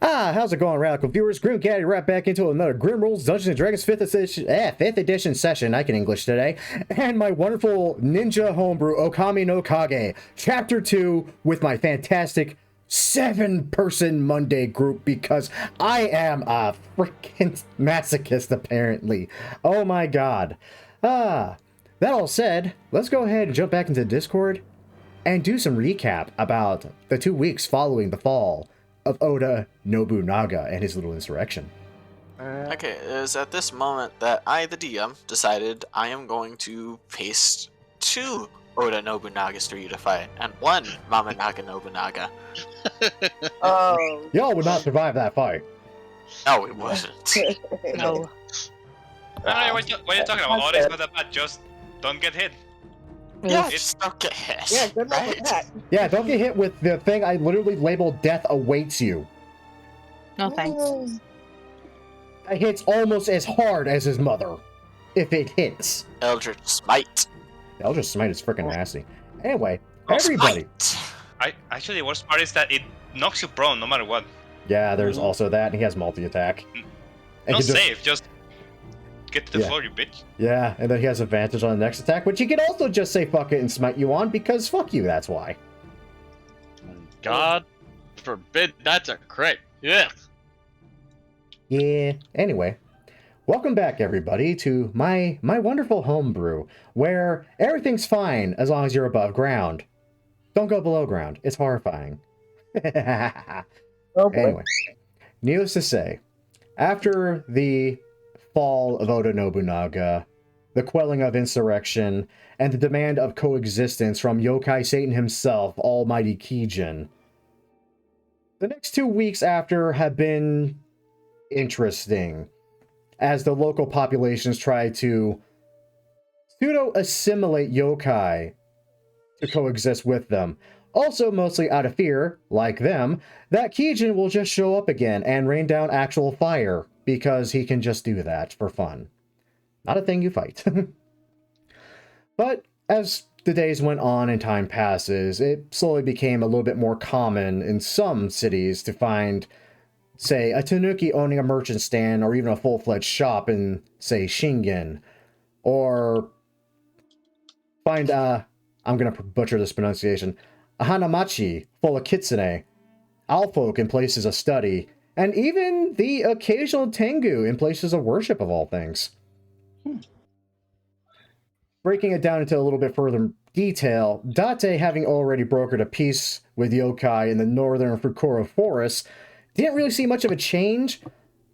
How's it going, Radical viewers? Grim Caddy right back into another Grim Rules Dungeons & Dragons 5th edition session. I can English today. And my wonderful ninja homebrew, Okami No Kage, Chapter 2, with my fantastic 7-person Monday group, because I am a freaking masochist, apparently. Oh my god. That all said, let's go ahead and jump back into Discord and do some recap about the 2 weeks following the fall of Oda Nobunaga and his little insurrection. Okay, it is at this moment that I, the DM, decided I am going to paste 2 Oda Nobunaga's for you to fight, and 1 Mamanaga Nobunaga. Oh. Y'all would not survive that fight. No, it wasn't. No. What are you talking about? Oh, it's not that bad, just don't get hit. Yeah, just don't get hit. Yeah, good luck with that. Yeah, don't get hit with the thing I literally labeled death awaits you. No thanks. It hits almost as hard as his mother, if it hits. Eldritch Smite. Eldritch Smite is freaking nasty. Anyway, Oh, everybody. Smite. Actually, the worst part is that it knocks you prone no matter what. Yeah, there's also that, and he has multi-attack. And Not he safe, just get to the floor, you bitch. Yeah, and then he has advantage on the next attack, which he can also just say fuck it and smite you on, because fuck you, that's why. God forbid that's a crit. Yeah. Yeah, anyway. Welcome back, everybody, to my wonderful homebrew, where everything's fine as long as you're above ground. Don't go below ground. It's horrifying. Anyway, needless to say, after the fall of Oda Nobunaga, the quelling of insurrection, and the demand of coexistence from Yokai Satan himself, Almighty Kijin, the next 2 weeks after have been interesting, as the local populations try to pseudo-assimilate yokai to coexist with them. Also mostly out of fear, like them, that Kijin will just show up again and rain down actual fire, because he can just do that for fun. Not a thing you fight. But as the days went on and time passes, it slowly became a little bit more common in some cities to find, say, a tanuki owning a merchant stand or even a full-fledged shop in, say, Shingen. Or find, I'm gonna butcher this pronunciation, a hanamachi full of kitsune, owlfolk in places of study, and even the occasional tengu in places of worship of all things. Breaking it down into a little bit further detail, Date, having already brokered a peace with yokai in the northern Fukuro forests, didn't really see much of a change,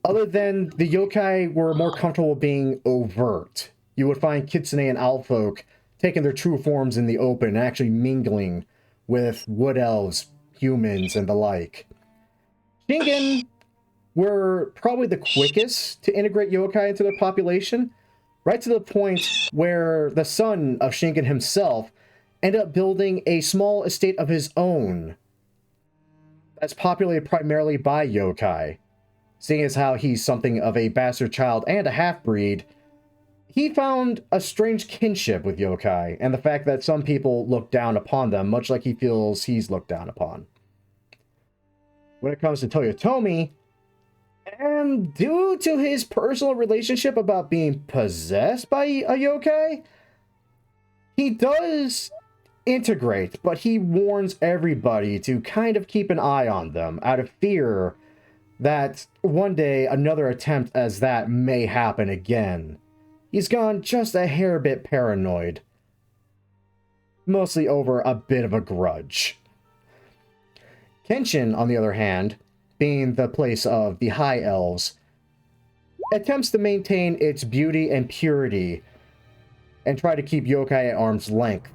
other than the yokai were more comfortable being overt. You would find kitsune and owlfolk taking their true forms in the open and actually mingling with wood elves, humans, and the like. Shingen were probably the quickest to integrate yokai into their population, right to the point where the son of Shingen himself ended up building a small estate of his own that's populated primarily by yokai. Seeing as how he's something of a bastard child and a half-breed, he found a strange kinship with yokai, and the fact that some people look down upon them, much like he feels he's looked down upon. When it comes to Toyotomi, and due to his personal relationship about being possessed by a yokai, he does integrate, but he warns everybody to kind of keep an eye on them out of fear that one day another attempt as that may happen again. He's gone just a hair bit paranoid, mostly over a bit of a grudge. Kenshin, on the other hand, being the place of the High Elves, attempts to maintain its beauty and purity and try to keep yokai at arm's length.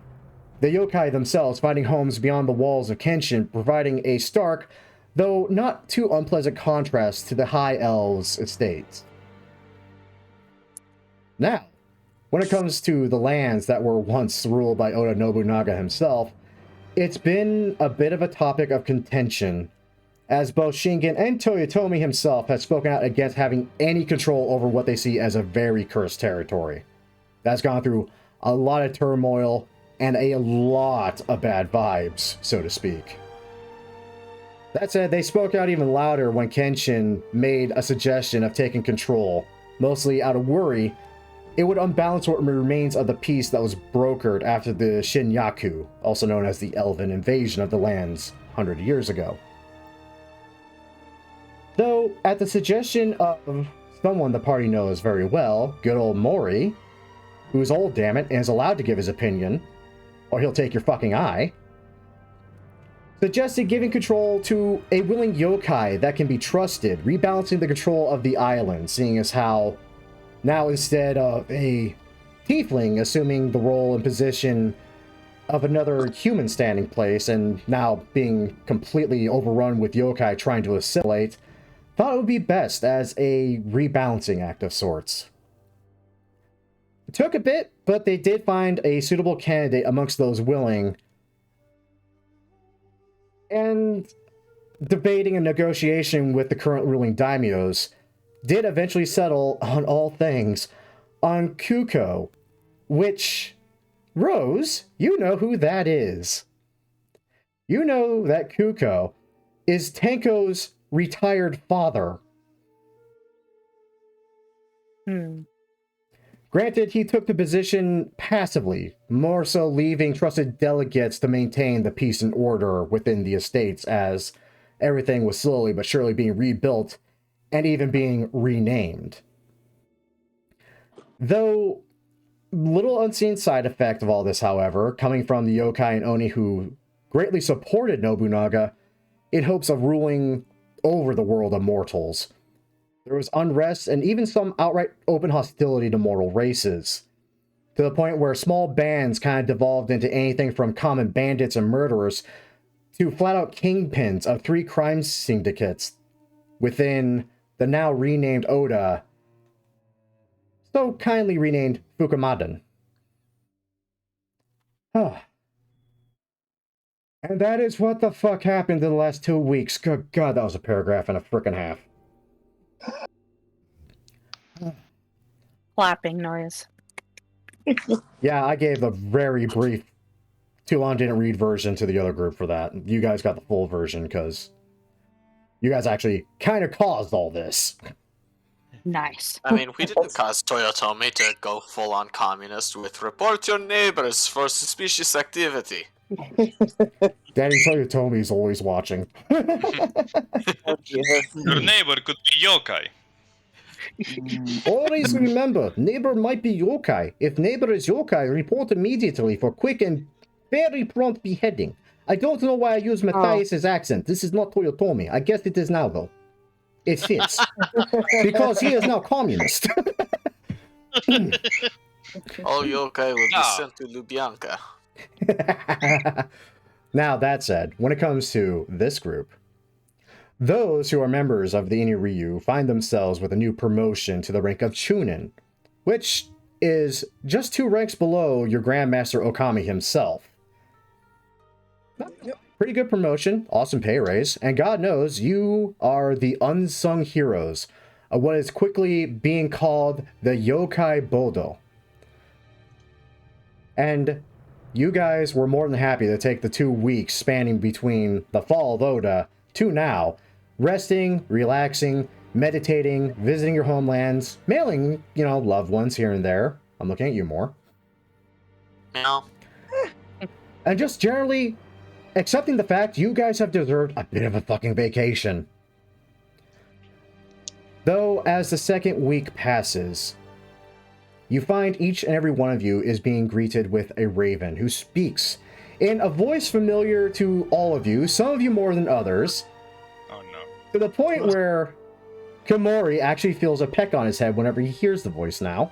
The yokai themselves finding homes beyond the walls of Kenshin, providing a stark, though not too unpleasant contrast to the High Elves' estates. Now, when it comes to the lands that were once ruled by Oda Nobunaga himself, it's been a bit of a topic of contention, as both Shingen and Toyotomi himself have spoken out against having any control over what they see as a very cursed territory. That's gone through a lot of turmoil and a lot of bad vibes, so to speak. That said, they spoke out even louder when Kenshin made a suggestion of taking control, mostly out of worry it would unbalance what remains of the peace that was brokered after the Shinyaku, also known as the Elven invasion of the lands 100 years ago. Though, at the suggestion of someone the party knows very well, good old Mori, who's old, damn it, and is allowed to give his opinion, or he'll take your fucking eye, suggested giving control to a willing yokai that can be trusted, rebalancing the control of the island, seeing as how now instead of a tiefling assuming the role and position of another human standing place and now being completely overrun with yokai trying to assimilate, thought it would be best as a rebalancing act of sorts. It took a bit, but they did find a suitable candidate amongst those willing, and debating a negotiation with the current ruling daimyos, did eventually settle on all things on Kuko, which, Rose, you know who that is. You know that Kuko is Tenko's retired father. Granted, he took the position passively, more so leaving trusted delegates to maintain the peace and order within the estates as everything was slowly but surely being rebuilt and even being renamed. Though, little unseen side effect of all this, however, coming from the yokai and oni who greatly supported Nobunaga in hopes of ruling over the world of mortals. There was unrest and even some outright open hostility to mortal races, to the point where small bands kind of devolved into anything from common bandits and murderers to flat-out kingpins of 3 crime syndicates within the now renamed Oda, so kindly renamed Fukumaden. And that is what the fuck happened in the last 2 weeks. Good God, that was a paragraph and a frickin' half. Clapping noise. Yeah, I gave a very brief, too long didn't read version to the other group for that. You guys got the full version because you guys actually kind of caused all this. Nice. I mean, we didn't cause Toyotomi to go full-on communist with report your neighbors for suspicious activity. Daddy Toyotomi is always watching. Oh, Jesus. Your neighbor could be yokai. Always remember, neighbor might be yokai. If neighbor is yokai, report immediately for quick and very prompt beheading. I don't know why I use Matthias's accent. This is not Toyotomi. I guess it is now, though. It fits. Because he is now communist. All yokai will be sent to Lubyanka. Now, that said, when it comes to this group, those who are members of the Iniryu find themselves with a new promotion to the rank of Chunin, which is just 2 ranks below your Grandmaster Okami himself. Pretty good promotion, awesome pay raise, and God knows you are the unsung heroes of what is quickly being called the Yokai Bodo. And you guys were more than happy to take the 2 weeks spanning between the fall of Oda to now, resting, relaxing, meditating, visiting your homelands, mailing, loved ones here and there. I'm looking at you more. Meow. And just generally accepting the fact you guys have deserved a bit of a fucking vacation. Though, as the 2nd week passes, you find each and every one of you is being greeted with a raven who speaks in a voice familiar to all of you, some of you more than others, Oh no. to the point where Komori actually feels a peck on his head whenever he hears the voice now,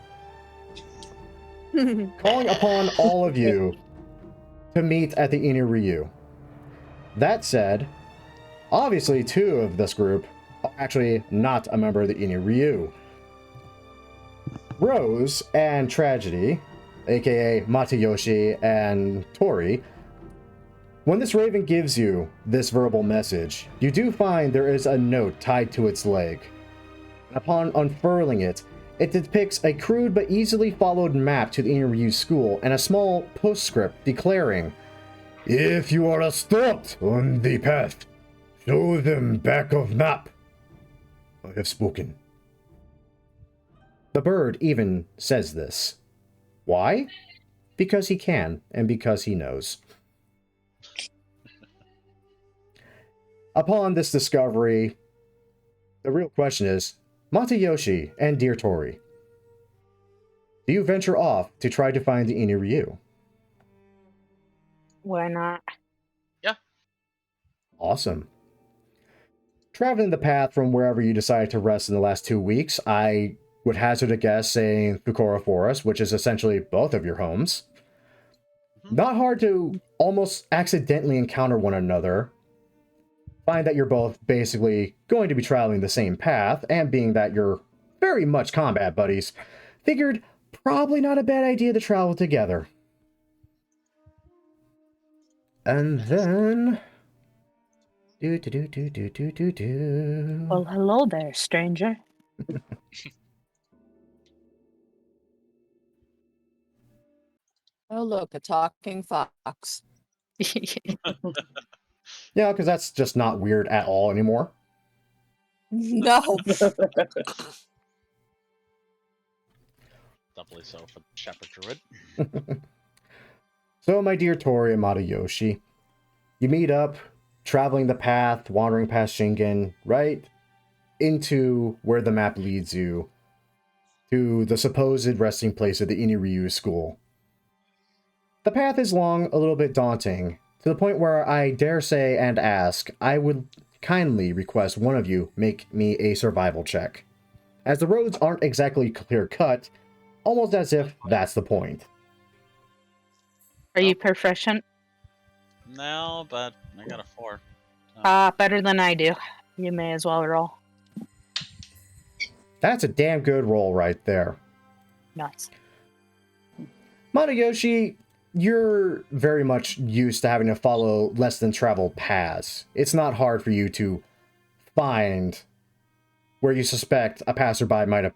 calling upon all of you to meet at the Iniryu. That said, obviously 2 of this group are actually not a member of the Iniryu. Rose and Tragedy, aka Matayoshi and Tori, when this raven gives you this verbal message, you do find there is a note tied to its leg. Upon unfurling it, it depicts a crude but easily followed map to the Iniryu school and a small postscript declaring, "If you are stopped on the path, Show them back of map. I have spoken. The bird even says this. Why? Because he can, and because he knows. Upon this discovery, the real question is, Matayoshi and Dear Tori, do you venture off to try to find the Iniryu? Why not? Awesome. Traveling the path from wherever you decided to rest in the last 2 weeks, I would hazard a guess saying Fukura Forest, which is essentially both of your homes. Not hard to almost accidentally encounter one another. Find that you're both basically going to be traveling the same path, and being that you're very much combat buddies, figured probably not a bad idea to travel together. And then... Well, hello there, stranger. Oh, look, a talking fox. Yeah, because that's just not weird at all anymore. No. Doubly so for the shepherd druid. So, my dear Tori and Matayoshi, you meet up, traveling the path, wandering past Shingen, right into where the map leads you, to the supposed resting place of the Iniryu school. The path is long, a little bit daunting, to the point where I dare say and ask, I would kindly request one of you make me a survival check, as the roads aren't exactly clear-cut, almost as if that's the point. Are you proficient? No, but I got a 4. Better than I do. You may as well roll. That's a damn good roll right there. Nice. Matayoshi, you're very much used to having to follow less than traveled paths. It's not hard for you to find where you suspect a passerby might have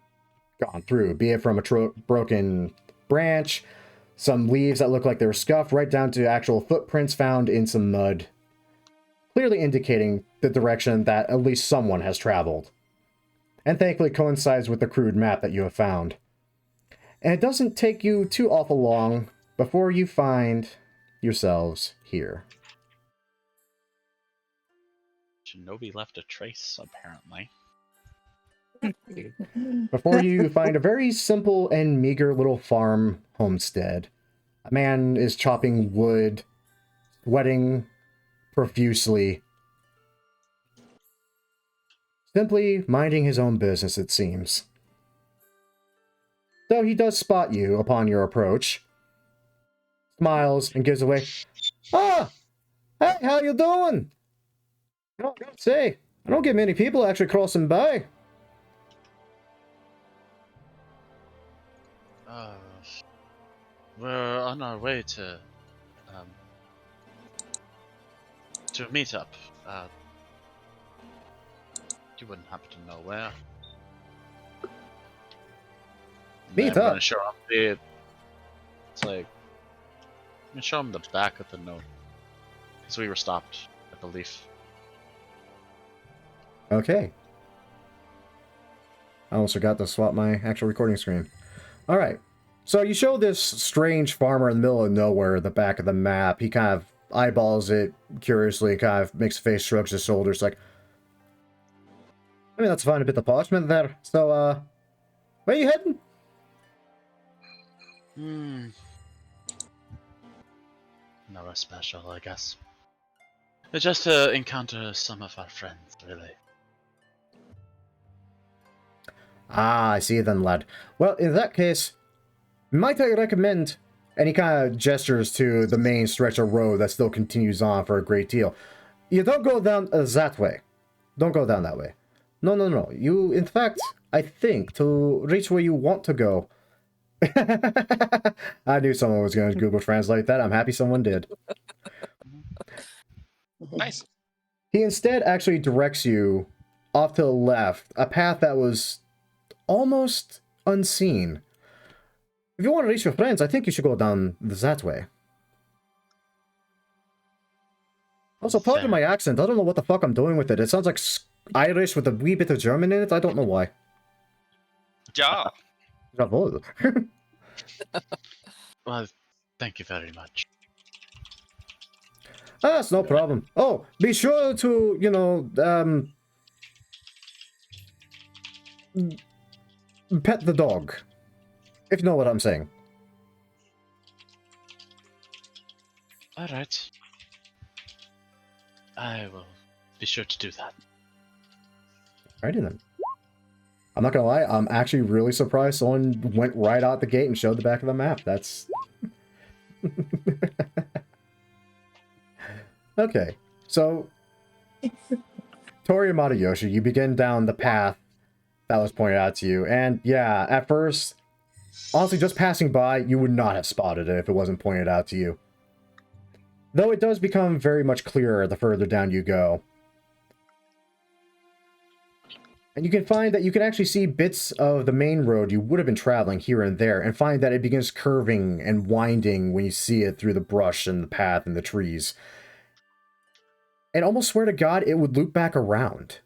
gone through, be it from a broken branch, some leaves that look like they were scuffed, right down to actual footprints found in some mud, clearly indicating the direction that at least someone has traveled. And thankfully coincides with the crude map that you have found. And it doesn't take you too awful long before you find yourselves here. Shinobi left a trace, apparently. Before you find a very simple and meager little farm homestead. A man is chopping wood, sweating profusely. Simply minding his own business, it seems. Though he does spot you upon your approach. Smiles and gives away, "Ah! Hey, how you doing? You know, I gotta say, I don't get many people actually crossing by." We're on our way to meet up. You wouldn't happen to know where? Meet I'm gonna up? show him the. It's like I'm gonna show him the back of the note, because we were stopped at the leaf. Okay. I almost forgot to swap my actual recording screen. Alright. So you show this strange farmer in the middle of nowhere the back of the map. He kind of eyeballs it curiously, kind of makes a face, shrugs his shoulders, like, I mean, let's find a bit of parchment there. So, where are you heading? Nowhere special, I guess. It's just to encounter some of our friends, really. Ah, I see then, lad. Well, in that case, might I recommend... And he kind of gestures to the main stretch of road that still continues on for a great deal. You don't go down that way. Don't go down that way. No. You, in fact, I think, to reach where you want to go... I knew someone was going to Google Translate that. I'm happy someone did. Nice. He instead actually directs you off to the left, a path that was almost unseen. If you want to reach your friends, I think you should go down that way. Also, pardon my accent. I don't know what the fuck I'm doing with it. It sounds like Irish with a wee bit of German in it. I don't know why. Yeah. Jawohl. Well, thank you very much. Ah, it's no problem. Oh, be sure to, you know, pet the dog. If you know what I'm saying. Alright. I will be sure to do that. Alrighty then. I'm not gonna lie, I'm actually really surprised someone went right out the gate and showed the back of the map. That's... Okay, so... Tori and Matayoshi, you begin down the path that was pointed out to you, and yeah, at first, honestly, just passing by, you would not have spotted it if it wasn't pointed out to you. Though it does become very much clearer the further down you go. And you can find that you can actually see bits of the main road you would have been traveling here and there, and find that it begins curving and winding when you see it through the brush and the path and the trees. And almost swear to God, it would loop back around.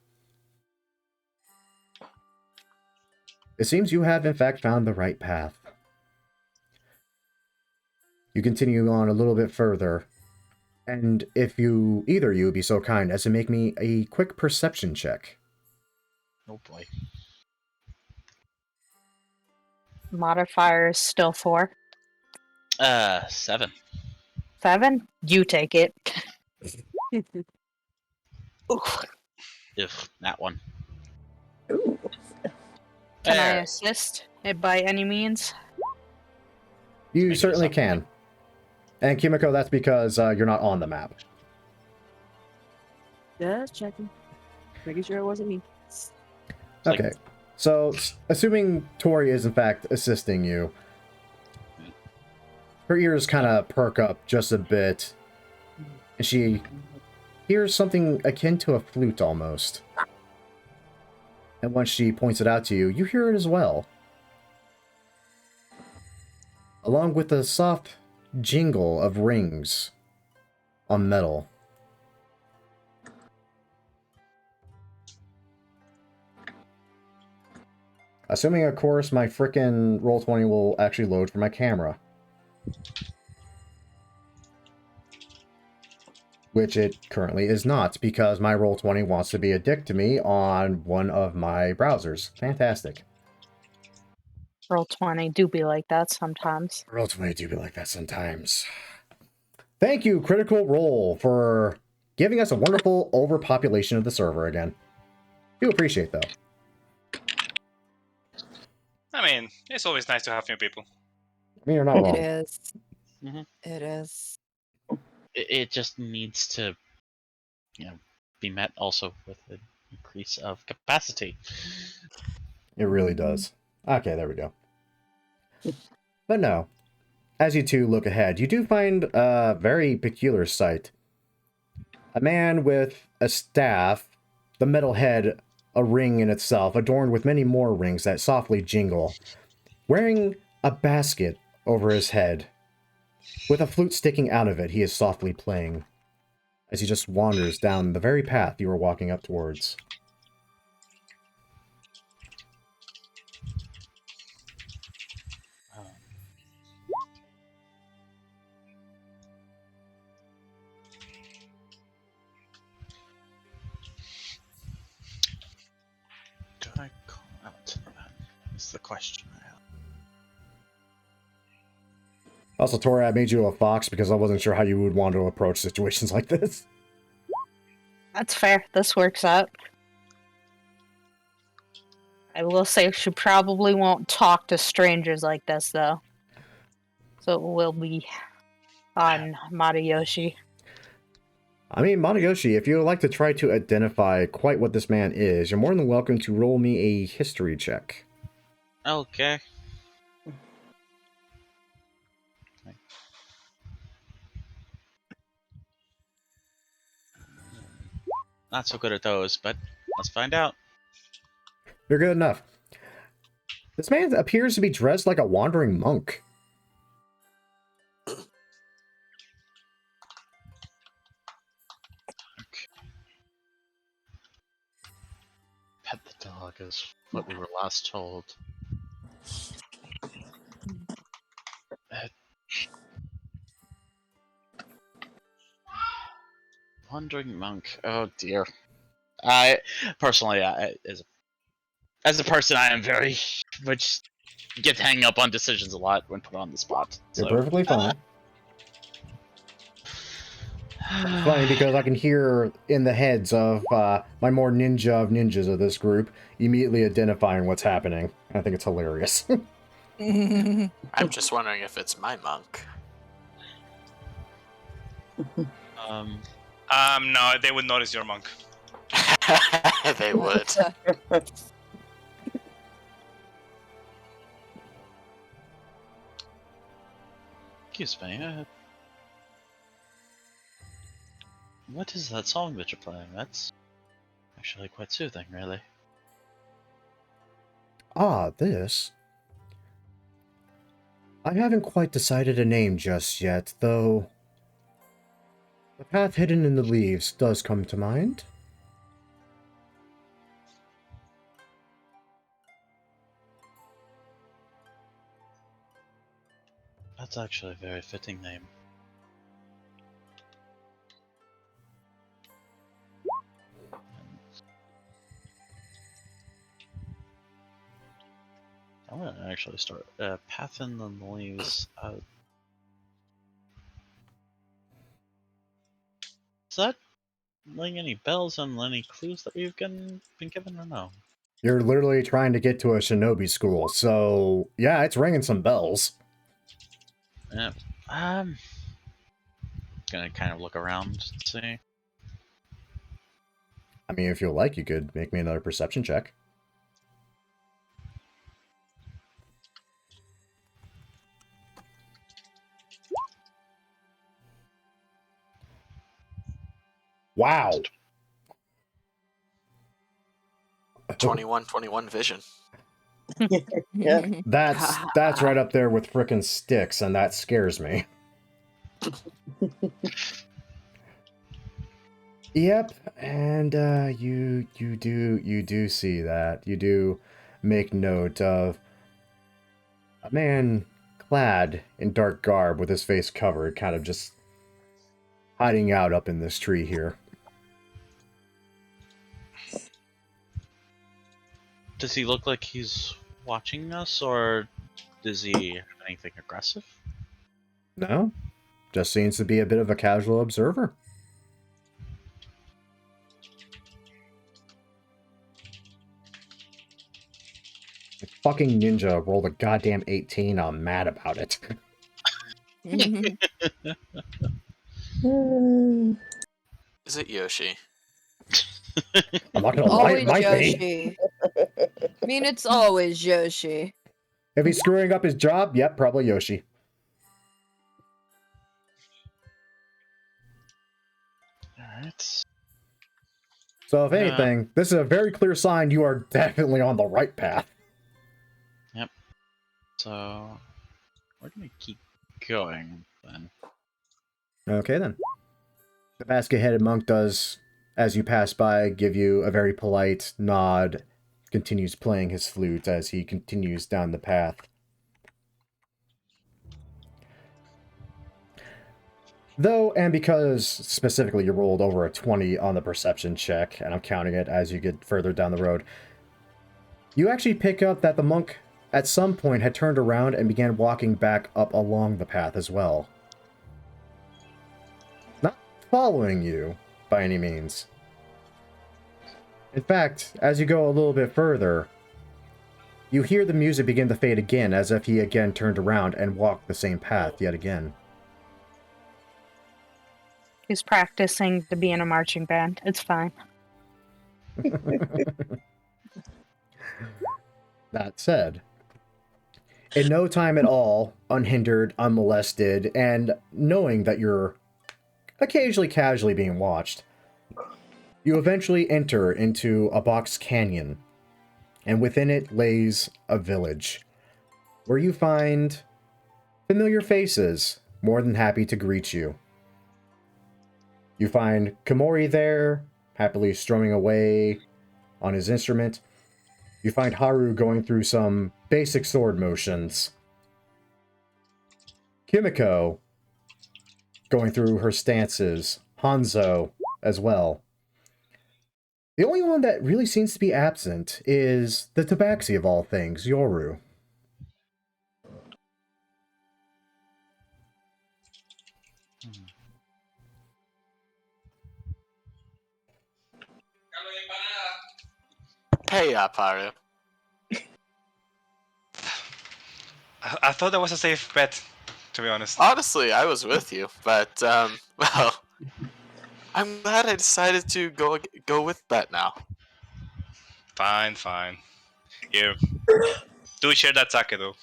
It seems you have in fact found the right path. You continue on a little bit further, and if either of you would be so kind as to make me a quick perception check. Oh boy. Modifier is still 4. 7. 7? You take it. Oof. If that one. Ooh. Can I There. assist it by any means? You Make certainly yourself- can. And Kimiko, that's because you're not on the map. Just checking. Making sure it wasn't me. Like- Okay, so assuming Tori is in fact assisting you, her ears kind of perk up just a bit, and she hears something akin to a flute almost. And once she points it out to you, you hear it as well. Along with the soft jingle of rings on metal. Assuming, of course, my frickin' Roll20 will actually load for my camera. Which it currently is not, because my Roll20 wants to be a dick to me on one of my browsers. Fantastic. Roll20 do be like that sometimes. Roll20 do be like that sometimes. Thank you, Critical Role, for giving us a wonderful overpopulation of the server again. Do appreciate, though. I mean, it's always nice to have new people. I mean, you're not It wrong. is. Mhm. It is. It just needs to, be met also with an increase of capacity. It really does. Okay, there we go. But no. As you two look ahead, you do find a very peculiar sight. A man with a staff, the metal head a ring in itself, adorned with many more rings that softly jingle, wearing a basket over his head. With a flute sticking out of it, he is softly playing, as he just wanders down the very path you were walking up towards. Do I call out to them? That's the question I have. Also, Tori, I made you a fox because I wasn't sure how you would want to approach situations like this. That's fair. This works out. I will say she probably won't talk to strangers like this, though. So it will be on Matayoshi. I mean, Matayoshi, if you would like to try to identify quite what this man is, you're more than welcome to roll me a history check. Okay. Not so good at those, but let's find out. You're good enough. This man appears to be dressed like a wandering monk. fuck is what we were last told. Wandering monk. Oh dear. I personally, as a person, I am very much get hang up on decisions a lot when put on the spot. You're So. perfectly fine. It's funny because I can hear in the heads of my more ninja of ninjas of this group immediately identifying what's happening. I think it's hilarious. I'm just wondering if it's my monk. No, they would notice your monk. They would. Excuse me. What is that song that you're playing? That's actually quite soothing, really. Ah, this. I haven't quite decided a name just yet, though. The path hidden in the leaves does come to mind. That's actually a very fitting name. I'm gonna actually start path in the leaves. Is that ring any bells and any clues that we've been given, or no? You're literally trying to get to a shinobi school, so yeah, it's ringing some bells. Yeah. Gonna kind of look around, see. I mean, if you like, you could make me another perception check. Wow. 21 vision. Yeah. That's right up there with frickin' sticks, and that scares me. Yep, and you do see that. You do make note of a man clad in dark garb with his face covered, kind of just hiding out up in this tree here. Does he look like he's watching us, or does he have anything aggressive? No, just seems to be a bit of a casual observer. Fucking ninja rolled a goddamn 18. I'm mad about it. Is it Yoshi? I'm not gonna lie, Always it might be. Yoshi. I mean, it's always Yoshi. If he's screwing up his job, yep, probably Yoshi. Alright. So if anything, this is a very clear sign you are definitely on the right path. Yep. So we're gonna keep going then. Okay then. The basket-headed monk does, as you pass by, give you a very polite nod, continues playing his flute as he continues down the path. Though, and because specifically you rolled over a 20 on the perception check, and I'm counting it as you get further down the road, you actually pick up that the monk at some point had turned around and began walking back up along the path as well. Not following you, by any means. In fact, as you go a little bit further, you hear the music begin to fade again, as if he again turned around and walked the same path yet again. He's practicing to be in a marching band. It's fine. That said, in no time at all, unhindered, unmolested, and knowing that you're occasionally casually being watched, you eventually enter into a box canyon, and within it lays a village, where you find familiar faces more than happy to greet you. You find Komori there, happily strumming away on his instrument, you find Haru going through some basic sword motions. Kimiko going through her stances. Hanzo as well. The only one that really seems to be absent is the Tabaxi of all things, Yoru. Hey up, Haru. I thought that was a safe bet, to be honest. Honestly, I was with you, but well, I'm glad I decided to go with Bet now. Fine. Here. Do share that sake, though.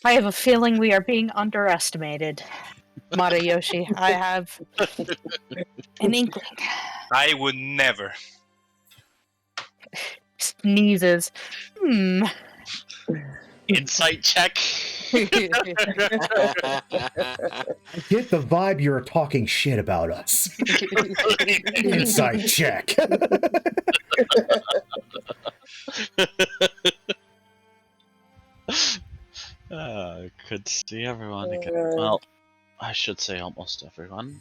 I have a feeling we are being underestimated, Matayoshi. I have an inkling. I would never. Sneezes. Insight check. I get the vibe you're talking shit about us. Insight check. Could see everyone again. Well, I should say almost everyone.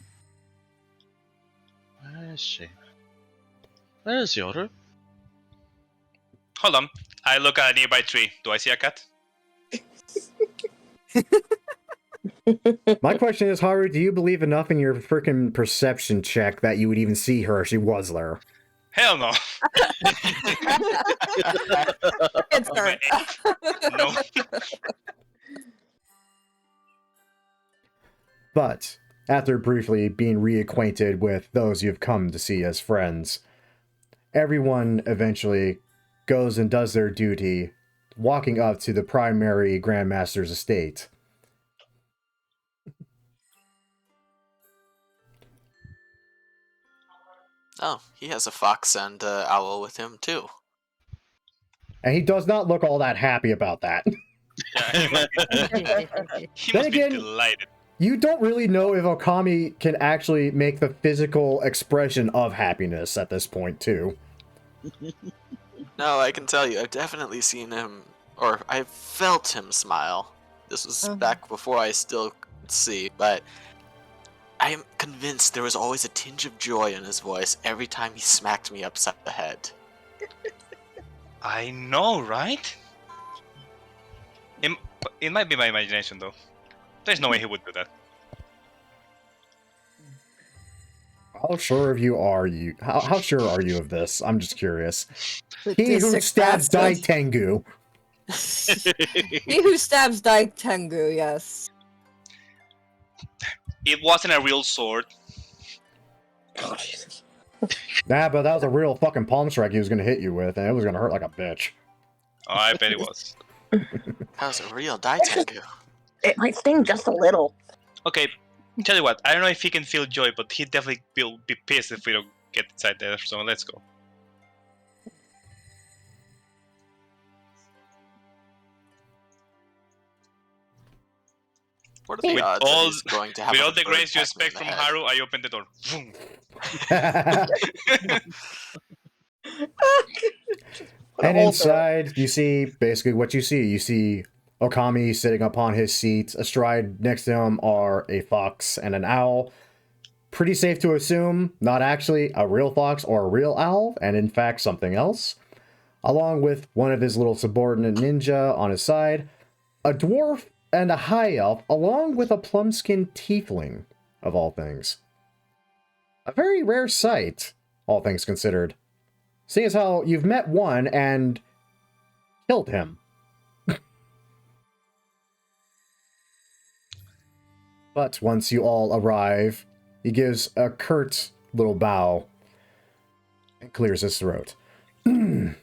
Where is she? Where is Yoru? Hold on. I look at a nearby tree. Do I see a cat? My question is, Haru, do you believe enough in your freaking perception check that you would even see her if she was there? Hell no. It's her. No. But, after briefly being reacquainted with those you've come to see as friends, everyone eventually goes and does their duty, walking up to the primary Grandmaster's estate. Oh, he has a fox and owl with him too. And he does not look all that happy about that. Yeah, he Then must again- be delighted. You don't really know if Okami can actually make the physical expression of happiness at this point, too. No, I can tell you, I've definitely seen him, or I've felt him smile. This was back before I still could see, but I am convinced there was always a tinge of joy in his voice every time he smacked me upside the head. I know, right? It might be my imagination, though. There's no way he would do that. How sure of you are you? How sure are you of this? I'm just curious. The He who District stabs Dai bastard. Tengu. He who stabs Dai Tengu, yes. It wasn't a real sword. Oh, Jesus. Nah, but that was a real fucking palm strike he was gonna hit you with, and it was gonna hurt like a bitch. Oh, I bet it was. That was a real Dai Tengu. It might sting just a little. Okay, tell you what. I don't know if he can feel joy, but he definitely will be pissed if we don't get inside there. So let's go. What are the With odds all- that he's going to have With a all the bird grace you peck me in expect the from head? Haru, I open the door. Vroom. Put a And hole through it. inside, you see basically what you see. You see Okami sitting upon his seat. Astride next to him are a fox and an owl. Pretty safe to assume, not actually a real fox or a real owl, and in fact something else. Along with one of his little subordinate ninja on his side, a dwarf and a high elf, along with a plum-skinned tiefling, of all things. A very rare sight, all things considered. Seeing as how you've met one and killed him. But once you all arrive, he gives a curt little bow and clears his throat. I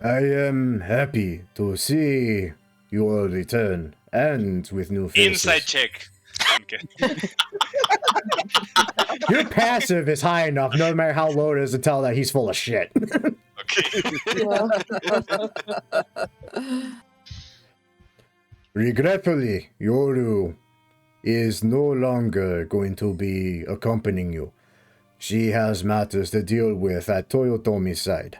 am happy to see you all return, and with new faces. Inside check. Okay. Your passive is high enough, no matter how low it is, to tell that he's full of shit. Okay. Regretfully, Yoru is no longer going to be accompanying you. She has matters to deal with at Toyotomi's side.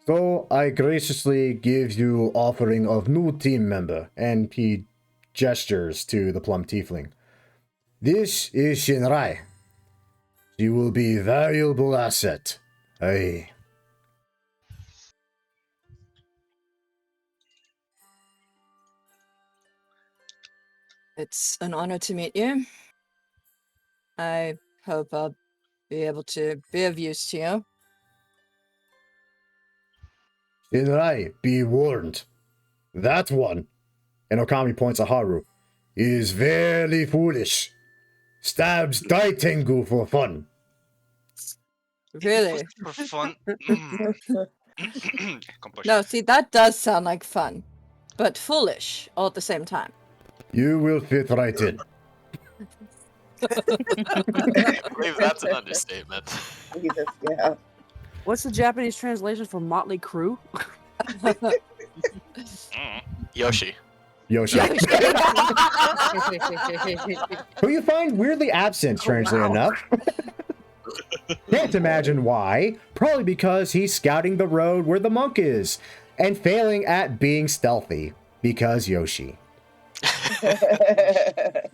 So I graciously give you offering of new team member, and he gestures to the plum tiefling. This is Shinrai. She will be valuable asset. Aye. It's an honor to meet you. I hope I'll be able to be of use to you. Shinrai, be warned. That one, and Okami points at Haru, is very foolish. Stabs Daitengu for fun. Really? For fun. Composure. No, see, that does sound like fun, but foolish all at the same time. You will fit right in. I believe that's an understatement. Jesus, yeah. What's the Japanese translation for motley crew? Yoshi. Yoshi. Who you find weirdly absent, strangely enough. Can't imagine why. Probably because he's scouting the road where the monk is, and failing at being stealthy, because Yoshi.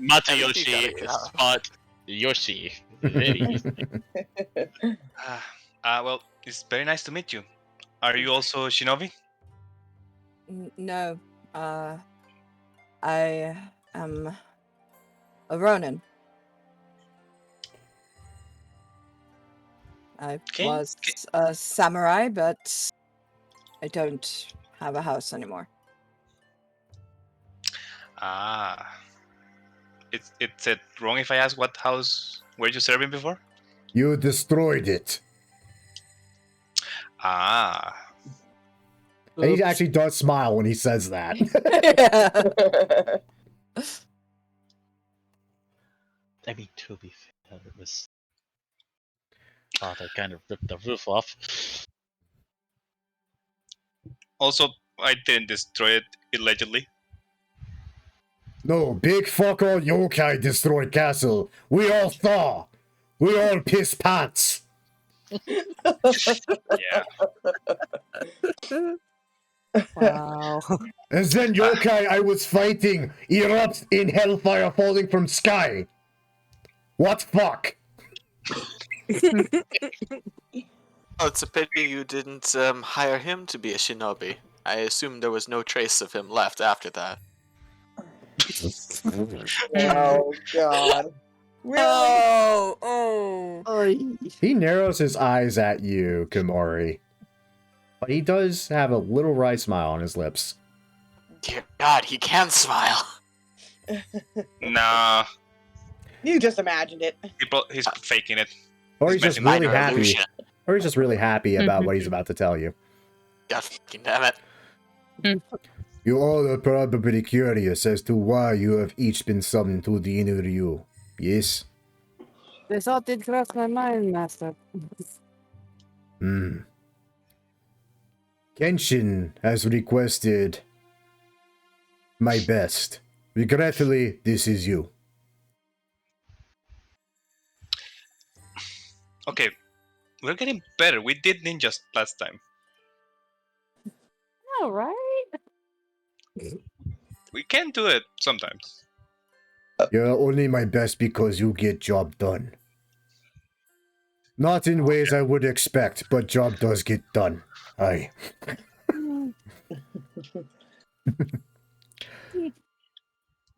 Matayoshi spot Yoshi. Very easy. Well, it's very nice to meet you. Are you also Shinobi? No, I am a Ronin. I was a samurai, but I don't have a house anymore. Is it wrong if I ask what house were you serving before? You destroyed it. Ah. And he actually does smile when he says that. I mean, to be fair, it was father kind of ripped the roof off. Also, I didn't destroy it allegedly. No, big fuck all yokai destroyed castle. We all thaw. We all piss pants. Yeah. Wow. And then yokai I was fighting erupts in hellfire falling from sky. What fuck? Oh, it's a pity you didn't hire him to be a shinobi. I assume there was no trace of him left after that. Oh, God. Really? Oh. He narrows his eyes at you, Komori. But he does have a little wry smile on his lips. Dear God, he can smile. Nah, You just imagined it. he's faking it. Or he's He's just messing really Minor happy. illusion. Or he's just really happy about what he's about to tell you. God fucking damn it. You all are probably curious as to why you have each been summoned to the inner you. Yes? This all did cross my mind, Master. Kenshin has requested my best. Regretfully, this is you. Okay, we're getting better. We did ninjas last time. All right. We can do it sometimes. You're only my best because you get job done. Not in ways I would expect, but job does get done. Aye.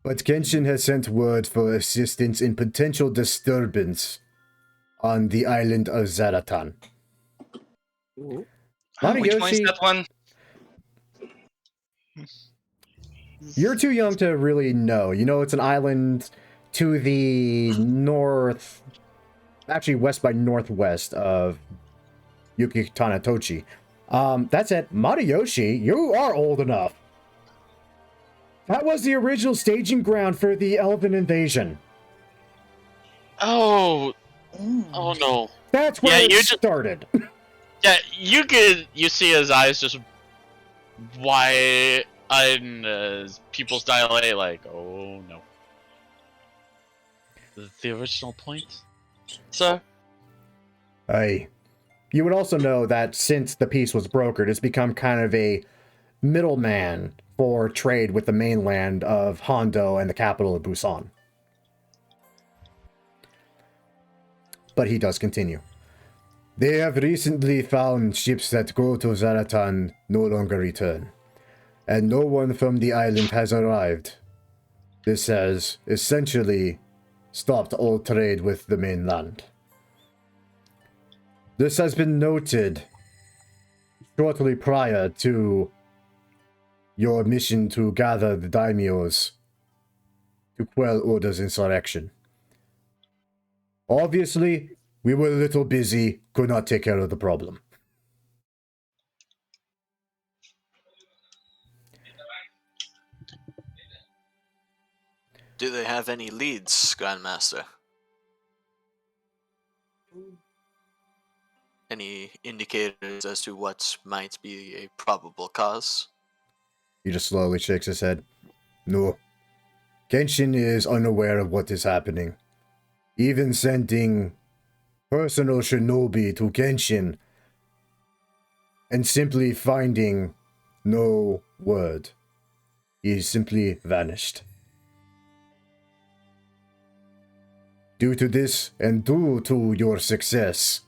But Kenshin has sent word for assistance in potential disturbance on the island of Zaratan. Which one is Matayoshi, that one? you're too young to really know. You know, it's an island to the north, actually west by northwest of Yutakana Tochi. That said, Matayoshi, you are old enough. That was the original staging ground for the Elven invasion. Oh no. That's where Yeah, it you just- started. Yeah, you see his eyes just wide and pupils dilate like, oh no. the original point, sir? Aye. You would also know that since the peace was brokered, it's become kind of a middleman for trade with the mainland of Hondo and the capital of Busan. But he does continue. They have recently found ships that go to Zaratan no longer return, and no one from the island has arrived. This has essentially stopped all trade with the mainland. This has been noted shortly prior to your mission to gather the daimyos to quell Oda's insurrection. Obviously, we were a little busy, could not take care of the problem. Do they have any leads, Grandmaster? Any indicators as to what might be a probable cause? He just slowly shakes his head. No. Kenshin is unaware of what is happening. Even sending personal shinobi to Kenshin and simply finding no word. He simply vanished. Due to this and due to your success,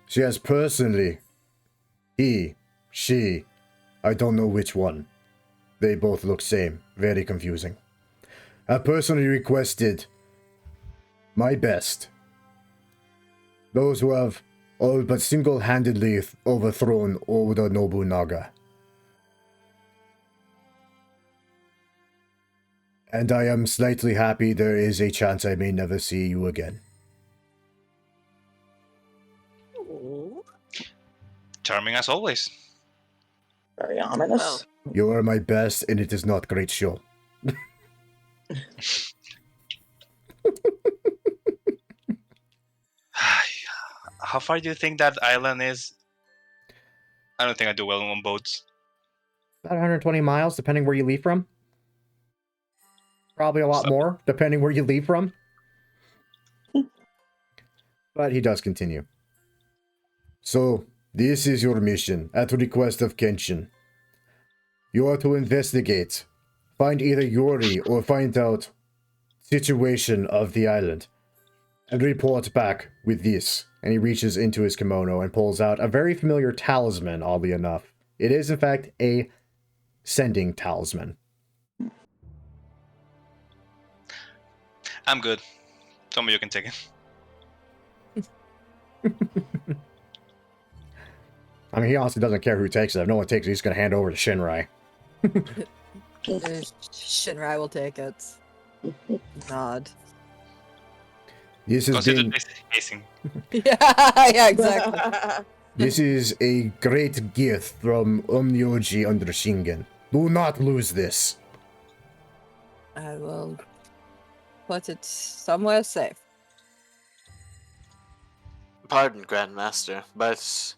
she has personally, she, I don't know which one. They both look same, very confusing. I personally requested my best. Those who have all but single-handedly overthrown Oda Nobunaga. And I am slightly happy there is a chance I may never see you again. Charming as always. Very ominous. Well, You are my best, and it is not great show. How far do you think that island is? I don't think I do well on boats. About 120 miles, depending where you leave from. Probably a lot more, depending where you leave from. But he does continue. So, this is your mission, at the request of Kenshin. You are to investigate, find either Yori or find out situation of the island, and report back with this. And he reaches into his kimono and pulls out a very familiar talisman, oddly enough. It is, in fact, a sending talisman. I'm good. Tell me you can take it. I mean, he honestly doesn't care who takes it. If no one takes it, he's going to hand it over to Shinrai. Shinrai will take it. Nod. This is Consider being... this casing. Yeah, exactly. This is a great gift from Omnyoji under Shingen. Do not lose this. I will put it somewhere safe. pardon, Grandmaster, but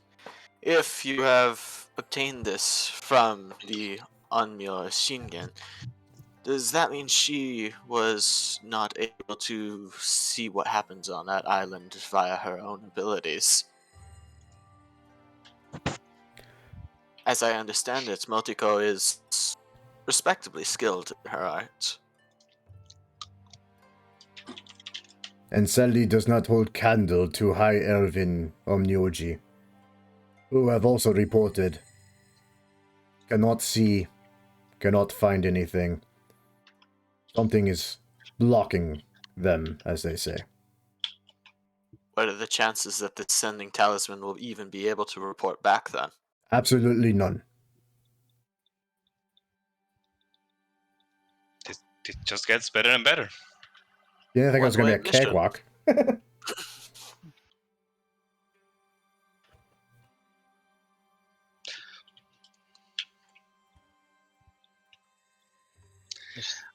if you have obtained this from the Onmyo Shingen, does that mean she was not able to see what happens on that island via her own abilities? As I understand it, Motiko is respectably skilled in her art. And sadly does not hold candle to High Elven Omnyoji, who have also reported cannot see, cannot find anything. Something is blocking them, as they say. What are the chances that the sending talisman will even be able to report back then? Absolutely none. It just gets better and better. You didn't think it was going to One-way be a mission. cakewalk.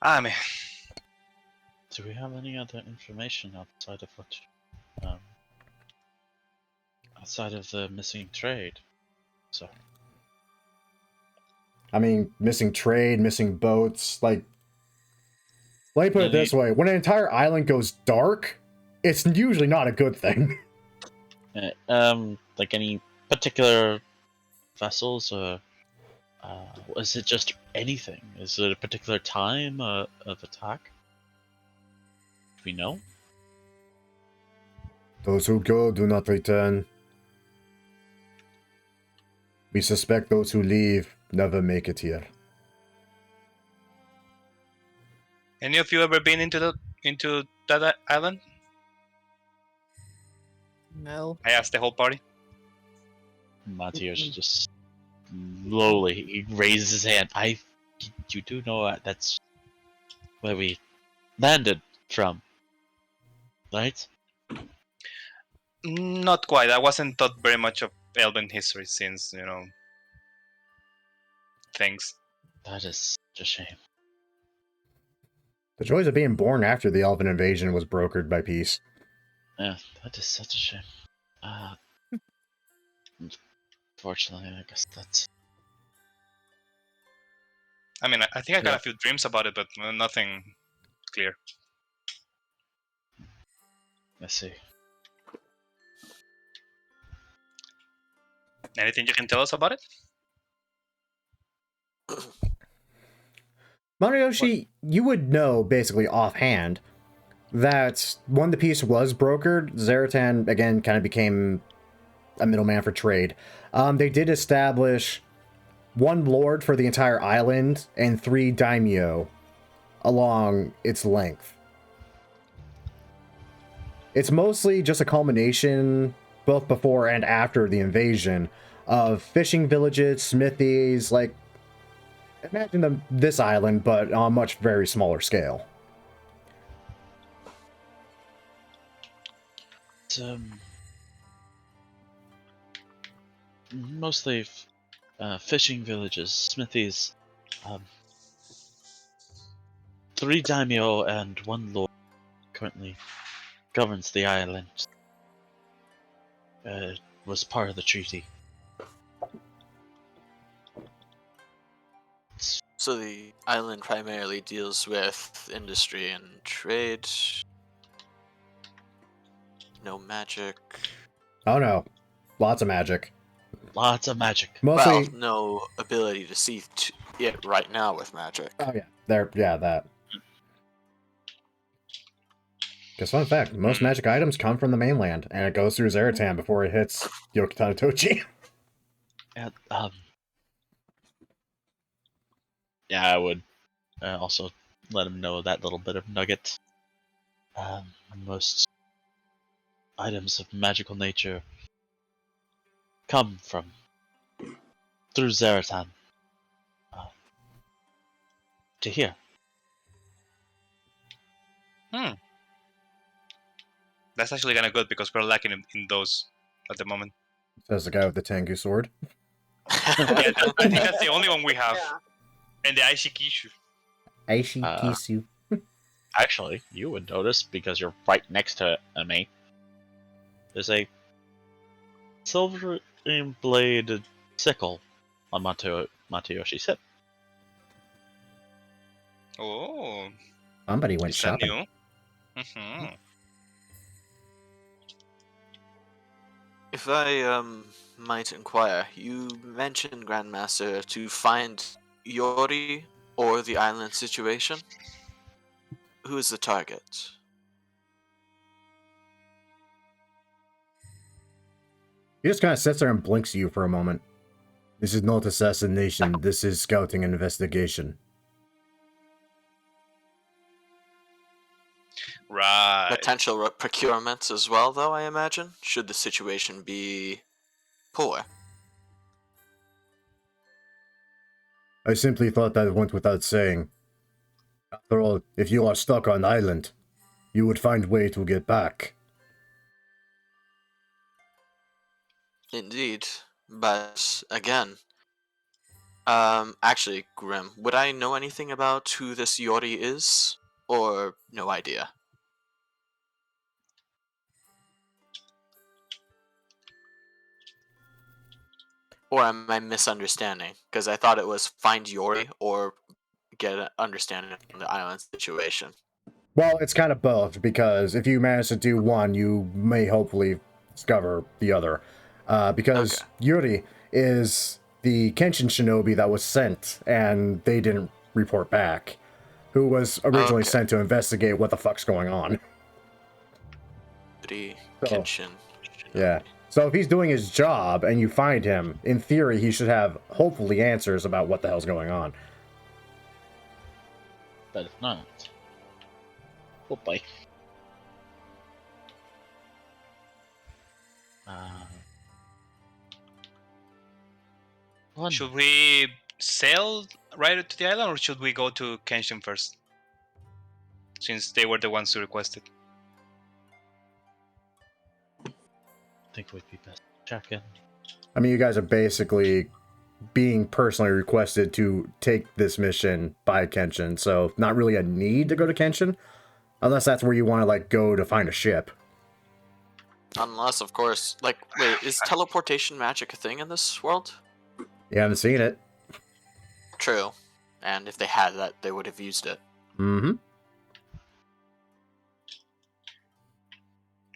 I mean, Do we have any other information outside of what, outside of the missing trade? So, I mean, missing trade, missing boats, like, Let me put it Maybe- this way: when an entire island goes dark, it's usually not a good thing. Like any particular vessels, or is it just anything? Is it a particular time of attack? Do we know? Those who go do not return. We suspect those who leave never make it here. Any of you ever been into that island? No. I asked the whole party. Matiyoshi just slowly he raises his hand. You do know that's where we landed from, right? Not quite. I wasn't taught very much of Elven history since, things. That is such a shame. The joys of being born after the Elven invasion was brokered by peace. Yeah, that is such a shame. Unfortunately, I guess that's... I mean, I think I got Yeah. a few dreams about it, but nothing clear. I see. Anything you can tell us about it? Mariyoshi, you would know, basically offhand, that when the peace was brokered, Zaratan, again, kind of became a middleman for trade. They did establish one lord for the entire island and 3 daimyo along its length. It's mostly just a culmination, both before and after the invasion, of fishing villages, smithies, like, imagine this island, but on a much very smaller scale. It's, mostly fishing villages, smithies, 3 daimyo and 1 lord currently governs the island. Was part of the treaty. So the island primarily deals with industry and trade. No magic. Oh no, lots of magic. Lots of magic. Mostly, Well, no ability to see it right now with magic. oh yeah, that. Because fun fact, most magic items come from the mainland, and it goes through Zaratan before it hits Yutakana Tochi. And, yeah, I would also let him know that little bit of nugget. Most items of magical nature come from through Zaratan to here. That's actually kind of good because we're lacking in those at the moment. Says the guy with the Tengu sword. Yeah, I think that's the only one we have. Yeah. And the Aishikishu. Aishi Uh, Kisu. Actually, you would notice because you're right next to me. There's a silver bladed sickle on Matayoshi's hip. Oh, Somebody went is that shopping. new? Mm-hmm. If I might inquire, you mentioned, Grandmaster, to find Yori or the island situation. Who is the target? He just kind of sits there and blinks at you for a moment. This is not assassination, this is scouting and investigation. Right. Potential procurements as well, though, I imagine, should the situation be poor. I simply thought that went without saying. After all, if you are stuck on island, you would find way to get back. Indeed. But, again, actually, Grim, would I know anything about who this Yori is? Or no idea? Or am I misunderstanding? Because I thought it was find Yori or get an understanding of the island situation. Well, it's kind of both, because if you manage to do one, you may hopefully discover the other. Because Yuri is the Kenshin shinobi that was sent, and they didn't report back, who was originally sent to investigate what the fuck's going on. Yuri So, Kenshin. yeah. So if he's doing his job and you find him, in theory, he should have, hopefully, answers about what the hell's going on. But if not, oh boy. Should we sail right to the island, or should we go to Kenshin first? Since they were the ones who requested. I think we'd be best check in. I mean, you guys are basically being personally requested to take this mission by Kenshin, so not really a need to go to Kenshin, unless that's where you want to, like, go to find a ship. Unless, of course, like, wait, is teleportation magic a thing in this world? You haven't seen it. True. And if they had that, they would have used it. Mm-hmm.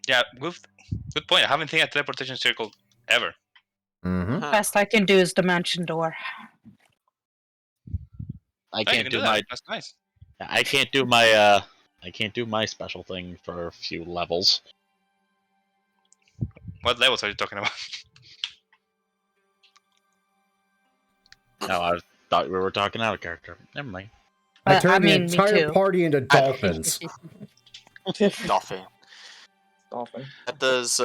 Yeah, good point. I haven't seen a teleportation circle ever. Mm-hmm. Huh. Best I can do is dimension door. I Oh, you can't can do that. my. That's nice. I can't do my. I can't do my special thing for a few levels. What levels are you talking about? No, I thought we were talking out of character. Never mind. I turned mean, the me entire too. party into dolphins. Dolphin. Dolphin. That does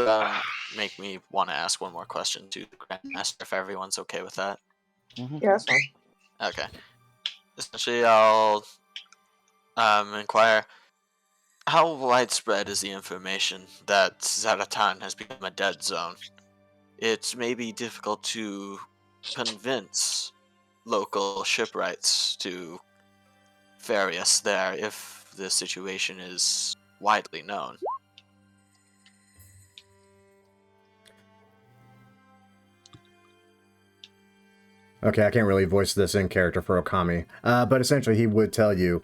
make me want to ask one more question to the Grandmaster, if everyone's okay with that. Yeah, that's fine. Okay. Essentially, I'll inquire, how widespread is the information that Zaratan has become a dead zone? It may be difficult to convince local shipwrights to ferry us there if the situation is widely known. Okay, I can't really voice this in character for Okami, but essentially he would tell you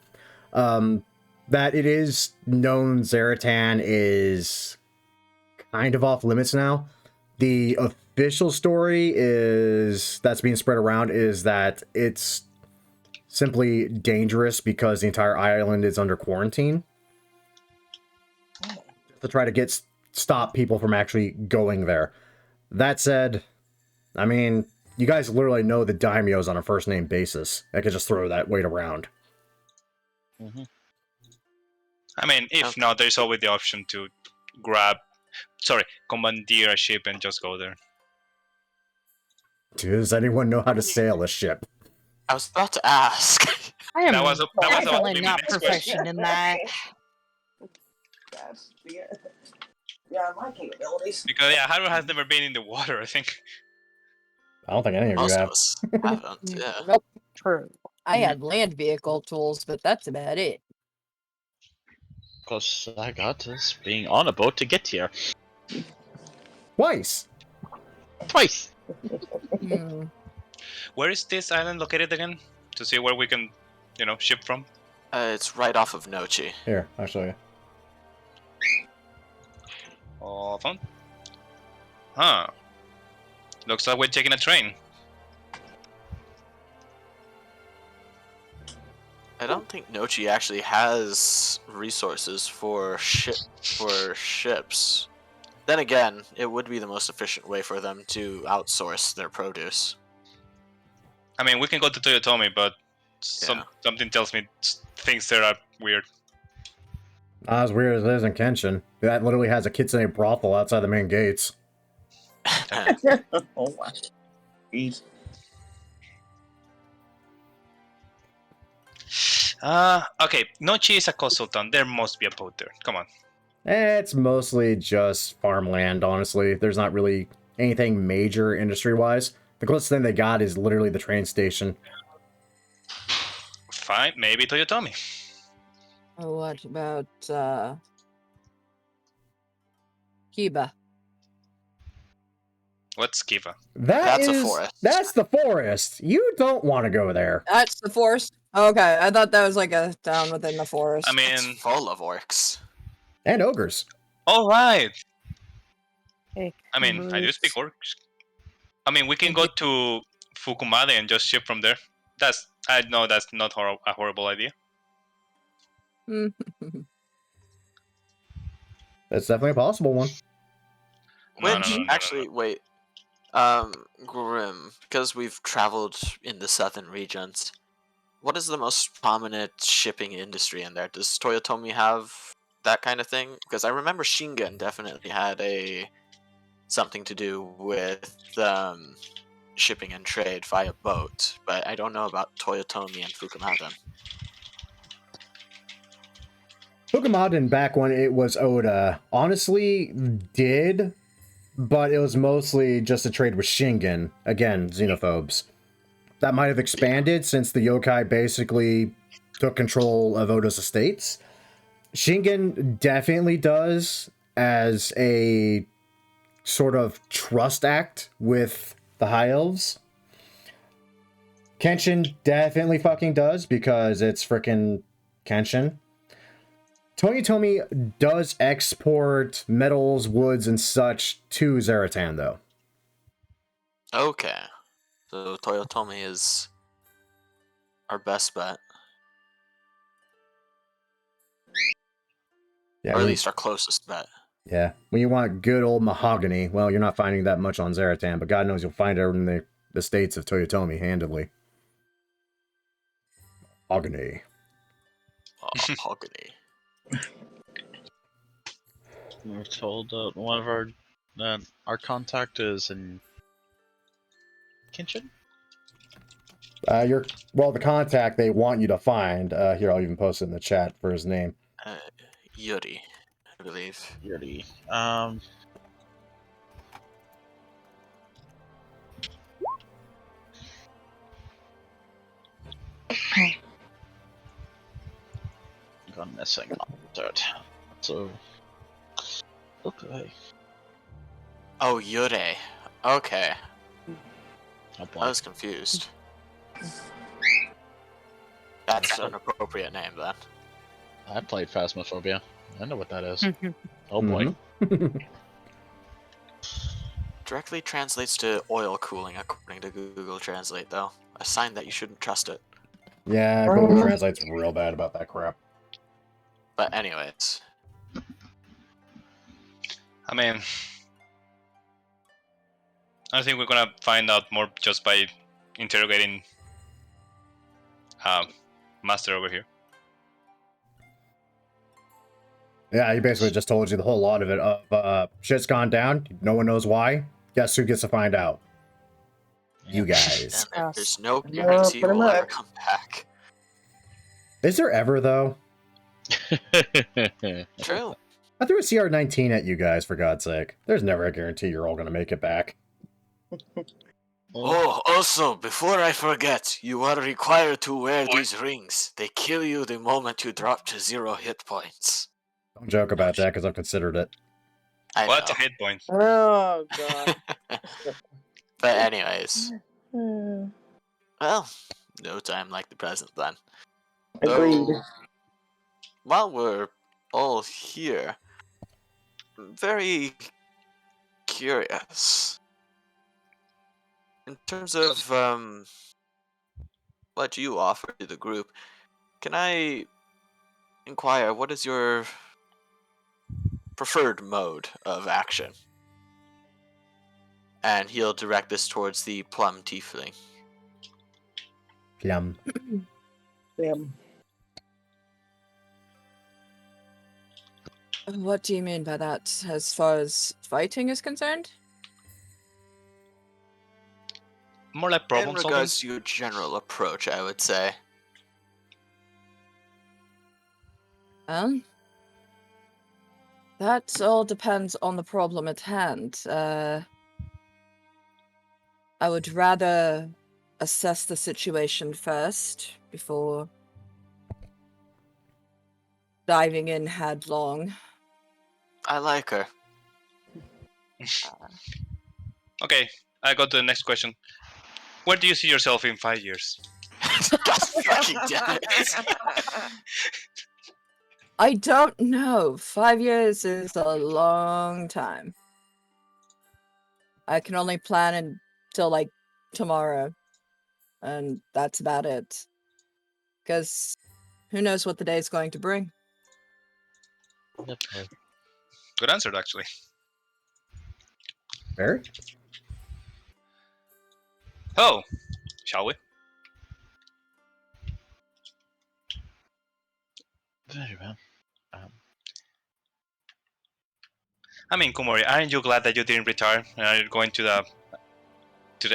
that it is known Zaratan is kind of off limits now. The official story that's being spread around is that it's simply dangerous because the entire island is under quarantine. To try to stop people from actually going there. That said, I mean, you guys literally know the daimyos on a first name basis. I could just throw that weight around. Mm-hmm. I mean, if not, there's always the option to commandeer a ship and just go there. Does anyone know how to sail a ship? I was about to ask. I am That was about to definitely be my not next proficient in that. That's yeah, my capabilities. Because Haru has never been in the water, I think. I don't think any of you Most of have. us haven't, yeah. Nope. True. I had land vehicle tools, but that's about it. Because I got us being on a boat to get here. Twice! Twice! Hmm. Where is this island located again? To see where we can, ship from? It's right off of Nochi. Here, I'll show you. Hold on. Huh. Looks like we're taking a train. I don't think Nochi actually has resources for ships. Then again, it would be the most efficient way for them to outsource their produce. I mean, we can go to Toyotomi, but something tells me things there are weird. Not as weird as it is in Kenshin. That literally has a kitsune brothel outside the main gates. Oh wow. Jeez. Okay, Nochi is a coastal town. There must be a boat there. Come on. It's mostly just farmland, honestly. There's not really anything major industry-wise. The closest thing they got is literally the train station. Fine, maybe Toyotomi. What about Kiba? What's Kiva? That's a forest. That's the forest. You don't want to go there. That's the forest. Okay, I thought that was like a down within the forest. I It's mean, full of orcs. And ogres. all right. Hey, I mean, I do speak roots. orcs. I mean, we can go to Fukumade and just ship from there. I know that's not a horrible idea. That's definitely a possible one. Which, actually, wait. Grim, because we've traveled in the southern regions, what is the most prominent shipping industry in there? Does Toyotomi have that kind of thing? Because I remember Shingen definitely had something to do with shipping and trade via boat, but I don't know about Toyotomi and Fukumaden. Fukumaden, back when it was Oda, honestly did, but it was mostly just a trade with Shingen. Again, xenophobes. That might have expanded since the yokai basically took control of Oda's estates. Shingen definitely does as a sort of trust act with the High Elves. Kenshin definitely fucking does because it's freaking Kenshin. Toyotomi does export metals, woods, and such to Zaratan, though. Okay. So Toyotomi is our best bet. Yeah, Or at least our closest bet. Yeah. When you want good old mahogany, well, you're not finding that much on Zaratan, but God knows you'll find it in the states of Toyotomi handily. Mahogany. Mahogany. We're told one of our contact is in Kenshin. The contact they want you to find. Here, I'll even post it in the chat for his name. Yuri, I believe. Yuri. Gone missing. So. Okay. Oh, Yuri. Okay. Oh boy. I was confused. That's an appropriate name, then. I played Phasmophobia. I know what that is. Oh boy. Directly translates to oil cooling, according to Google Translate, though. A sign that you shouldn't trust it. Yeah, Google Translate's real bad about that crap. But anyways. I mean, I think we're gonna find out more just by interrogating Master over here. Yeah, he basically just told you the whole lot of it. Shit's gone down. No one knows why. Guess who gets to find out? You guys. And there's no guarantee we'll ever come back. Is there ever, though? True. I threw a CR-19 at you guys, for God's sake. There's never a guarantee you're all going to make it back. Oh, also, before I forget, you are required to wear these rings. They kill you the moment you drop to 0 hit points. Don't joke about that, because I've considered it. What's a hit point? Oh, God. But anyways. Well, no time like the present then. Agreed. So, while we're all here, I'm very curious. In terms of what you offer to the group, can I inquire what is your preferred mode of action? And he'll direct this towards the plum tiefling. Plum. What do you mean by that, as far as fighting is concerned? More like problem In regards to your general approach, I would say. That all depends on the problem at hand. I would rather assess the situation first before diving in headlong. I like her. Okay, I got to the next question. Where do you see yourself in 5 years? God fucking damn it. I don't know. 5 years is a long time. I can only plan until like tomorrow, and that's about it. Because who knows what the day is going to bring? Definitely. Good answer, actually. Barry? Oh, shall we? Very well. I mean, Kumori, aren't you glad that you didn't retire and are you going to the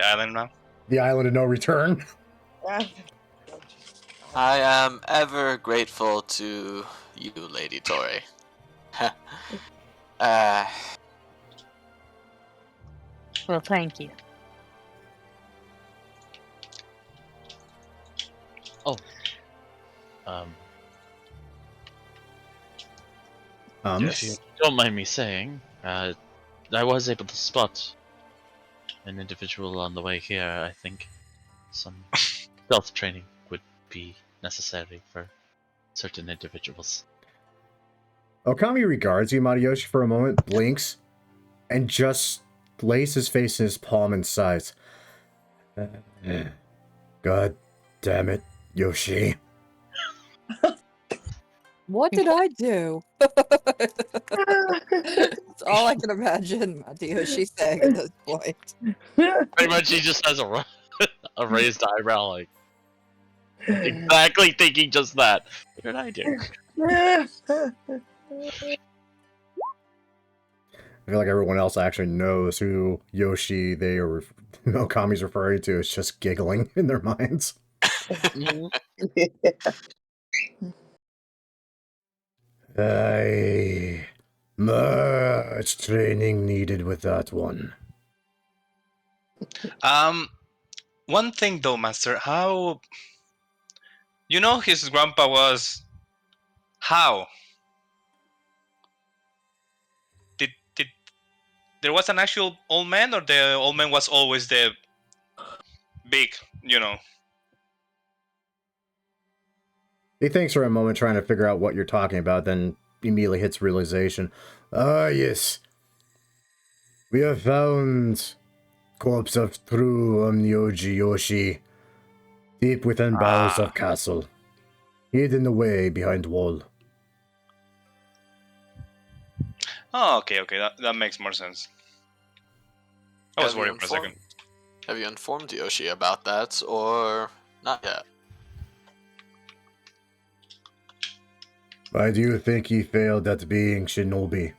island now? The island of no return. I am ever grateful to you, Lady Tori. Well, thank you. If you don't mind me saying, I was able to spot an individual on the way here. I think some stealth training would be necessary for certain individuals. Okami regards you, Matayoshi, for a moment, blinks, and just lays his face in his palm and sighs. God damn it, Yoshi. What did I do? That's all I can imagine Matayoshi saying at this point. Pretty much, he just has a raised eyebrow, like exactly thinking just that. What did I do? I feel like everyone else actually knows who Yoshi Okami's referring to. It's just giggling in their minds. Much training needed with that one. One thing though, Master, how... You know his grandpa was... How? Did there was an actual old man, or the old man was always the big, you know? He thinks for a moment, trying to figure out what you're talking about, then immediately hits realization. Ah, yes. We have found corpse of true Omnyoji Yoshi deep within bowels of castle, hidden away behind wall. Oh, okay, that makes more sense. I was worried for a second. Have you informed Yoshi about that, or not yet? Why do you think he failed at being shinobi?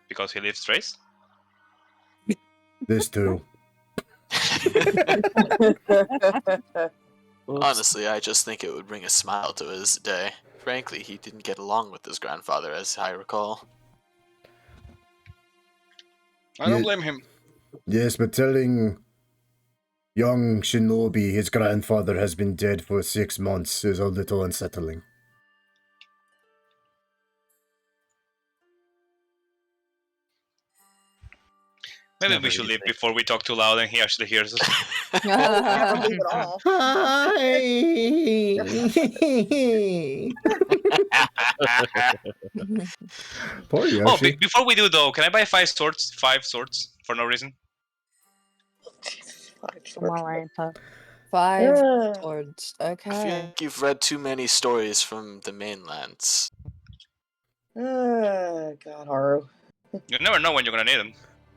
Because he lives trace? This too. Honestly, I just think it would bring a smile to his day. Frankly, he didn't get along with his grandfather, as I recall. I don't blame him. Yes, but telling young shinobi his grandfather has been dead for 6 months is a little unsettling. Maybe we should leave before we talk too loud and he actually hears us. Never leave at all. Poor Yoshi. Before we do though, can I buy 5 swords? 5 swords for no reason? Five Yeah. swords. I feel Okay. like you've read too many stories from the mainlands. God, Haru. You never know when you're gonna need them.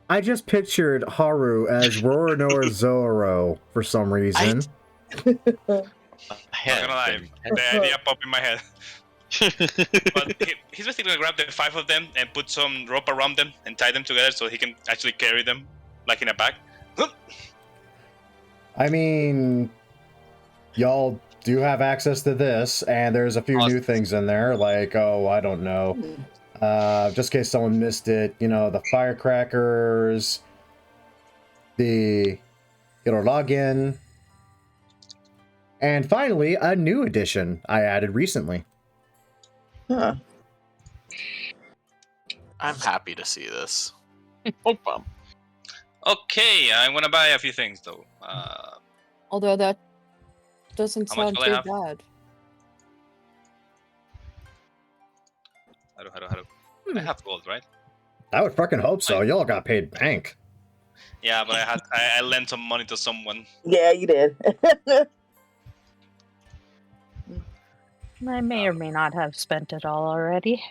I just pictured Haru as Roronoa Zoro for some reason. I'm not gonna lie, the idea popped in my head. But he's basically gonna grab the 5 of them and put some rope around them and tie them together so he can actually carry them, like in a bag. I mean, y'all do have access to this, and there's a few new things in there, like, I don't know. Just in case someone missed it, the firecrackers, the login, and finally, a new addition I added recently. Huh. I'm happy to see this. Okay, I'm gonna buy a few things though. Although that Doesn't How much sound will I too have? bad. Haru. I have gold, right? I would fucking hope so. Y'all got paid bank. Yeah, but I lent some money to someone. Yeah, you did. I may or may not have spent it all already.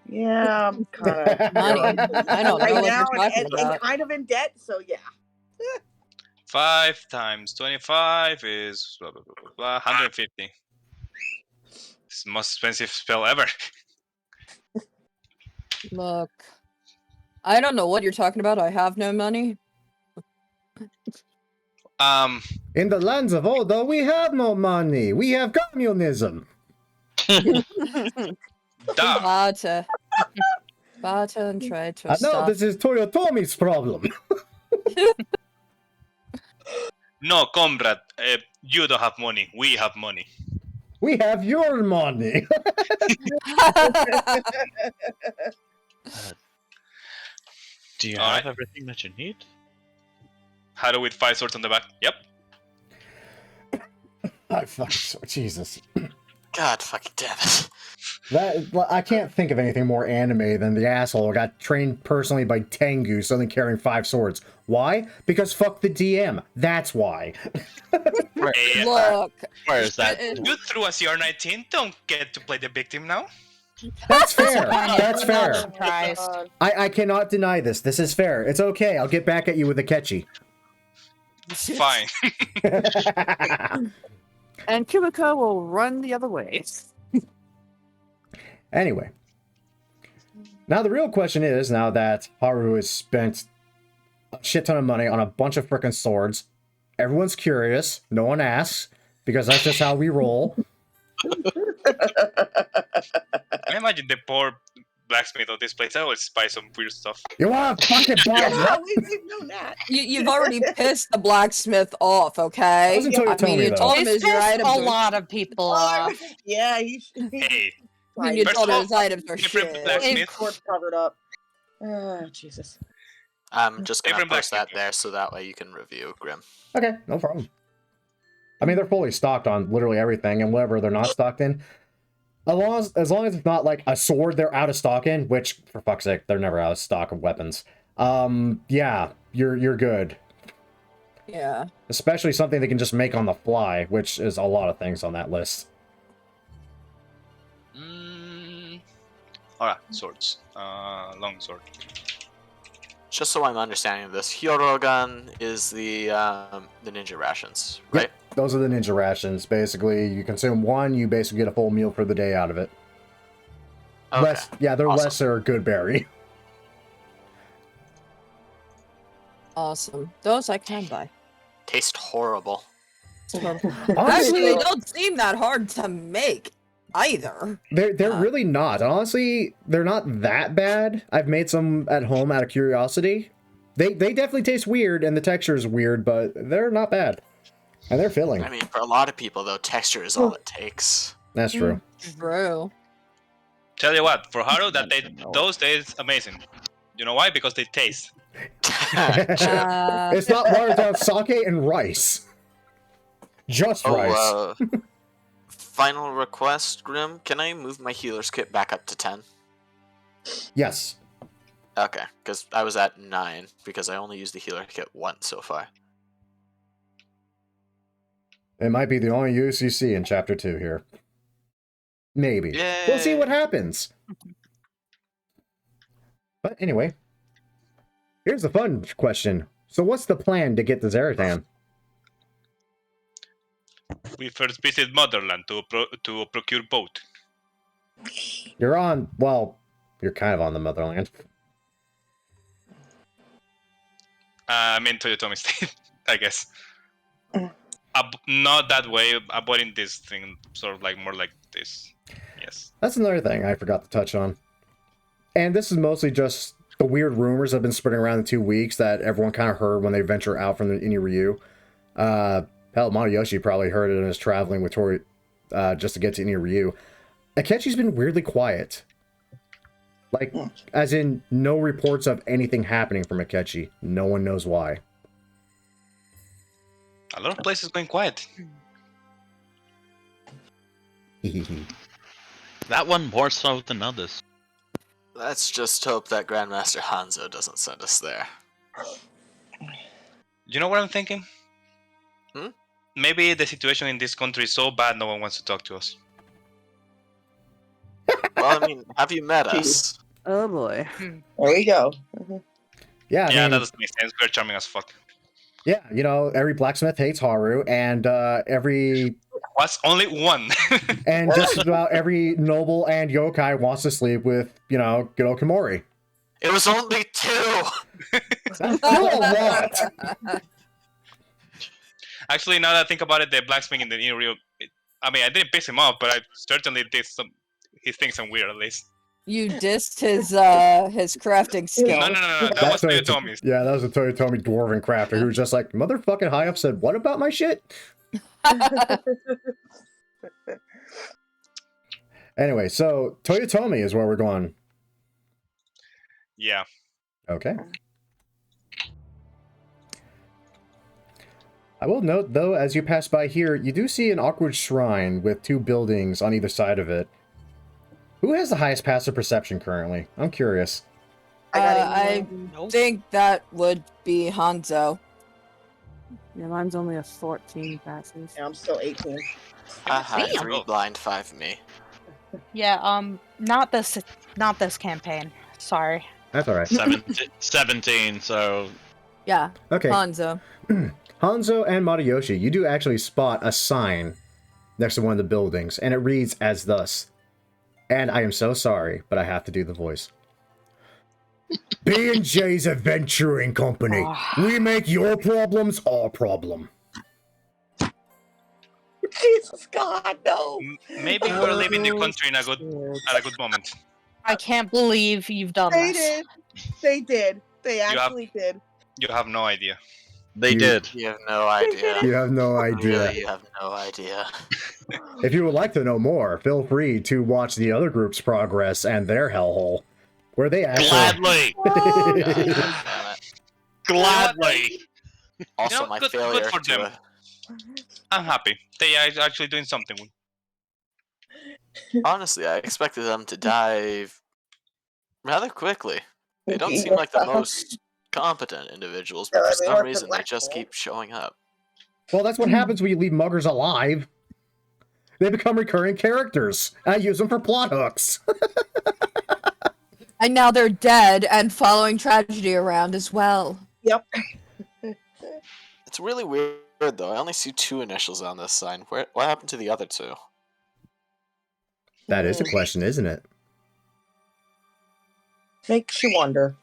Yeah, I'm kind of Money. I don't know right what now you're talking and about. kind of in debt. So yeah. 5 times 25 is blah, blah, blah, blah, blah, 150. It's the most expensive spell ever. Look, I don't know what you're talking about. I have no money. In the lands of Odo, we have no money. We have communism. Duh. Bata and try to I know stop. this is Toyotomi's problem. No, comrade, you don't have money. We have money. We have your money. Do you Alright. have everything that you need? Haru with 5 swords on the back. Yep. I fucking Jesus. God fucking damn it. I can't think of anything more anime than the asshole who got trained personally by Tengu, suddenly carrying 5 swords. Why? Because fuck the DM. That's why. Hey, Look, Where is that? you threw a CR19. Don't get to play the victim now. That's fair. That's I'm not fair. surprised. I cannot deny this. This is fair. It's okay. I'll get back at you with a catchy. Fine. And Kimiko will run the other way. Anyway. Now the real question is, now that Haru has spent a shit ton of money on a bunch of frickin' swords, everyone's curious, no one asks, because that's just how we roll. I imagine the poor blacksmith of this place. I always buy some weird stuff. You want to fucking buy Yeah, what? we've known that. you've already pissed the blacksmith off, okay? Wasn't until you I told mean, me, you though. told him It's his pissed items a are lot of people off. Yeah, he should. Hey, I mean, you First told of him all, his items are different shit. blacksmith. Court covered up. Oh, Jesus. I'm just gonna Different post that blacksmith. there so that way you can review, Grim. Okay, no problem. I mean, they're fully stocked on literally everything, and whatever they're not stocked in, as long as it's not like a sword they're out of stock in, which, for fuck's sake, they're never out of stock of weapons. Yeah, you're good. Yeah. Especially something they can just make on the fly, which is a lot of things on that list. Alright, swords. Long sword. Just so I'm understanding this, Hyorogan is the ninja rations, right? Yep, those are the ninja rations. Basically, you consume one, you basically get a full meal for the day out of it. Okay. They're Awesome. lesser good berry. Awesome. Those I can buy. Taste horrible. Actually, they don't seem that hard to make either. They're really not. Honestly, they're not that bad. I've made some at home out of curiosity. They definitely taste weird, and the texture is weird, but they're not bad. And they're filling. I mean, for a lot of people, though, texture is all it takes. That's true. True. Tell you what, for Haru, No. those taste amazing. You know why? Because they taste. It's not watered down sake and rice. Just rice. Final request, Grim. Can I move my healer's kit back up to 10? Yes. Okay, because I was at 9, because I only used the healer kit once so far. It might be the only use you see in Chapter 2 here. Maybe. Yay. We'll see what happens. But anyway, here's the fun question. So what's the plan to get to Zaratan? We first visit Motherland to procure boat. You're on, well, you're kind of on the motherland. I'm in Toyotomi State, I guess. Not that way, avoiding this thing, sort of like more like this. Yes. That's another thing I forgot to touch on. And this is mostly just the weird rumors that have been spreading around in 2 weeks that everyone kind of heard when they venture out from the Iniryu. Hell, Matayoshi probably heard it in his traveling with Tori just to get to Iniryu. Akechi's been weirdly quiet. Like, as in, no reports of anything happening from Akechi. No one knows why. A lot of places going quiet. That one more so than others. Let's just hope that Grandmaster Hanzo doesn't send us there. You know what I'm thinking? Hmm? Maybe the situation in this country is so bad no one wants to talk to us. Well, I mean, have you met us? Oh boy. There we go. Yeah, I Yeah, mean, that doesn't make sense. We're charming as fuck. yeah, you know, every blacksmith hates Haru, and What's only one? and just about every noble and yokai wants to sleep with, you know, good old Komori. It was only 2! That's still a lot. Actually, now that I think about it, the blacksmith in the Rio, I mean, I didn't piss him off, but I certainly did some. He thinks I'm weird, at least. You dissed his crafting skill. No. That was Toyotomi's. Yeah, that was a Toyotomi dwarven crafter who was just like, motherfucking high up said, what about my shit? Anyway, so Toyotomi is where we're going. Yeah. Okay. I will note, though, as you pass by here, you do see an awkward shrine with 2 buildings on either side of it. Who has the highest passive perception currently? I'm curious. I think that would be Hanzo. Yeah, mine's only a 14 passes. Yeah, I'm still 18. I had Damn. 3 blind 5 me. Yeah, not this campaign. Sorry. That's alright. 17, so... Yeah, Okay. Hanzo. Hanzo and Matayoshi, you do actually spot a sign next to one of the buildings, and it reads as thus. And I am so sorry, but I have to do the voice. B&J's Adventuring Company. We make your problems our problem. Jesus God, no. Maybe we're leaving the country in at a good moment. I can't believe you've done They this. did. They did. They actually did. You have no idea. They did. You have no idea. You have no idea. Really, you have no idea. If you would like to know more, feel free to watch the other group's progress and their hellhole, where they actually... Gladly! God damn it. Gladly! Also, You know, my good failure for them. to... I'm happy. They are actually doing something. Honestly, I expected them to die rather quickly. They don't seem like the most competent individuals, but for some reason they just keep showing up. Well, that's what happens when you leave muggers alive. They become recurring characters. I use them for plot hooks. And now they're dead and following tragedy around as well. Yep. It's really weird, though. I only see 2 initials on this sign. What happened to the other 2? That is the question, isn't it? Makes you wonder.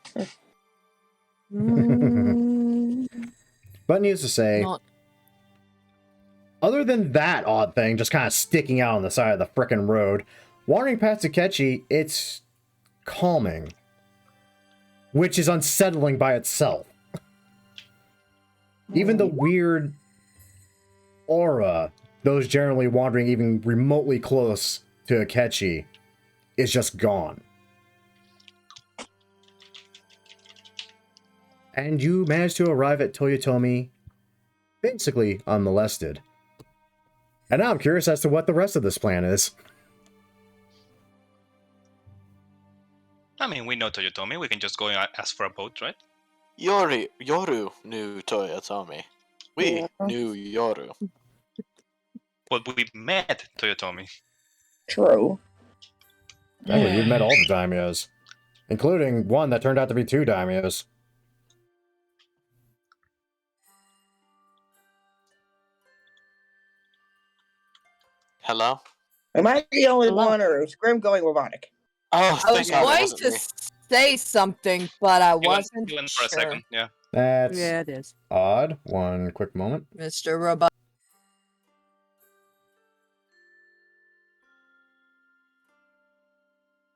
But needless to say, other than that odd thing just kind of sticking out on the side of the frickin' road, wandering past Takechi, it's calming, which is unsettling by itself. Even the weird aura, those generally wandering even remotely close to Akechi, is just gone. And you manage to arrive at Toyotomi basically unmolested. And now I'm curious as to what the rest of this plan is. I mean, we know Toyotomi. We can just go and ask for a boat, right? Yoru knew Toyotomi. We knew Yoru. But we met Toyotomi. True. Actually, we've met all the daimyos, including one that turned out to be 2 daimyos. Hello? Am I the only one, or is Grim going robotic? Oh, I thank was God it going wasn't to me. say something, but I You wasn't went for a sure. second, yeah. That's Yeah, it is. odd. One quick moment. Mr. Robot.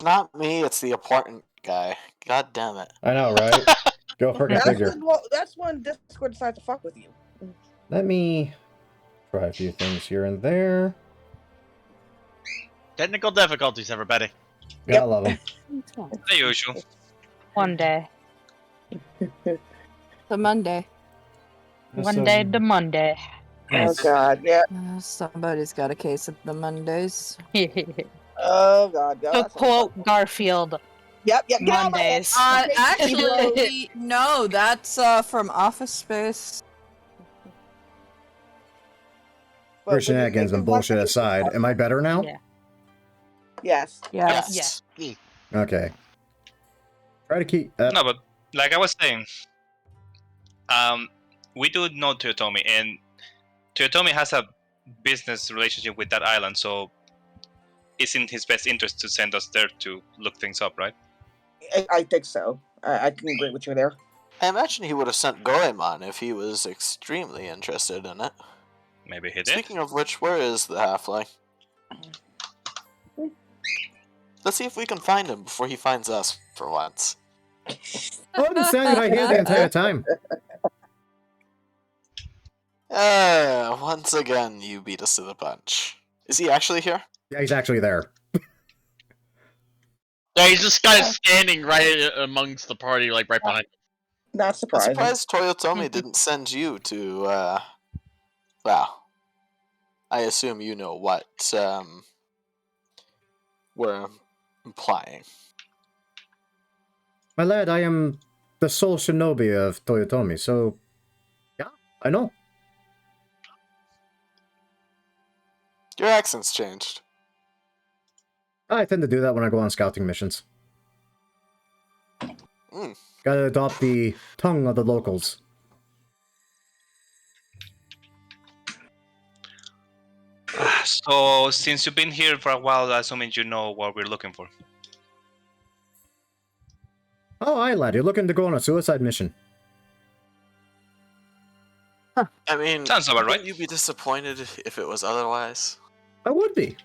Not me, it's the important guy. God damn it. I know, right? Go frickin' figure. That's when Discord decides to fuck with you. Let me try a few things here and there. Technical difficulties, everybody. Gotta love them. The usual. One day. The Monday. One day to Monday. Oh God, yeah. Somebody's got a case of the Mondays. Oh God, To God. quote Garfield, Yep, get over it. Mondays. Okay, Actually, no, that's from Office Space. but Your when you shenanigans make and it one bullshit thing, aside, am I better now? Yeah. yes. Yes. Okay. Try to keep. No, but like I was saying, we do know Toyotomi, and Toyotomi has a business relationship with that island, so it's in his best interest to send us there to look things up, right? I think so. I can agree with you there. I imagine he would have sent Goemon if he was extremely interested in it. Maybe he did. Speaking of which, where is the halfling? Let's see if we can find him before he finds us for once. I've been standing right here the entire time. Once again, you beat us to the punch. Is he actually here? Yeah, he's actually there. Yeah, he's just kind of standing right amongst the party, like right behind. Not I'm surprising. surprised Toyotomi didn't send you to, well, I assume you know what, we're implying. My lad, I am the sole shinobi of Toyotomi, so yeah, I know. Your accent's changed. I tend to do that when I go on scouting missions. Mm. Gotta adopt the tongue of the locals. So, since you've been here for a while, assuming you know what we're looking for. Oh, aye, lad, you're looking to go on a suicide mission. I mean, Sounds about right. wouldn't you be disappointed if it was otherwise? I would be.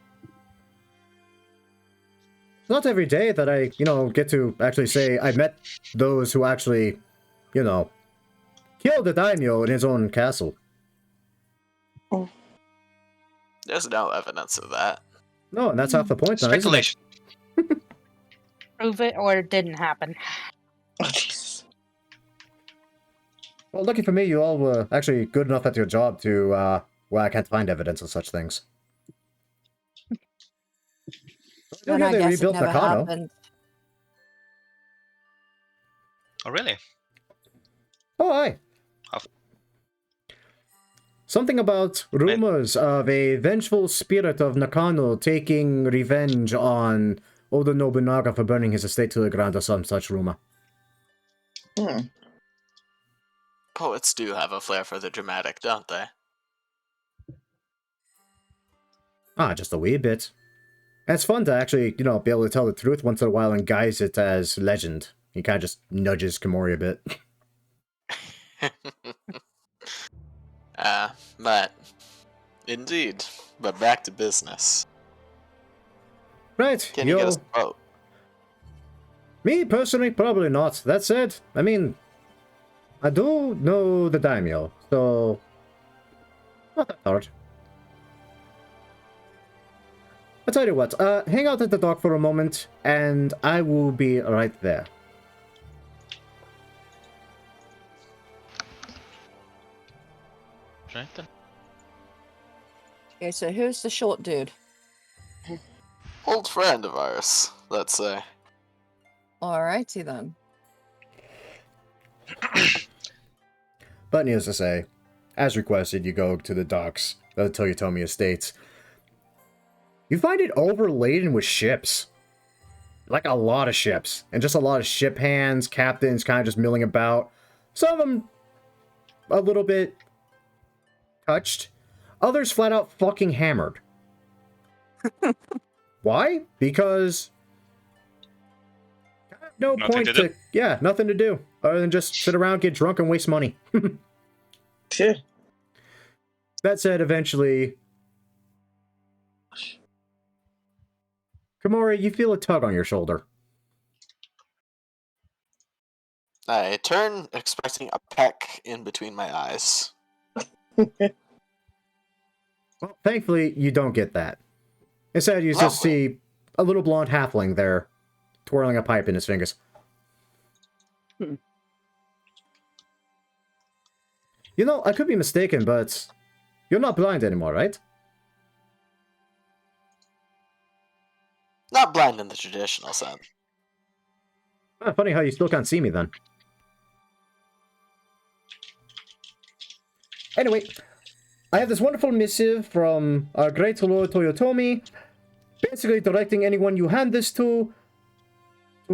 It's not every day that I, get to actually say I met those who actually, killed the daimyo in his own castle. There's no evidence of that. No, and that's half the point now, isn't it? Speculation. Prove it or it didn't happen. Oh Jesus. Well, lucky for me, you all were actually good enough at your job to, well, I can't find evidence of such things. Then Yeah, I they guess it rebuilt never Nakano. happened. Oh, really? Oh, aye. How- Something about rumors of a vengeful spirit of Nakano taking revenge on Oda Nobunaga for burning his estate to the ground or some such rumor. Poets do have a flair for the dramatic, don't they? Ah, just a wee bit. And it's fun to actually, be able to tell the truth once in a while and guise it as legend. He kind of just nudges Komori a bit. But indeed. But back to business. Right, Can you get us a boat? Me, personally, probably not. That said, I mean, I do know the daimyo, so not that hard. I'll tell you what, hang out at the dock for a moment, and I will be right there. Right then. Okay, so who's the short dude? Old friend of ours, let's say. Alrighty then. But needless to say, as requested, you go to the docks, the Toyotomi Estates. You find it overladen with ships. Like a lot of ships. And just a lot of ship hands, captains kind of just milling about. Some of them a little bit touched. Others flat out fucking hammered. Why? Because no Nothing point to to do. yeah, nothing to do other than just sit around, get drunk, and waste money. Shit. That said, eventually, Komori, you feel a tug on your shoulder. I turn, expecting a peck in between my eyes. Well, thankfully, you don't get that. Instead, you just Lovely. see a little blonde halfling there, twirling a pipe in his fingers. You know, I could be mistaken, but You're not blind anymore, right? Not blind in the traditional sense. Ah, funny how you still can't see me then. Anyway, I have this wonderful missive from our great Lord Toyotomi, basically directing anyone you hand this to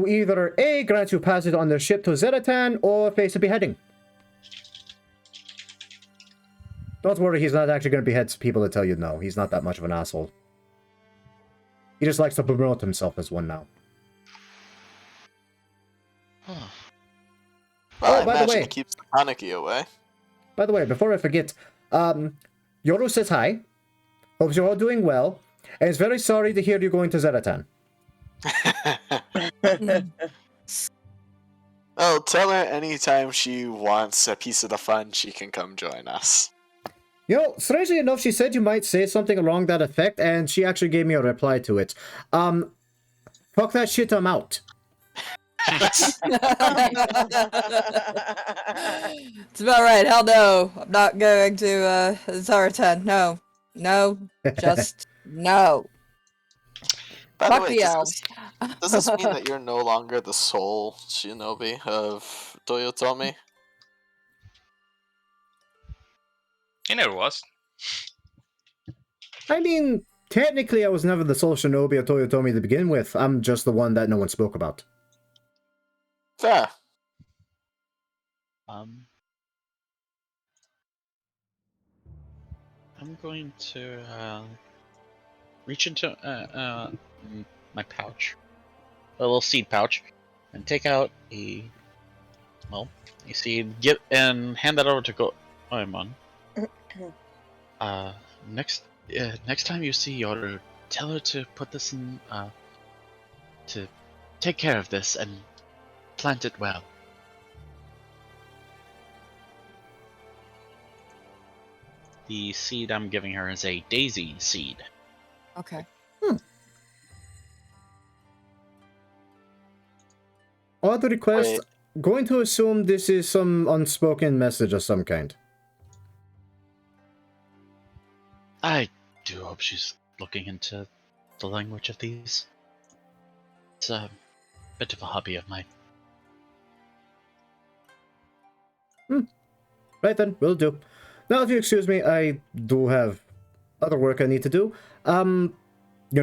either A, grant you passage on their ship to Zeratan, or face a beheading. Don't worry, he's not actually going to behead people that tell you no. He's not that much of an asshole. He just likes to promote himself as one now. Huh. Well, I by the imagine way- it keeps the Kaneki away. By the way, before I forget, Yoru says hi. Hopes you're all doing well, and is very sorry to hear you're going to Zeratan. Oh, tell her anytime she wants a piece of the fun, she can come join us. You know, strangely enough, she said you might say something along that effect, and she actually gave me a reply to it. Fuck that shit, I'm out. It's about right. Hell no. I'm not going to Zaratan. No. No. Just no. By Fuck the way, the elves. does this mean that you're no longer the sole shinobi of Toyotomi? He never was. I mean, technically I was never the sole shinobi of Toyotomi to begin with. I'm just the one that no one spoke about. Fair. I'm going to reach into my pouch, a little seed pouch, and take out a seed. And hand that over to Goemon. Next time you see Yoru, tell her to put this in to take care of this and plant it well. The seed I'm giving her is a daisy seed. Okay. Odd request. Wait. Going to assume this is some unspoken message of some kind. I do hope she's looking into the language of these. It's a bit of a hobby of mine. Right then, will do. Now, if you excuse me, I do have other work I need to do. You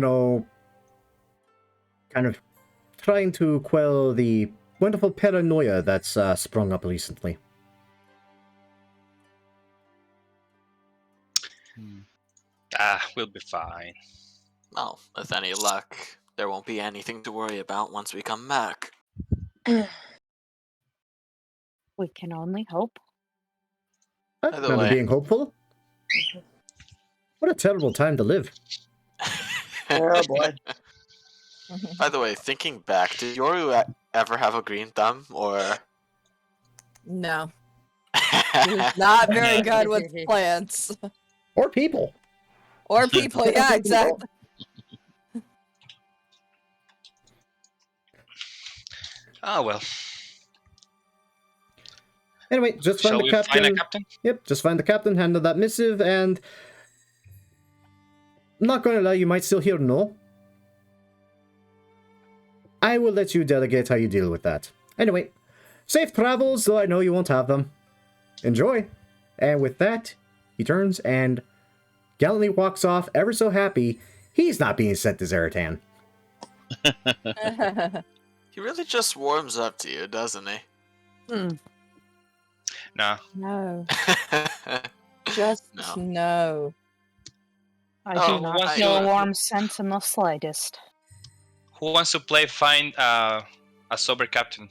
know, kind of trying to quell the wonderful paranoia that's sprung up recently. We'll be fine. Well, with any luck, there won't be anything to worry about once we come back. We can only hope. By the Am I way- being hopeful? What a terrible time to live. Oh boy. By the way, thinking back, did Yoru ever have a green thumb, or...? No. He's not very good with plants. Or people. Or people, yeah, exactly. Oh well. Anyway, just Shall find the we captain. find a captain? Yep, just find the captain, hand him that missive, and... I'm not going to lie, you might still hear no. I will let you delegate how you deal with that. Anyway, safe travels, though I know you won't have them. Enjoy. And with that, he turns and gallantly walks off, ever so happy he's not being sent to Zeratan. He really just warms up to you, doesn't he? No. No. Just No. no. I Oh, do not I- feel a warm sense in the slightest. Who wants to play find a sober captain?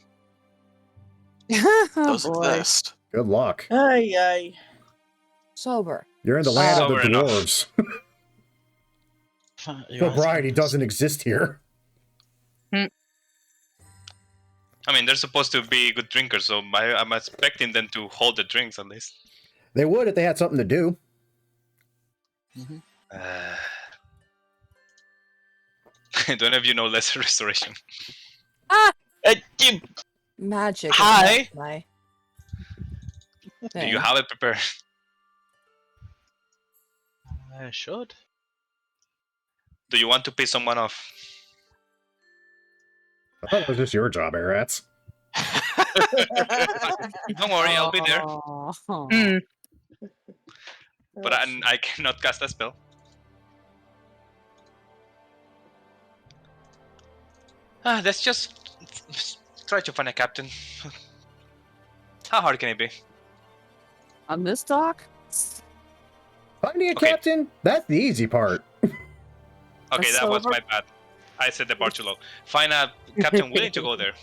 Oh Those boy. exist. Good luck. Ay, ay. Sober. You're in the land of the Sober enough. dwarves. You Sobriety ask- doesn't exist here. I mean, they're supposed to be good drinkers, so I'm expecting them to hold the drinks at least. They would if they had something to do. Don't have you know lesser restoration? Magic. is Hi. not my Do thing. you have it prepared? I should. Do you want to piss someone off? I thought that was just your job, Arats. Don't worry, I'll be there. Oh. Hmm. But I cannot cast a spell. Let's just try to find a captain. How hard can it be? On this dock? Finding a Okay. captain? That's the easy part. Okay, that was my bad. I set the bar too low. Find a captain willing to go there.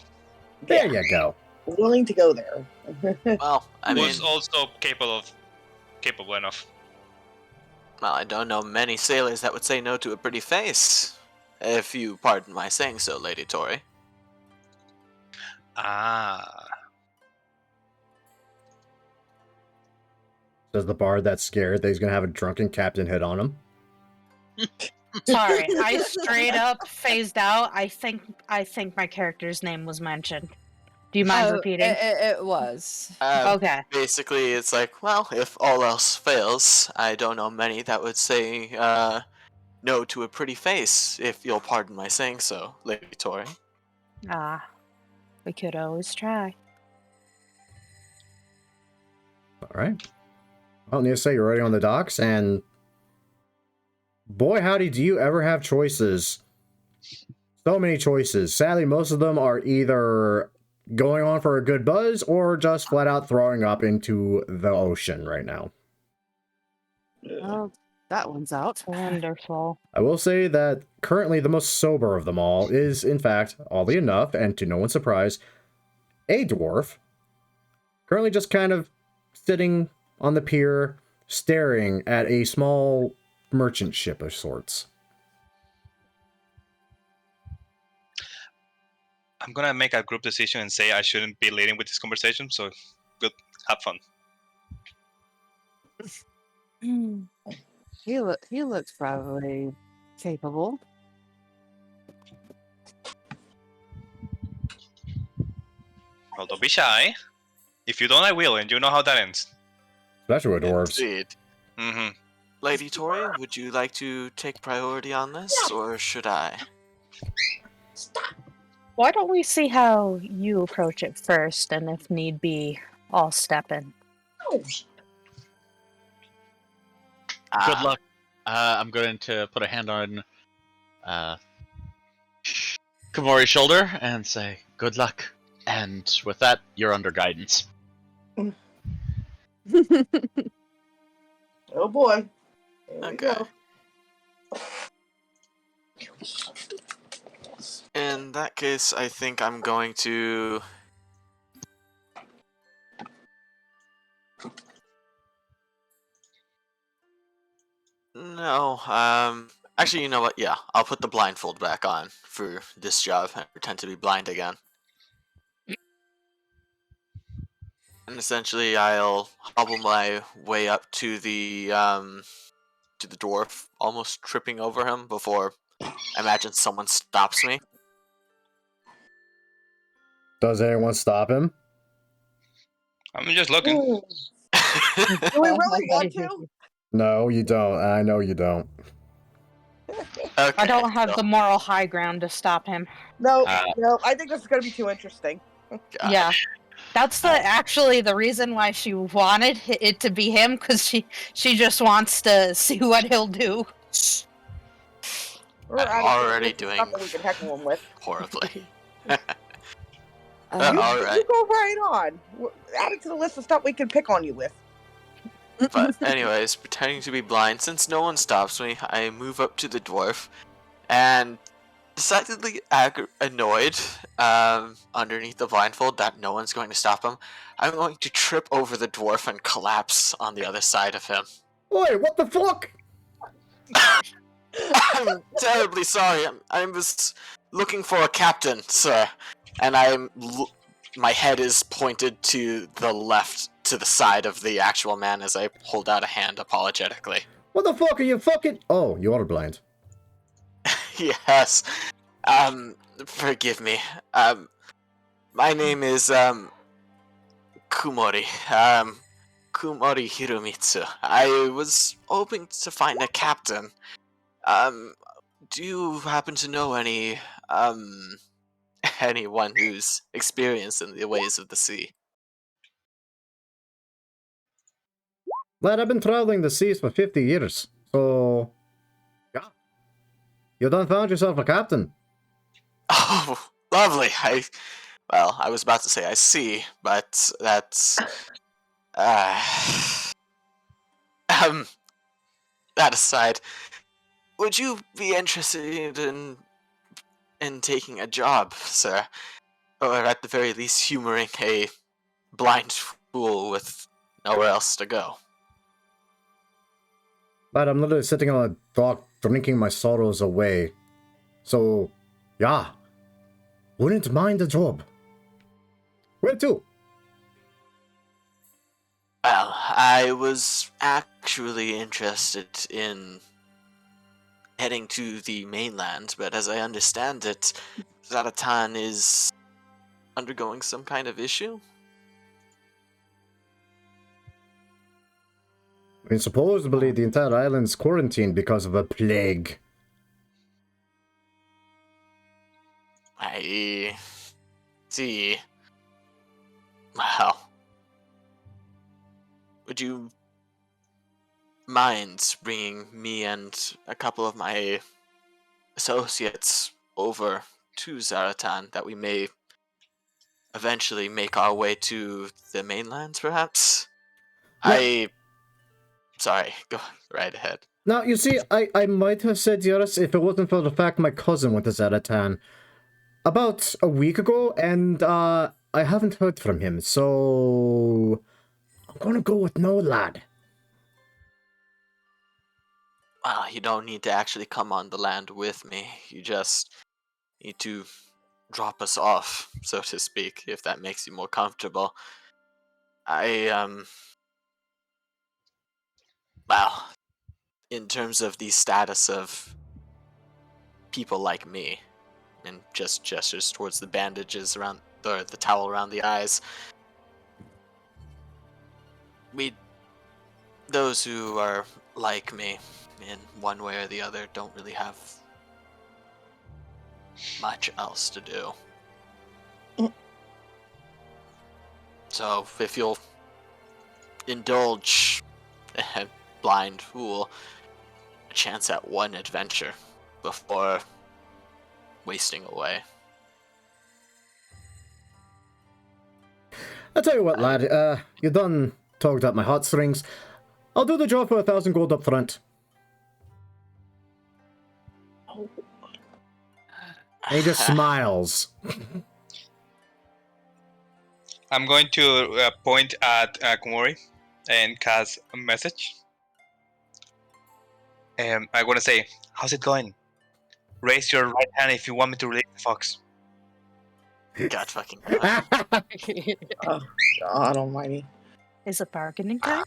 There you go. Willing to go there. Well, I mean, Who's also capable enough. well, I don't know many sailors that would say no to a pretty face. If you pardon my saying so, Lady Tori. Ah. Says the bard that's scared that he's gonna have a drunken captain hit on him. Sorry, I straight up phased out. I think my character's name was mentioned. Do you mind repeating? It was. Okay. Basically, it's like, well, if all else fails, I don't know many that would say no to a pretty face, if you'll pardon my saying so, Lady Tori. Ah, we could always try. All right. Well, need to say you're already on the docks, and boy, howdy, do you ever have choices? So many choices. Sadly, most of them are either going on for a good buzz or just flat out throwing up into the ocean right now. Oh, that one's out. Wonderful. I will say that currently the most sober of them all is, in fact, oddly enough, and to no one's surprise, a dwarf. Currently just kind of sitting on the pier, staring at a small merchant ship of sorts. I'm gonna make a group decision and say I shouldn't be leading with this conversation, so good, have fun. He looks probably capable. Well, don't be shy. If you don't, I will, and you know how that ends. Especially with dwarves. Indeed. Mm-hmm. Lady Tori, would you like to take priority on this, or should I? Why don't we see how you approach it first, and if need be, I'll step in. Good luck. I'm going to put a hand on Komori's shoulder and say, good luck. And with that, you're under guidance. Oh boy. Here we Okay. go. In that case, I think I'm going to... No, actually, you know what? Yeah, I'll put the blindfold back on for this job and pretend to be blind again. And essentially, I'll hobble my way up to the dwarf, almost tripping over him before I imagine someone stops me. Does anyone stop him? I'm just looking. Do we really want to? No, you don't. I know you don't. Okay, I don't have so- the moral high ground to stop him. No, no. I think this is going to be too interesting. God. Yeah. That's actually the reason why she wanted it to be him, because she just wants to see what he'll do. We're I'm out of already here. doing Something we can heckle him with. horribly. You Alright. go right on. Add it to the list of stuff we can pick on you with. But anyways, pretending to be blind, since no one stops me, I move up to the dwarf and decidedly annoyed underneath the blindfold that no one's going to stop him. I'm going to trip over the dwarf and collapse on the other side of him. Wait, what the fuck? I'm terribly sorry. I was looking for a captain, sir, and my head is pointed to the left, to the side of the actual man as I hold out a hand apologetically. What the fuck are you fucking... Oh, you are blind. Yes. Forgive me. My name is, Kumori. Kumori Hiromitsu. I was hoping to find a captain. Do you happen to know anyone who's experienced in the ways of the sea? Lad, I've been traveling the seas for 50 years, so... Yeah. You done found yourself a captain. Oh, lovely. I was about to say I see, but that's... um, that aside, would you be interested in taking a job, sir? Or at the very least humoring a blind fool with nowhere else to go? Lad, I'm literally sitting on a dock drinking my sorrows away. So, yeah. Wouldn't mind a job. Where to? Well, I was actually interested in heading to the mainland, but as I understand it, Zaratan is undergoing some kind of issue? I mean, supposedly the entire island's quarantined because of a plague. I see. Well, would you mind bringing me and a couple of my associates over to Zaratan that we may eventually make our way to the mainland, perhaps? Yeah. Sorry, go right ahead. Now, you see, I might have said yes if it wasn't for the fact my cousin went to Zaratan about a week ago, and I haven't heard from him, so I'm gonna go with no, lad. Well, you don't need to actually come on the land with me. You just need to drop us off, so to speak, if that makes you more comfortable. Well, in terms of the status of people like me, and just gestures towards the bandages around, or the towel around the eyes, those who are like me, in one way or the other, don't really have much else to do. So, if you'll indulge a blind fool a chance at one adventure before wasting away. I'll tell you what, lad, you done tugged at my heartstrings. I'll do the job for 1,000 gold up front. And he just smiles. I'm going to point at Kumori and cast a message. I'm going to say, how's it going? Raise your right hand if you want me to release the fox. God fucking God. Oh, God almighty. Is a bargaining time?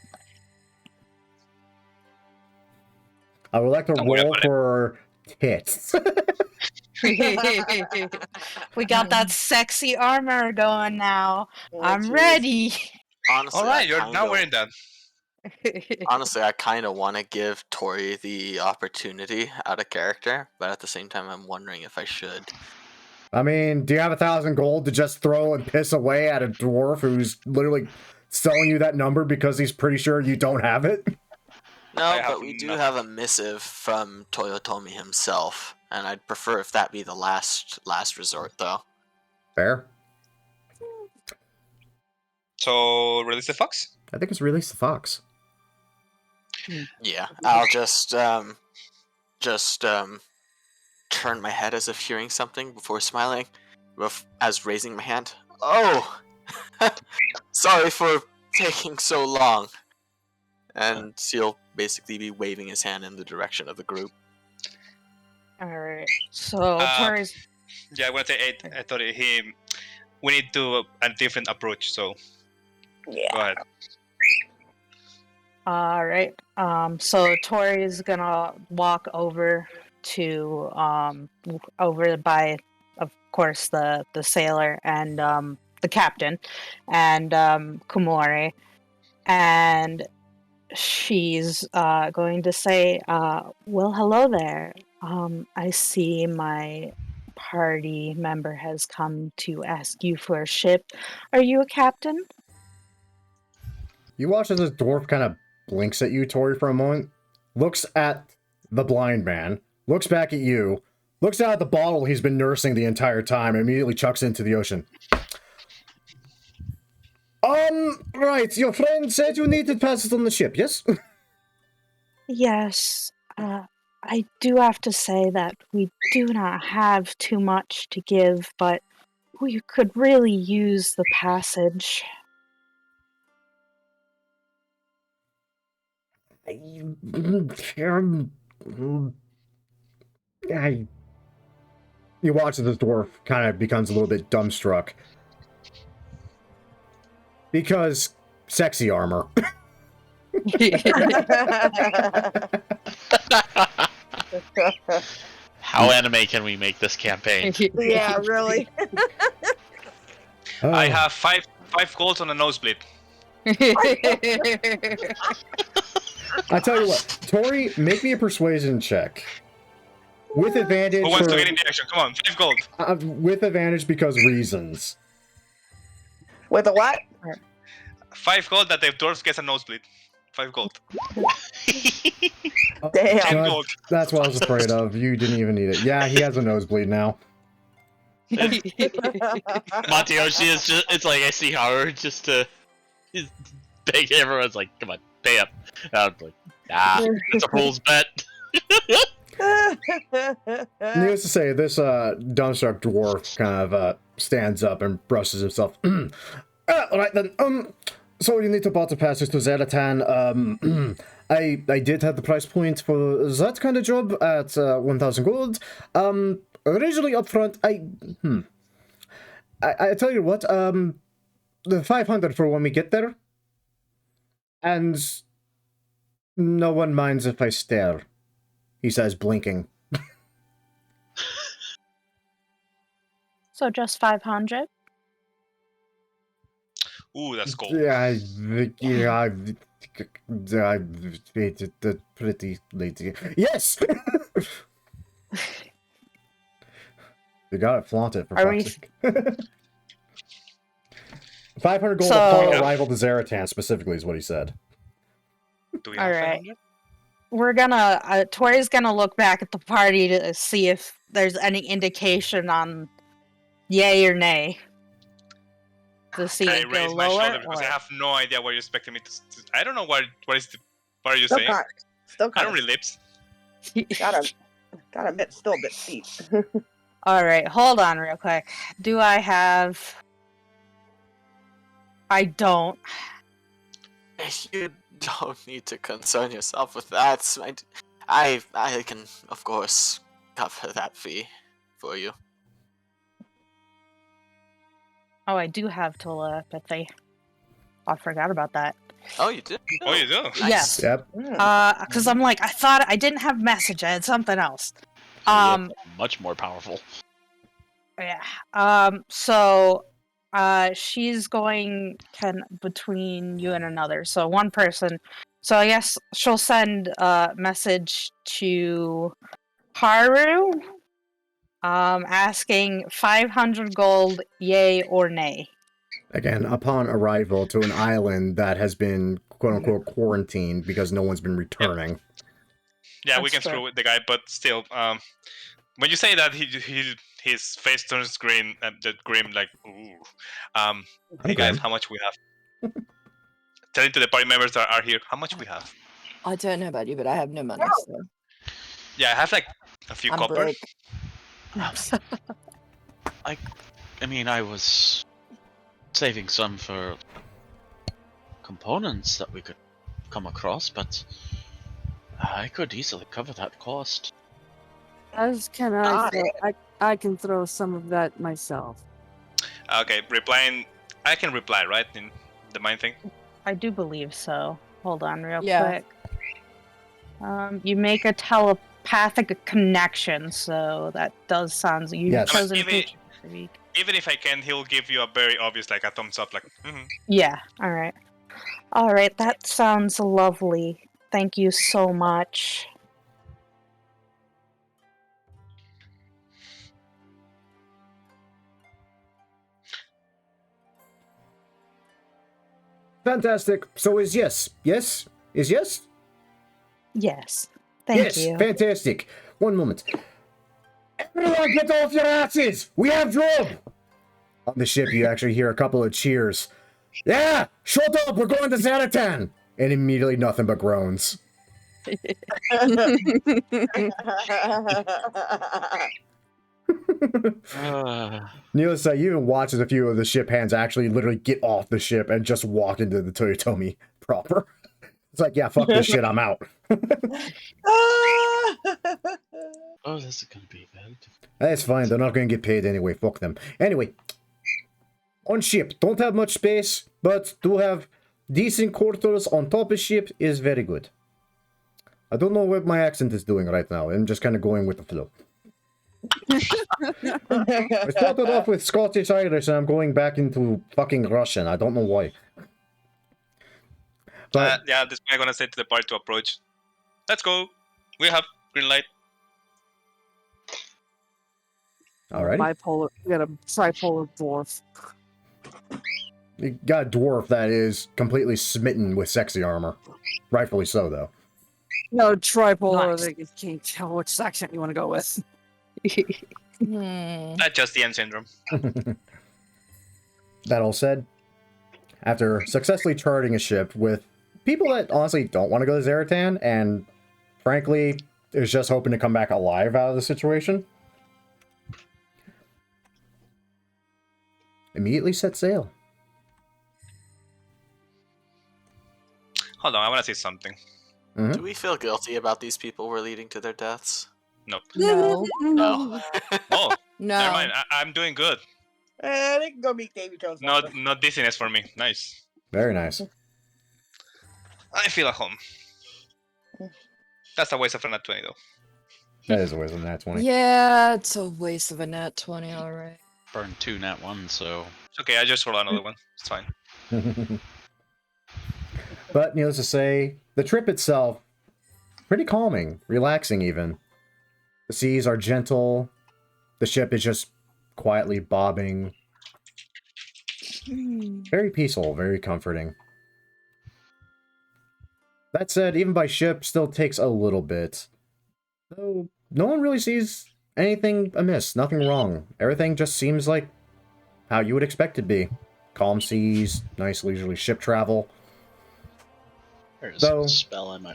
I would like to roll for tits. We got that sexy armor going now. Oh, I'm jeez. ready. Honestly, Alright, you're now wearing that. Honestly, I kind of want to give Tori the opportunity out of character, but at the same time, I'm wondering if I should. I mean, do you have 1,000 gold to just throw and piss away at a dwarf who's literally selling you that number because he's pretty sure you don't have it? No, but we do have a missive from Toyotomi himself, and I'd prefer if that be the last resort, though. Fair. So, release the fox? I think it's release the fox. Yeah, I'll just turn my head as if hearing something before smiling, as raising my hand. Oh, sorry for taking so long. And he'll basically be waving his hand in the direction of the group. Alright, so Tori's... Yeah, I want to say, I thought we need to a different approach, so Yeah. go ahead. Alright, so Tori's gonna walk over to, over by, of course, the sailor and, the captain, and, Kumori, and she's going to say, well, hello there. I see my party member has come to ask you for a ship. Are you a captain? You watch as this dwarf kind of blinks at you, Tori, for a moment, looks at the blind man, looks back at you, looks down at the bottle he's been nursing the entire time, and immediately chucks into the ocean. Right, your friend said you needed passes on the ship, yes? Yes. I do have to say that we do not have too much to give, but we could really use the passage. You watch as this dwarf kind of becomes a little bit dumbstruck. Because sexy armor. How anime can we make this campaign? Yeah, really. Oh. I have five golds on a nosebleed. I tell you what, Tori, make me a persuasion check. With advantage. Who wants to get in the action? Come on, 5 gold. With advantage because reasons. With a what? 5 gold that the dwarf gets a nosebleed. 5 gold. Damn. 10 God, gold. that's what I was afraid of. You didn't even need it. Yeah, he has a nosebleed now. Matayoshi is just, it's like I see Haru just to beg everyone's like, come on, pay up. And I'm like, it's a fool's bet. Needless to say, this dumbstruck dwarf kind of stands up and brushes himself. Alright then, so you need to buy the passage to Zeratan. I did have the price point for that kind of job at 1,000 gold. Originally up front, I tell you what, the 500 for when we get there. And no one minds if I stare, he says, blinking. So just 500? Ooh, that's gold. Pretty lady. Yes! You gotta flaunt it, for fuck's sake. 500 gold upon arrival to Zeratan, specifically, is what he said. Do we have Alright. 500? We're gonna, Tori's gonna look back at the party to see if there's any indication on yay or nay. To see I it go raise my lower, shoulder because I have no idea what you're expecting me to. I don't know what are you saying? Still I kind don't read lips. Gotta admit, still a bit steep. Alright, hold on real quick. Do I have... I don't. You don't need to concern yourself with that. I can, of course, cover that fee for you. Oh, I do have telepathy. I forgot about that. Oh, you did? Oh, you do? Nice. Yes. Yep. Because I'm like, I thought I didn't have message, I had something else. Much more powerful. Yeah. So she's going between you and another. So one person. So I guess she'll send a message to Haru, asking 500 gold, yay or nay. Again, upon arrival to an island that has been quote-unquote quarantined because no one's been returning. Yeah, we That's can fair. screw with the guy, but still, when you say that, his face turns green, the grim, like, ooh. Hey guys, grim. how much we have? Telling to the party members that are here, how much we have? I don't know about you, but I have no money. So Yeah, I have like a few I'm copper. broke. I mean, I was saving some for components that we could come across, but I could easily cover that cost. As can I can throw some of that myself. Okay, replying. I can reply, right? In the mind thing? I do believe so. Hold on real Yeah. quick. You make a telepathic connection, so that does sound... You've Yes. chosen Even- feature to speak. Even if I can, he'll give you a very obvious, like, a thumbs up, like, Yeah, alright. All right, that sounds lovely. Thank you so much. Fantastic. So is yes. Yes? Is yes? Yes. Thank Yes. you. Fantastic. One moment. Everyone get off your asses! We have job! On the ship, you actually hear a couple of cheers. Yeah! Shut up! We're going to Zaratan! And immediately nothing but groans. Needless to say, you even watch as a few of the ship hands actually literally get off the ship and just walk into the Toyotomi proper. It's like, yeah, fuck this shit, I'm out. Oh, this is gonna be bad. That's fine, they're not gonna get paid anyway, fuck them. Anyway, on ship, don't have much space, but to have decent quarters on top of ship is very good. I don't know what my accent is doing right now, I'm just kind of going with the flow. I started off with Scottish Irish and I'm going back into fucking Russian, I don't know why. But Yeah, this guy gonna say to the party to approach. Let's go. We have green light. alrighty. We got a tripolar dwarf. You got a dwarf that is completely smitten with sexy armor. Rightfully so, though. No, tripolar. Nice. You can't tell which accent you want to go with. That's just the end syndrome. That all said, after successfully charting a ship with people that honestly don't want to go to Zaratan, and frankly is just hoping to come back alive out of the situation, immediately set sail. Hold on, I want to say something. Do we feel guilty about these people we're leading to their deaths? Nope. No. No. Oh, No. never mind. I'm doing good. They can go meet Davy Jones. No dizziness for me. Nice. Very nice. I feel at home. That's a waste of a nat 20 though. That is a waste of nat 20. Yeah, it's a waste of a nat 20, alright. Burn 2 nat 1, so It's okay, I just roll another one. It's fine. But needless to say, the trip itself, pretty calming, relaxing even. The seas are gentle. The ship is just quietly bobbing. Very peaceful, very comforting. That said, even by ship still takes a little bit. Though no one really sees anything amiss, nothing wrong. Everything just seems like how you would expect it to be. Calm seas, nice leisurely ship travel. there's So- a spell in my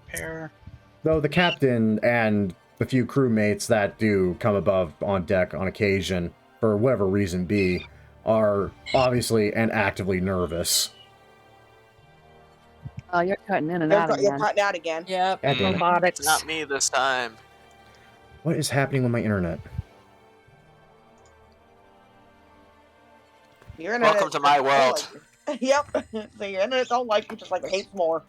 pair. Though the captain and the few crewmates that do come above on deck on occasion, for whatever reason be, are obviously and actively nervous. Oh, you're cutting in and out You're again. cutting out again. Yep. God damn it. Robotics. Not me this time. What is happening with my internet? Your internet Welcome to my world. Yep. So your internet don't like you, just like it hates more.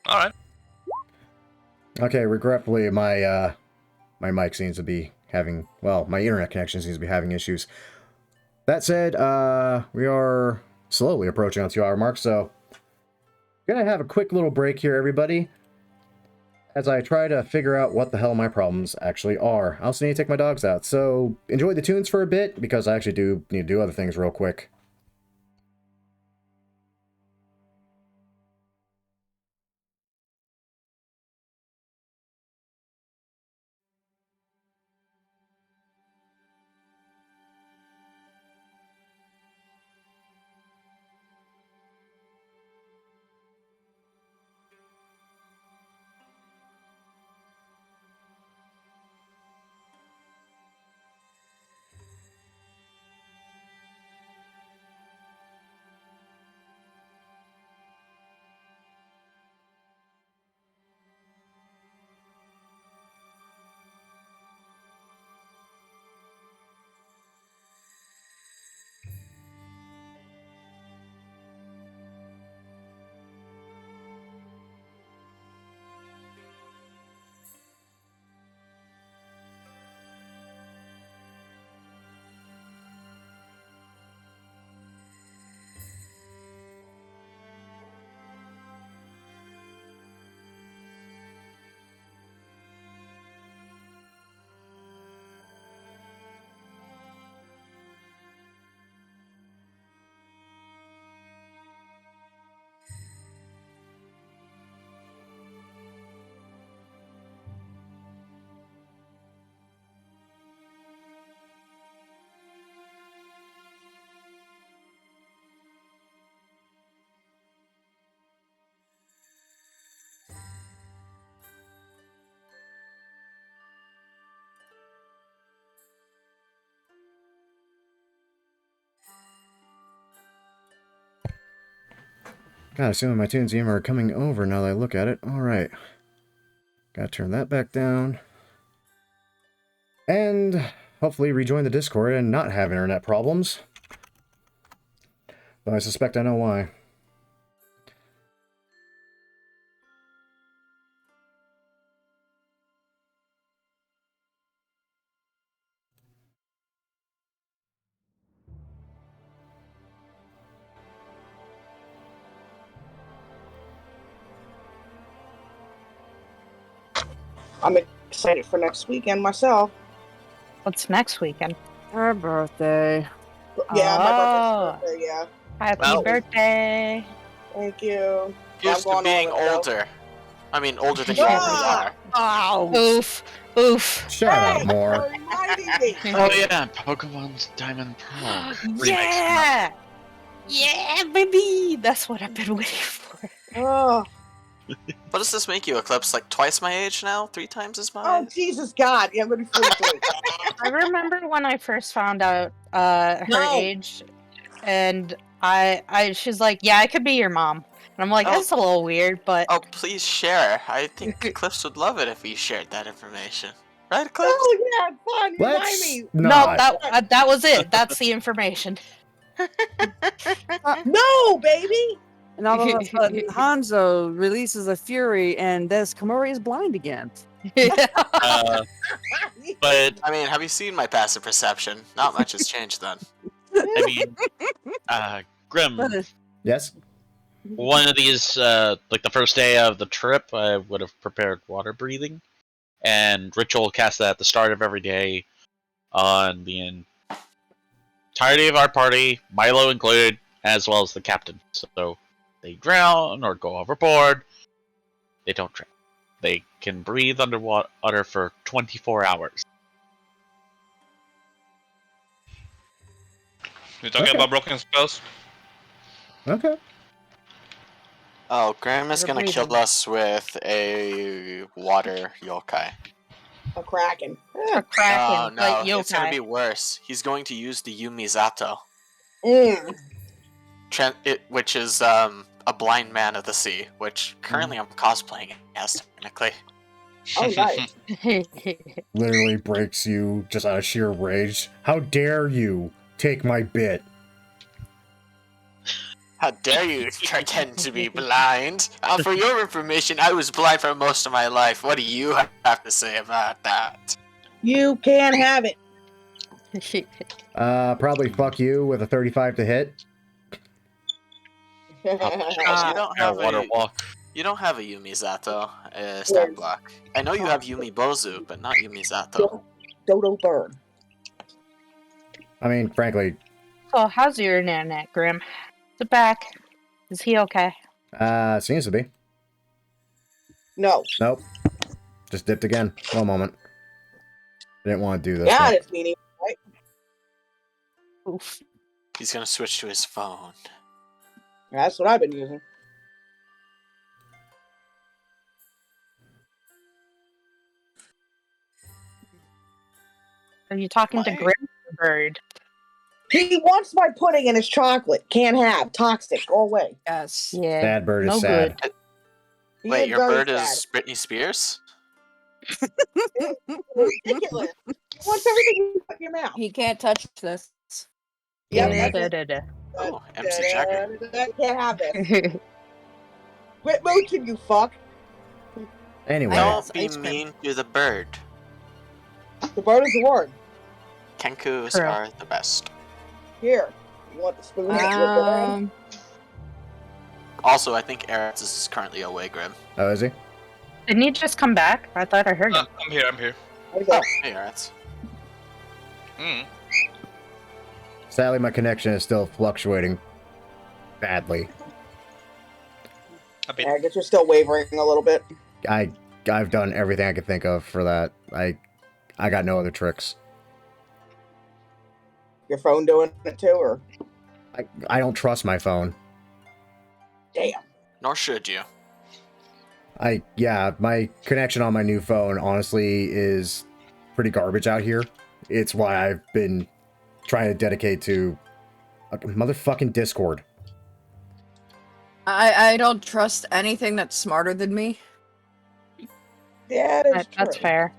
Alright. Okay, regretfully, my mic seems to be having, well, my internet connection seems to be having issues. That said, we are slowly approaching on 2-hour mark, so gonna have a quick little break here, everybody, as I try to figure out what the hell my problems actually are. I also need to take my dogs out, so enjoy the tunes for a bit, because I actually do need to do other things real quick. God, assuming my tunes even are coming over now that I look at it. Alright. Gotta turn that back down. And hopefully rejoin the Discord and not have internet problems. But I suspect I know why. I'm excited for next weekend myself. What's next weekend? Her birthday. Yeah, my Oh. birthday's birthday, yeah. Happy Well- birthday. Thank you. Here's to going being all in, though. older. I mean, older than you already Ah! are. Oof. Oof. Shut up, Hey, more. you're reminding me. Oh yeah, Pokemon's Diamond Pearl. remix. Yeah. Yeah, baby. That's what I've been waiting for. Oh, What does this make you, Eclipse? Like twice my age now? 3 times as oh, mine? Jesus God. Yeah, I'm going to be 43. I remember when I first found out her No. age, and she's like, "Yeah, I could be your mom," and I'm like, Oh. "That's a little weird," but Oh, please share. I think Eclipse would love it if we shared that information. Right, Eclipse? Oh, yeah, fun. Remind Let's me. no, not. that was it. That's the information. No, baby. And all of a sudden, Hanzo releases a fury, and this Komori is blind again. Uh, but I mean, have you seen my passive perception? Not much has changed then. I mean, Grim. But it's- Yes? One of these, like the first day of the trip, I would have prepared water breathing, and ritual cast that at the start of every day on the entirety of our party, Milo included, as well as the captain. So they drown or go overboard. They don't drown. They can breathe underwater for 24 hours. You're talking Okay. about broken spells? Okay. Oh, Graham is You're gonna breathing. kill us with a water yokai. A kraken. A kraken, Oh but no, it's gonna yokai. be worse. He's going to use the Yumizato, Mm. which is a blind man of the sea, which currently I'm cosplaying as technically. Oh, nice. Literally breaks you just out of sheer rage. How dare you take my bit? How dare you pretend to be blind? For your information, I was blind for most of my life. What do you have to say about that? You can have it. Probably fuck you with a 35 to hit. You don't have Water a walk. you don't have a Yumizato stat block. I know you have Yumi Bozu, but not Yumizato. Dodo bird. I mean, frankly, So, how's your internet, Grim? Is it back? Is he okay? seems to be. No. Nope. Just dipped again. One moment. I didn't want to do this. Yeah, one. it's meaning. Right? Oof. He's gonna switch to his phone. That's what I've been using. Are you talking to Why? Grim or Bird? He wants my pudding in his chocolate. Can't have. Toxic. Go away. Yes. Yeah. Sad bird is no sad. good. He Wait, is your very bird sad. is Britney Spears? Ridiculous. He wants everything you put in your mouth. He can't touch this. Yep, Yeah. that's it. Da-da-da. Oh, MC Jagger. Can't have this. Quit mooching, you fuck. Anyway, Don't be ice cream. mean to the bird. The bird is the word. Kenkus True. are the best. Here. You want the spoon? Also, I think Eretz is currently away, Grim. oh, is he? Didn't he just come back? I thought I heard him. I'm here, I'm here. Oh, hey, Eretz. Mm. Sadly, my connection is still fluctuating badly. A bit. I guess you're still wavering a little bit. I've done everything I could think of for that. I got no other tricks. Your phone doing it too, or I don't trust my phone. damn. Nor should you. Yeah, my connection on my new phone honestly is pretty garbage out here. It's why I've been trying to dedicate to a motherfucking Discord. I don't trust anything that's smarter than me. That is That's true. fair.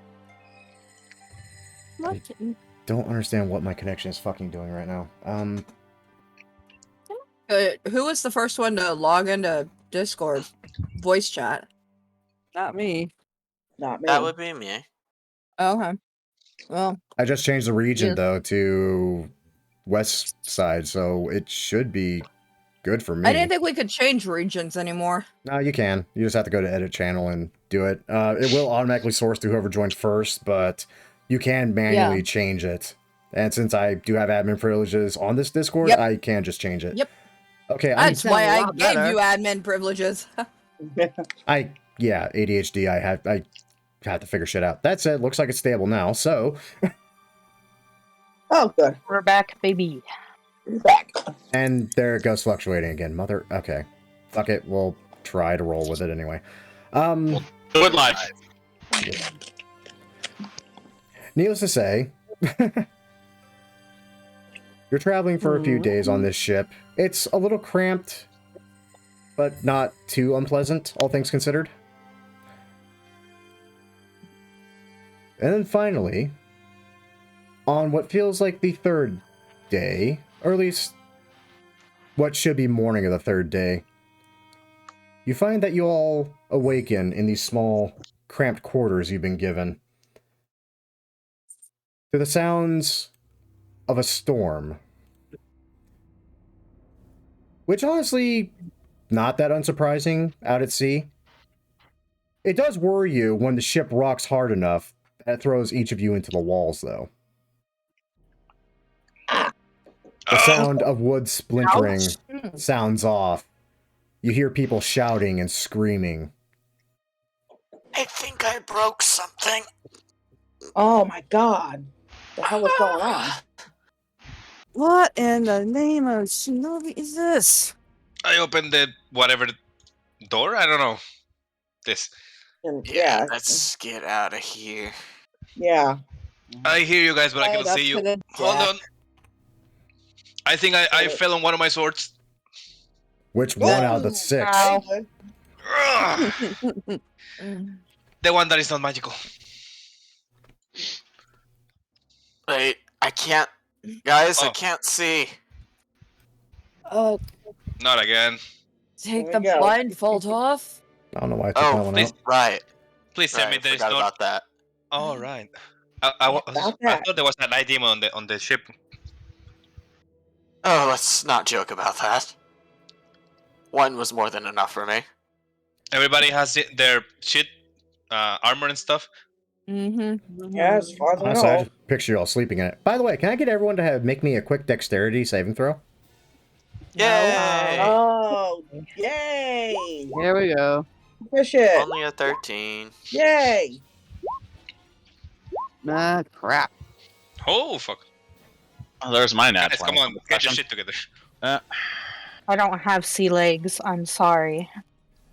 Don't understand what my connection is fucking doing right now. Who was the first one to log into Discord voice chat? Not me. Not me. That would be me. Oh, okay. Well, I just changed the region Yeah. though to west side, so it should be good for me. I didn't think we could change regions anymore. No, you can. You just have to go to edit channel and do it. It will automatically source to whoever joined first, but you can manually change it. And since I do have admin privileges on this Discord, Yep. I can just change it. Yep. Okay, That's why a I lot gave better. you admin privileges. ADHD. I had to figure shit out. That said, looks like it's stable now. So Oh, good. We're back, baby. You're back. and there it goes fluctuating again. Mother. Okay, fuck it. We'll try to roll with it anyway. Do it live. Needless to say, you're traveling for a few days on this ship. It's a little cramped, but not too unpleasant, all things considered. And then finally, on what feels like the third day, or at least what should be morning of the third day, you find that you all awaken in these small, cramped quarters you've been given to the sounds of a storm. Which honestly, not that unsurprising out at sea. It does worry you when the ship rocks hard enough that it throws each of you into the walls, though. The sound of wood splintering sounds off. You hear people shouting and screaming. I think I broke something. Oh my god. What the hell was going on? What in the name of Shinobi is this? I opened the whatever door. I don't know. This. And, Yeah, let's get out of here. Yeah. I hear you guys, but I Right cannot up see to you. the Hold deck. on. I think I fell on one of my swords. Which one out of the six? Ow. Ugh. The one that is not magical. Wait, I can't. Guys, I Oh. can't see. Oh, Not again. take There the we go. blindfold off. I don't know why I took that Oh, one please, out. right. Please tell Right, me I there is forgot not. about that. All right. I About that. thought there was a night demon on the ship. Oh, let's not joke about that. One was more than enough for me. Everybody has their shit, armor and stuff. Mm-hmm. Yeah, as far as I Honestly, I know. just picture you all sleeping in it. By the way, can I get everyone to make me a quick dexterity saving throw? Yay! Oh, yay! Here we go. Push it. Only a 13. Yay! Ah, crap. Oh fuck! Oh, there's my nat Guys, 20. come on, get your shit together. I don't have sea legs. I'm sorry.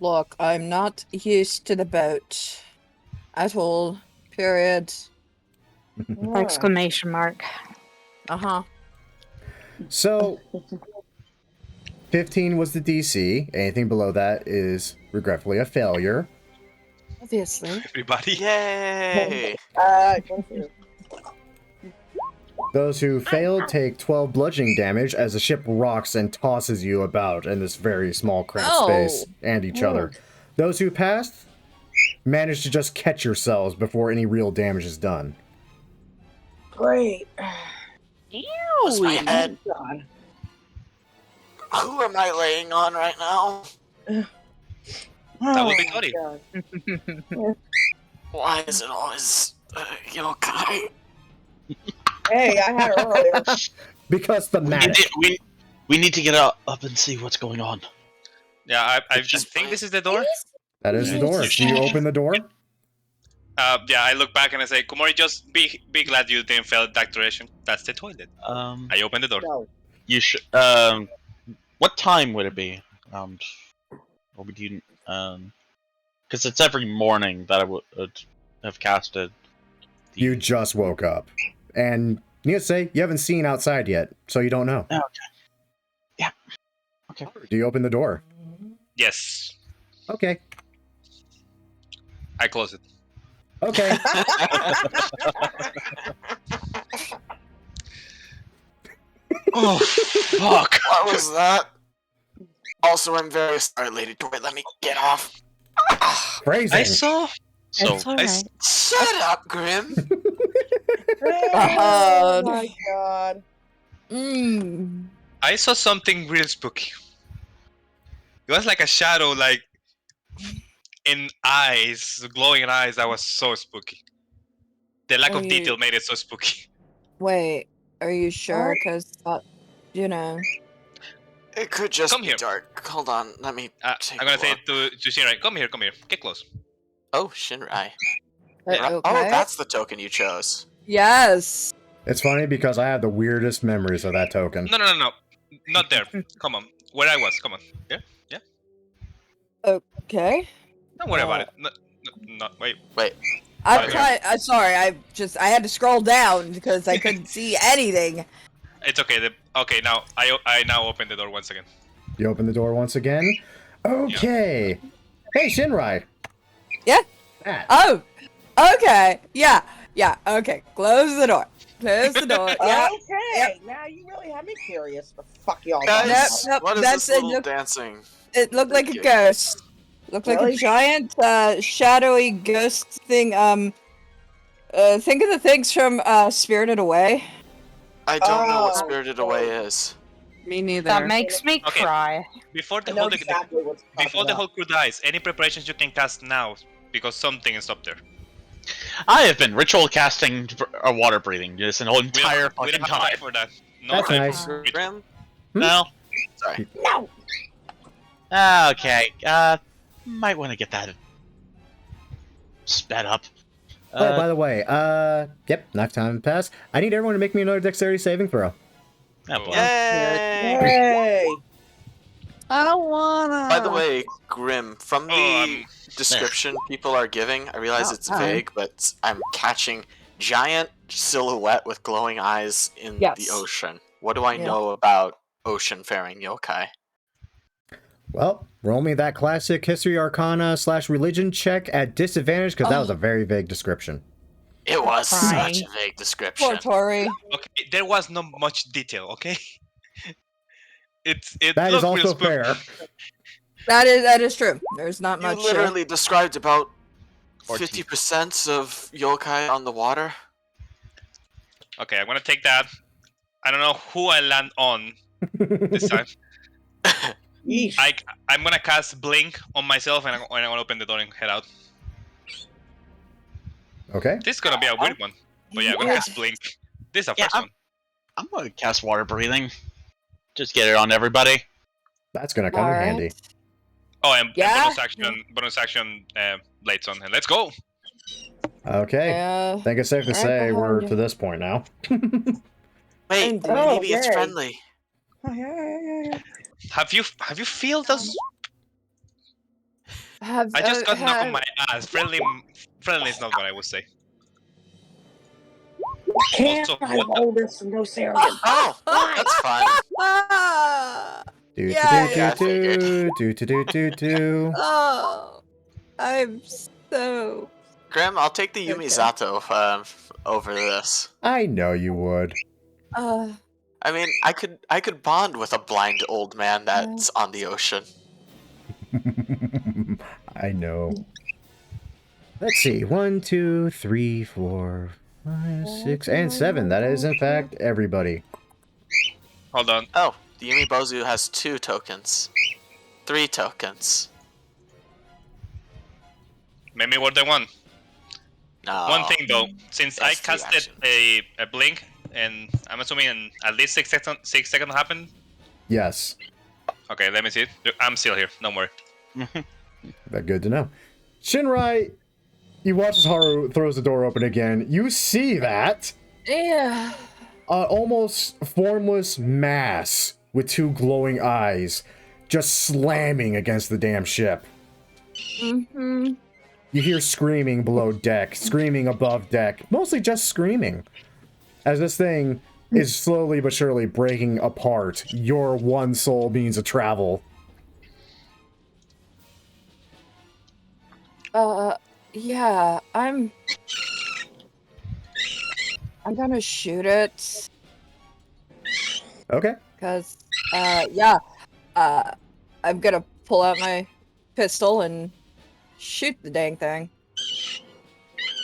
Look, I'm not used to the boat at all. Period. Exclamation mark. Uh-huh. So, 15 was the DC. Anything below that is regretfully a failure. Obviously. Everybody. Yay! Those who failed take 12 bludgeoning damage as the ship rocks and tosses you about in this very small cramped space and each other. Those who passed managed to just catch yourselves before any real damage is done. Great. Was my head? God. Who am I laying on right now? That would Oh, be Cody. God. Why is it always yokai? Hey, I had it earlier. Because the magic. We need to get up and see what's going on. Yeah, I just think this is the door. That is the door. Do you open the door? Yeah, I look back and I say, Komori, just be glad you didn't fail that direction. That's the toilet. I open the door. No. You should. What time would it be? Or would you? Because it's every morning that I would have casted. You just woke up. And you to say you haven't seen outside yet, so you don't know. Okay. Yeah. Okay. Do you open the door? Yes. Okay. I close it. Okay. Oh, fuck. What was that? Also, I'm very sorry, Lady Toy. Let me get off. Phrasing. I saw. So It's all I right. Shut up, Grim. Oh my god. I saw something real spooky. It was like a shadow, like in eyes, glowing eyes. That was so spooky. The lack Are of you- detail made it so spooky. Wait, are you sure? Because, you know. It could just Come be here. dark. Hold on, let me take I'm gonna a say look. it to Shinrai. Come here. Get close. Oh, Shinrai. Yeah. Oh, Okay. that's the token you chose. Yes. It's funny because I have the weirdest memories of that token. No. Not there. Come on. Where I was. Come on. Yeah. Okay. Don't worry about it. No, wait. I'm Okay. trying. I'm sorry. I had to scroll down because I couldn't see anything. It's okay. Okay, now I now open the door once again. You open the door once again. Okay. Hey, Shinrai. Yeah. That. Oh. Okay. Yeah. Okay. Close the door. Close the door. Yeah. Okay, now you really have me curious. The fuck y'all Guys, Nope, what is that's this it. little Look- dancing? It looked like a Okay. ghost. Looked like a Really? giant, shadowy ghost thing. Think of the things from Spirited Away. I don't know what Oh, Spirited Away is. Me neither. That makes me Okay. cry. Before I the know whole exactly what's before the about. whole crew dies, any preparations you can cast now because something is up there. I have been ritual casting water breathing this an We entire don't fucking have time. time for that. No That's time nice. for Grim? No. Sorry. No. Okay. Might want to get that sped up. Oh, by the way, yep, knife time passed. I need everyone to make me another dexterity saving throw. Oh, boy. Yay! Hey. I don't wanna. By the way, Grim, from the Oh, description people are giving, I realize Oh, it's hi. vague, but I'm catching giant silhouette with glowing eyes in Yes. the ocean. What do I Yeah. know about ocean-faring yokai? Well, roll me that classic history arcana / religion check at disadvantage because that was a very vague description. It was Crying. such a vague description. Poor Tori. okay, there was not much detail. Okay. It That is looked real also spooky. fair. That is true. There's not You much. literally described about 14. 50% of yokai on the water. Okay, I'm gonna take that. I don't know who I land on this time. Yeesh. I'm gonna cast Blink on myself and I'm gonna open the door and head out. Okay. This is gonna be a weird one. But yeah, I'm gonna cast Blink. This is the Yeah, first one. I'm going to cast water breathing. Just get it on everybody. That's going to come in Alright. handy. Oh, and Yeah. bonus action blades on. And let's go. Okay. I think it's safe to right say behind we're you. to this point now. Wait, Indeed. maybe it's Okay. friendly. Have you feel this? Have, I just got knocked on have- my ass. Friendly is not what I would say. Can't Also, I what the- hold this and go serious? Oh, that's fun. Ah! Do Yeah, do. Oh, I'm so. Grim, I'll take the Okay. Yumisato over this. I know you would. Uh, I mean, I could bond with a blind old man that's on the ocean. I know. Let's see. 1, 2, 3, 4, 5, 6, and 7. That is, in fact, everybody. Hold on. Oh, the Yumibozu has 2 tokens. 3 tokens. Maybe more than one. No. One thing though, since I That's 2 casted actions. a blink, and I'm assuming at least 6 seconds happened. Yes. Okay, let me see. I'm still here. Don't worry. That's good to know. Shinrai, you watch as Haru throws the door open again. You see that yeah. almost formless mass with 2 glowing eyes just slamming against the damn ship. Mm-hmm. You hear screaming below deck, screaming above deck, mostly just screaming. As this thing is slowly but surely breaking apart your one soul means of travel. Yeah, I'm gonna shoot it. Okay. Cause, yeah, I'm gonna pull out my pistol and shoot the dang thing.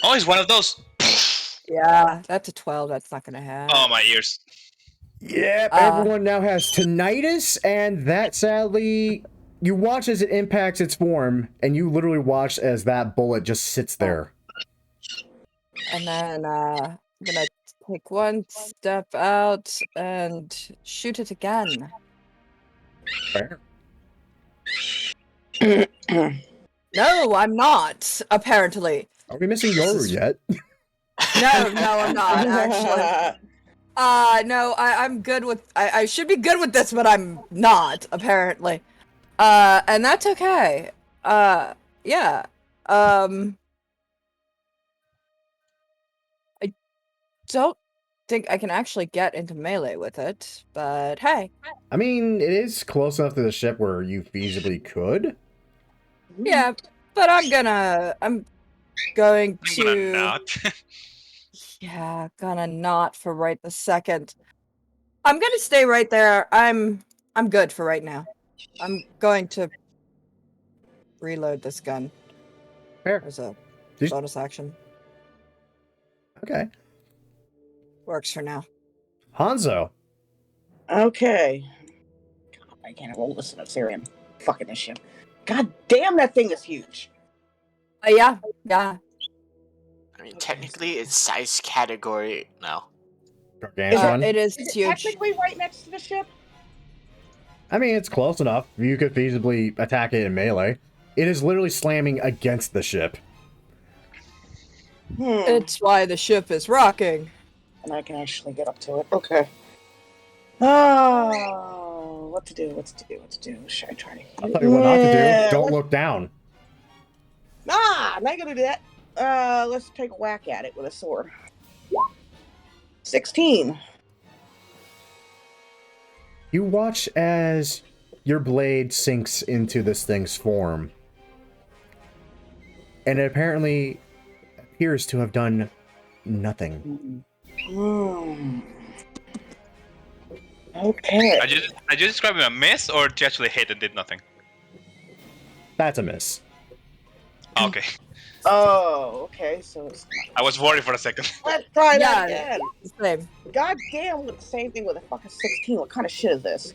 Oh, he's one of those. Yeah, that's a 12. That's not gonna hit. Oh, my ears. Yep, everyone now has tinnitus, and that sadly, you watch as it impacts its form, and you literally watch as that bullet just sits there. And then, I'm gonna take one step out and shoot it again. Fair. No, I'm not, apparently. Are we missing Yoru yet? No, I'm not, actually. No, I'm good with... I should be good with this, but I'm not, apparently. And that's okay. Yeah. I don't think I can actually get into melee with it, but hey. I mean, it is close enough to the ship where you feasibly could. Yeah, but I'm going I'm to... gonna not. Yeah, gonna not for right the second. I'm gonna stay right there. I'm good for right now. I'm going to reload this gun. Fair. As a Did- bonus action. Okay. Works for now. Hanzo. Okay. God, I can't roll this in a Syrian. Fucking this shit. God damn, that thing is huge. Yeah. I mean, technically, it's size category. No. Gargantuan. It is Is it huge. technically right next to the ship? I mean, it's close enough. You could feasibly attack it in melee. It is literally slamming against the ship. It's why the ship is rocking. And I can actually get up to it. Okay. Oh, what to do? Should I try to... I'll tell you what not to do. Don't look down. Nah, I'm not gonna do that. Let's take a whack at it with a sword. 16. You watch as your blade sinks into this thing's form. And it apparently appears to have done nothing. Okay. Are you describing a miss, or did you actually hit and did nothing? That's a miss. Okay. Oh, okay, so it's... I was worried for a second. Let's try that Yeah. again. Same. God damn, with the same thing with a fucking 16. What kind of shit is this?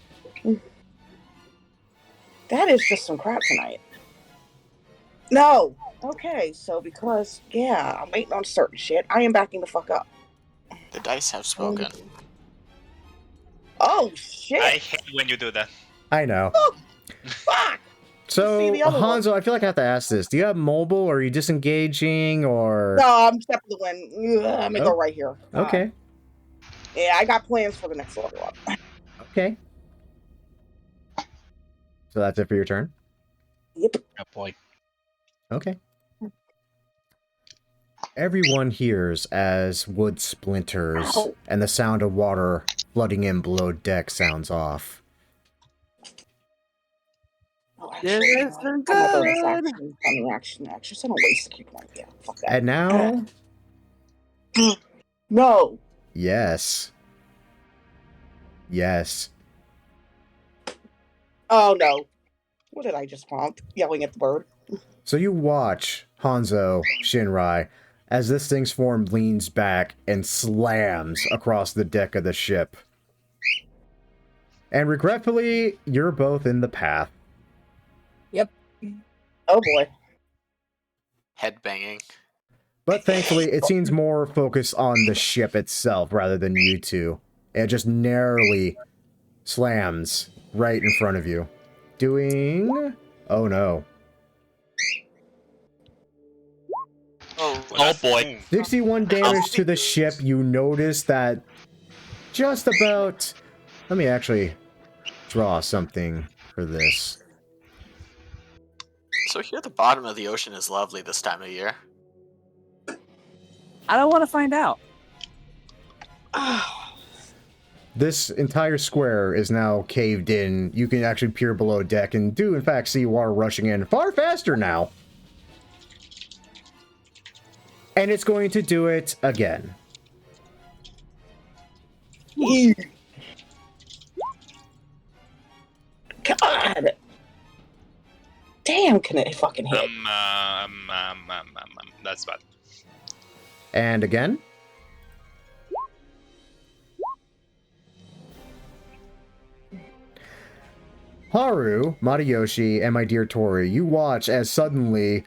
That is just some crap tonight. No. Okay, so because, yeah, I'm waiting on certain shit, I am backing the fuck up. The dice have spoken. Oh, shit. I hate when you do that. I know. Oh, fuck. So, see the other one. Hanzo, I feel like I have to ask this. Do you have mobile, or are you disengaging, or... No, I'm stepping the wind. I'm gonna go right here. Okay. Yeah, I got plans for the next level up. Okay. So that's it for your turn? Yep. Oh boy. Okay. Everyone hears as wood splinters Ow. and the sound of water flooding in below deck sounds off. Oh, This actually, is I'm gonna bonus good. action, so I don't waste the kick one. Yeah, fuck that. And now, No. yes. Yes. Oh, no. What did I just prompt? Yelling at the bird. So you watch Hanzo Shinrai as this thing's form leans back and slams across the deck of the ship. And regretfully, you're both in the path. Oh, boy. Headbanging. But thankfully, it seems more focused on the ship itself rather than you two. It just narrowly slams right in front of you. Doing... Oh no. Oh boy. 61 damage to the ship. You notice that just about... Let me actually draw something for this. So here the bottom of the ocean is lovely this time of year. I don't want to find out. This entire square is now caved in. You can actually peer below deck and do in fact see water rushing in far faster now. And it's going to do it again. God. Damn, can it fucking hit? That's bad. And again. Haru, Matayoshi, and my dear Tori, you watch as suddenly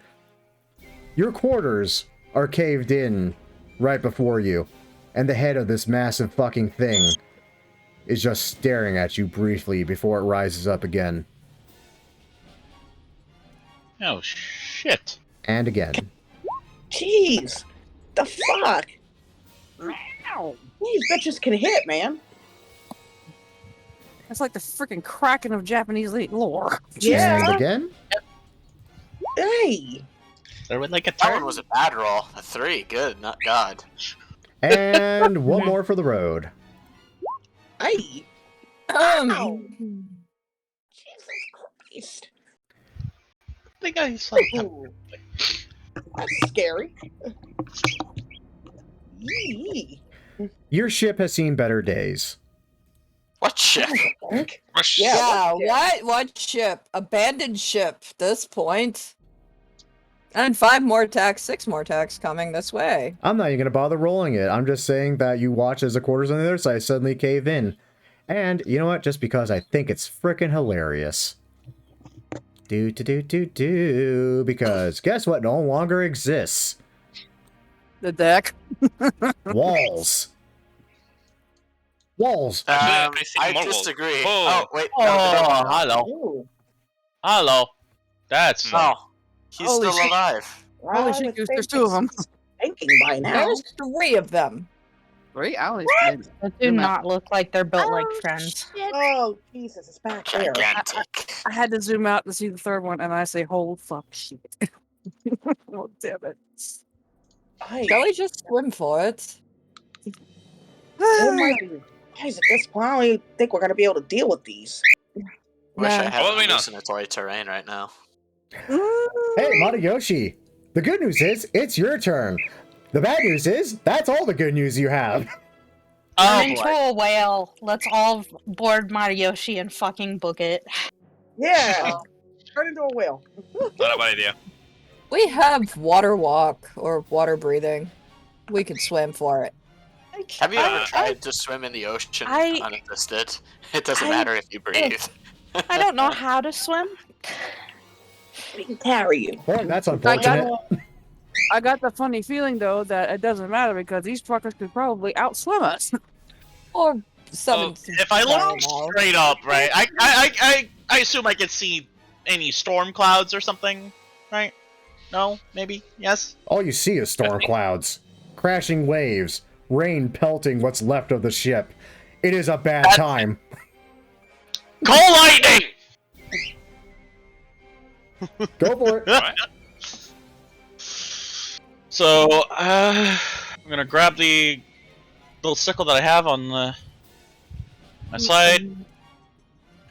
your quarters are caved in right before you, and the head of this massive fucking thing is just staring at you briefly before it rises up again. Oh, shit. And again. Jeez. The fuck? These bitches can hit, man. That's like the freaking Kraken of Japanese lore. And again. Hey. There was like a That one turn. was a bad roll. A 3. Good, not God. And one more for the road. Hey. Um, Jesus Christ. I think I saw it. Ooh. That's scary. Yee. Your ship has seen better days. What shit? Yeah. Yeah, what what ship? Abandoned ship, this point. And 5 more attacks, 6 more attacks coming this way. I'm not even going to bother rolling it. I'm just saying that you watch as the quarters on the other side suddenly cave in. And you know what? Just because I think it's frickin' hilarious. Because guess what no longer exists? The deck. Walls. Walls. Actually, I see I more disagree. wolves. Oh, wait. Oh, No. hello. Ooh. Hello. That's Oh, he's Holy still shit. alive. Holy I shit, would there's think 2 of them. it's Thinking by now. There's 3 of them. 3 allies. They do not look like they're built like friends. Oh, Jesus, it's back there. Gigantic. I had to zoom out to see the 3rd one, and I say, "Hold fuck shit." Oh damn it! Hey. Shall we just swim for it? Oh my guys, at this point, I don't even think we're gonna be able to deal with these. Wish Nah. I had Probably not. hallucinatory terrain right now. Hey, Matayoshi. The good news is, it's your turn. The bad news is, that's all the good news you have. Turn into a whale. Let's all board Matayoshi and fucking book it. Yeah. Turn into a whale. Not a bad idea. We have water walk or water breathing. We could swim for it. Have you ever tried to swim in the ocean I- unassisted? It doesn't I- matter if you breathe. I don't know how to swim. We can carry you. Well, that's unfortunate. I got the funny feeling though that it doesn't matter because these fuckers could probably outswim us. Or summon some If I look fireball. straight up, right, I assume I could see any storm clouds or something, right? No? Maybe? Yes? All you see is storm clouds, crashing waves, rain pelting what's left of the ship. It is a bad time. Cold lightning! Go for it. Alright. So, I'm gonna grab the little sickle that I have on my side,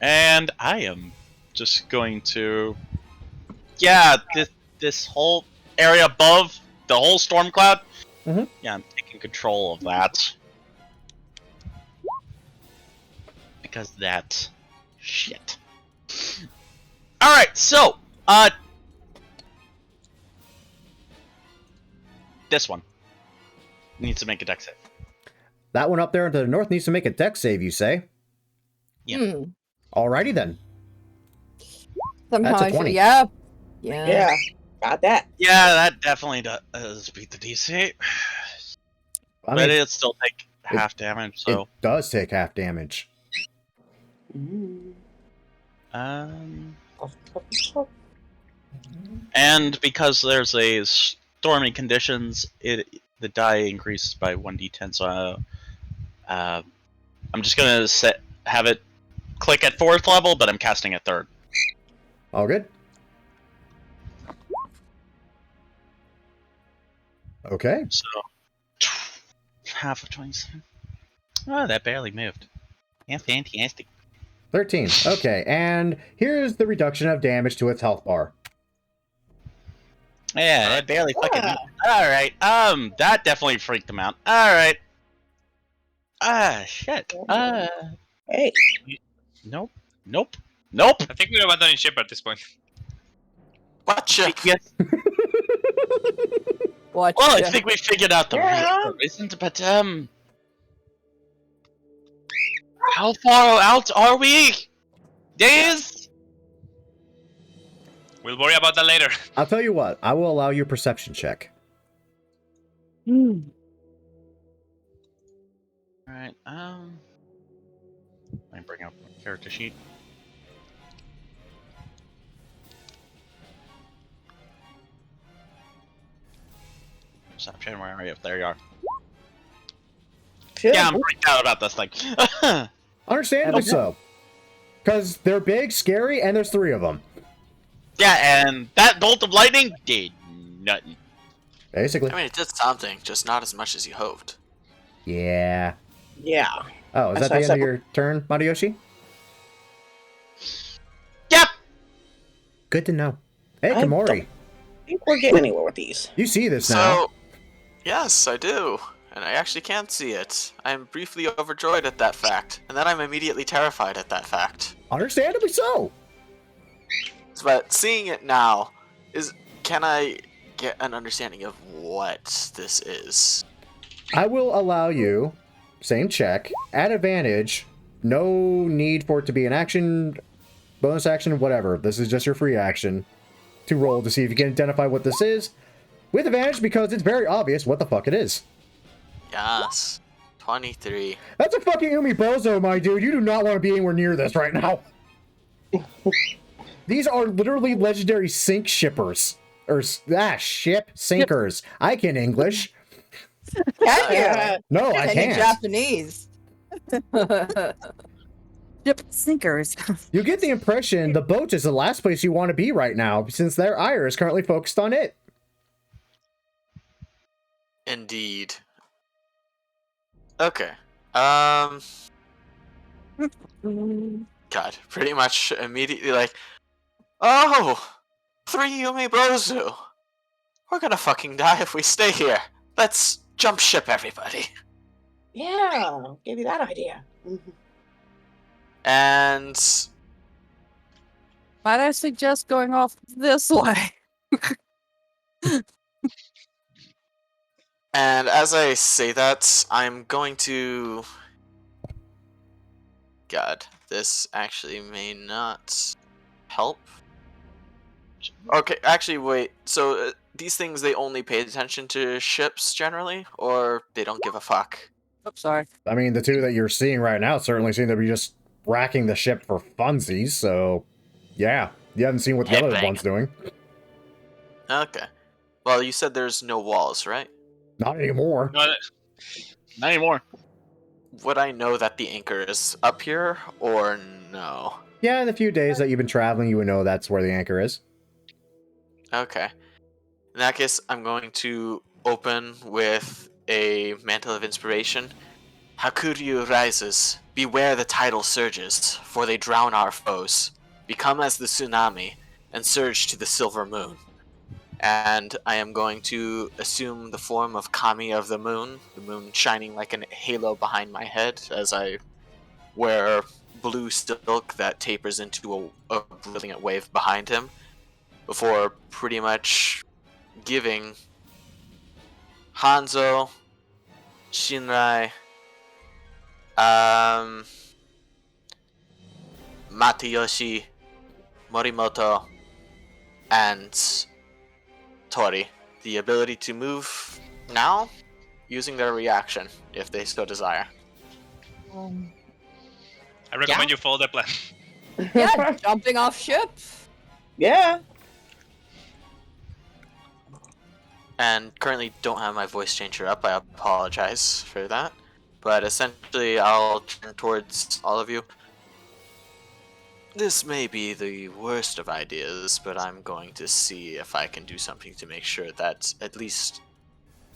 and I am just going to, this whole area above the whole storm cloud. Mhm. Yeah, I'm taking control of that because that shit. All right, so this one needs to make a dex save. That one up there to the north needs to make a dex save, you say? Yeah. Alrighty then. Somehow That's a I 20. feel, yeah. Yeah. Yeah. Got that. Yeah, that definitely does beat the DC. I But mean, it'll still take half damage, so it does take half damage. and because there's a stormy conditions, the die increases by 1d10, so I'm just gonna have it click at 4th level, but I'm casting at 3rd. All good? Okay. So half of 27. Oh, that barely moved. Yeah, fantastic. 13. Okay, and here's the reduction of damage to its health bar. Yeah, that barely fucking moved. Alright, that definitely freaked him out. Alright. Shit. Hey. Nope. Nope. Nope! I think we're abandoning ship at this point. What ship? Yes. Watch. Well, I think we figured out the Yeah. reason, but, how far out are we? Days? We'll worry about that later. I'll tell you what. I will allow you a perception check. Hmm. Alright, let me bring up my character sheet. Perception, where are you? There you are. Shit. Yeah, I'm freaked out about this thing. Understandably so. Because they're big, scary, and there's 3 of them. Yeah, and that bolt of lightning did nothing. Basically. I mean, it did something, just not as much as you hoped. Yeah. Yeah. Oh, is That's that the what I end said. of your turn, Matayoshi? Yep! Good to know. Hey, I Kamori. I think we're getting anywhere with these. You see this now. So, yes, I do. And I actually can see it. I'm briefly overjoyed at that fact, and then I'm immediately terrified at that fact. Understandably so. But seeing it now, can I get an understanding of what this is? I will allow you, same check, at advantage, no need for it to be an action, bonus action, whatever. This is just your free action to roll to see if you can identify what this is. With advantage because it's very obvious what the fuck it is. Yes. 23. That's a fucking Umibozo, my dude. You do not want to be anywhere near this right now. These are literally legendary sink shippers. Or, ship sinkers. I can English. Can you? No, I Any can't. Japanese? Ship sinkers. You get the impression the boat is the last place you want to be right now, since their ire is currently focused on it. Indeed. Okay. God, pretty much immediately like, oh, 3 Umibozu. We're gonna fucking die if we stay here. Let's jump ship, everybody. Yeah. Gave you that idea. And Might I suggest going off this way? And as I say that, I'm going to... God, this actually may not help. Okay, actually, wait. So, these things, they only pay attention to ships, generally? Or they don't give a fuck? Oops, sorry. I mean, the 2 that you're seeing right now certainly seem to be just racking the ship for funsies, so... Yeah, you haven't seen what the other Headbang. one's doing. Okay. Well, you said there's no walls, right? Not anymore. No, Not anymore. Would I know that the anchor is up here, or no? Yeah, in the few days that you've been traveling, you would know that's where the anchor is. Okay. In that case, I'm going to open with a Mantle of Inspiration. Hakuryu rises. Beware the tidal surges, for they drown our foes. Become as the tsunami, and surge to the silver moon. And I am going to assume the form of Kami of the moon shining like a halo behind my head as I wear blue silk that tapers into a brilliant wave behind him, before pretty much giving Hanzo, Shinrai, Matayoshi, Morimoto, and Tori the ability to move now using their reaction if they so desire. I recommend you follow that plan. Yeah, jumping off ship. Yeah. And currently don't have my voice changer up. I apologize for that. But essentially, I'll turn towards all of you. This may be the worst of ideas, but I'm going to see if I can do something to make sure that at least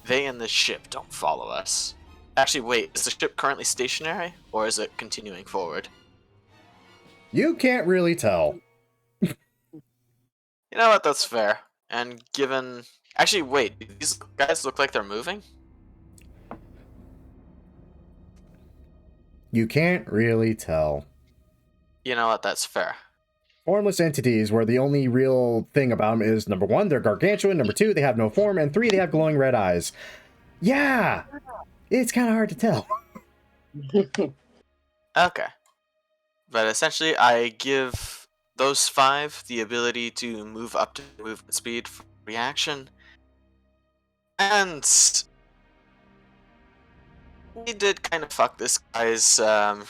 they and the ship don't follow us. Actually, wait, is the ship currently stationary, or is it continuing forward? You can't really tell. You know what, that's fair. And given Actually, wait. Do these guys look like they're moving? You can't really tell. You know what? That's fair. Formless entities, where the only real thing about them is, number 1, they're gargantuan, number 2, they have no form, and 3, they have glowing red eyes. Yeah! It's kind of hard to tell. Okay. But essentially, I give those 5 the ability to move up to movement speed for reaction. And we did kind of fuck this guy's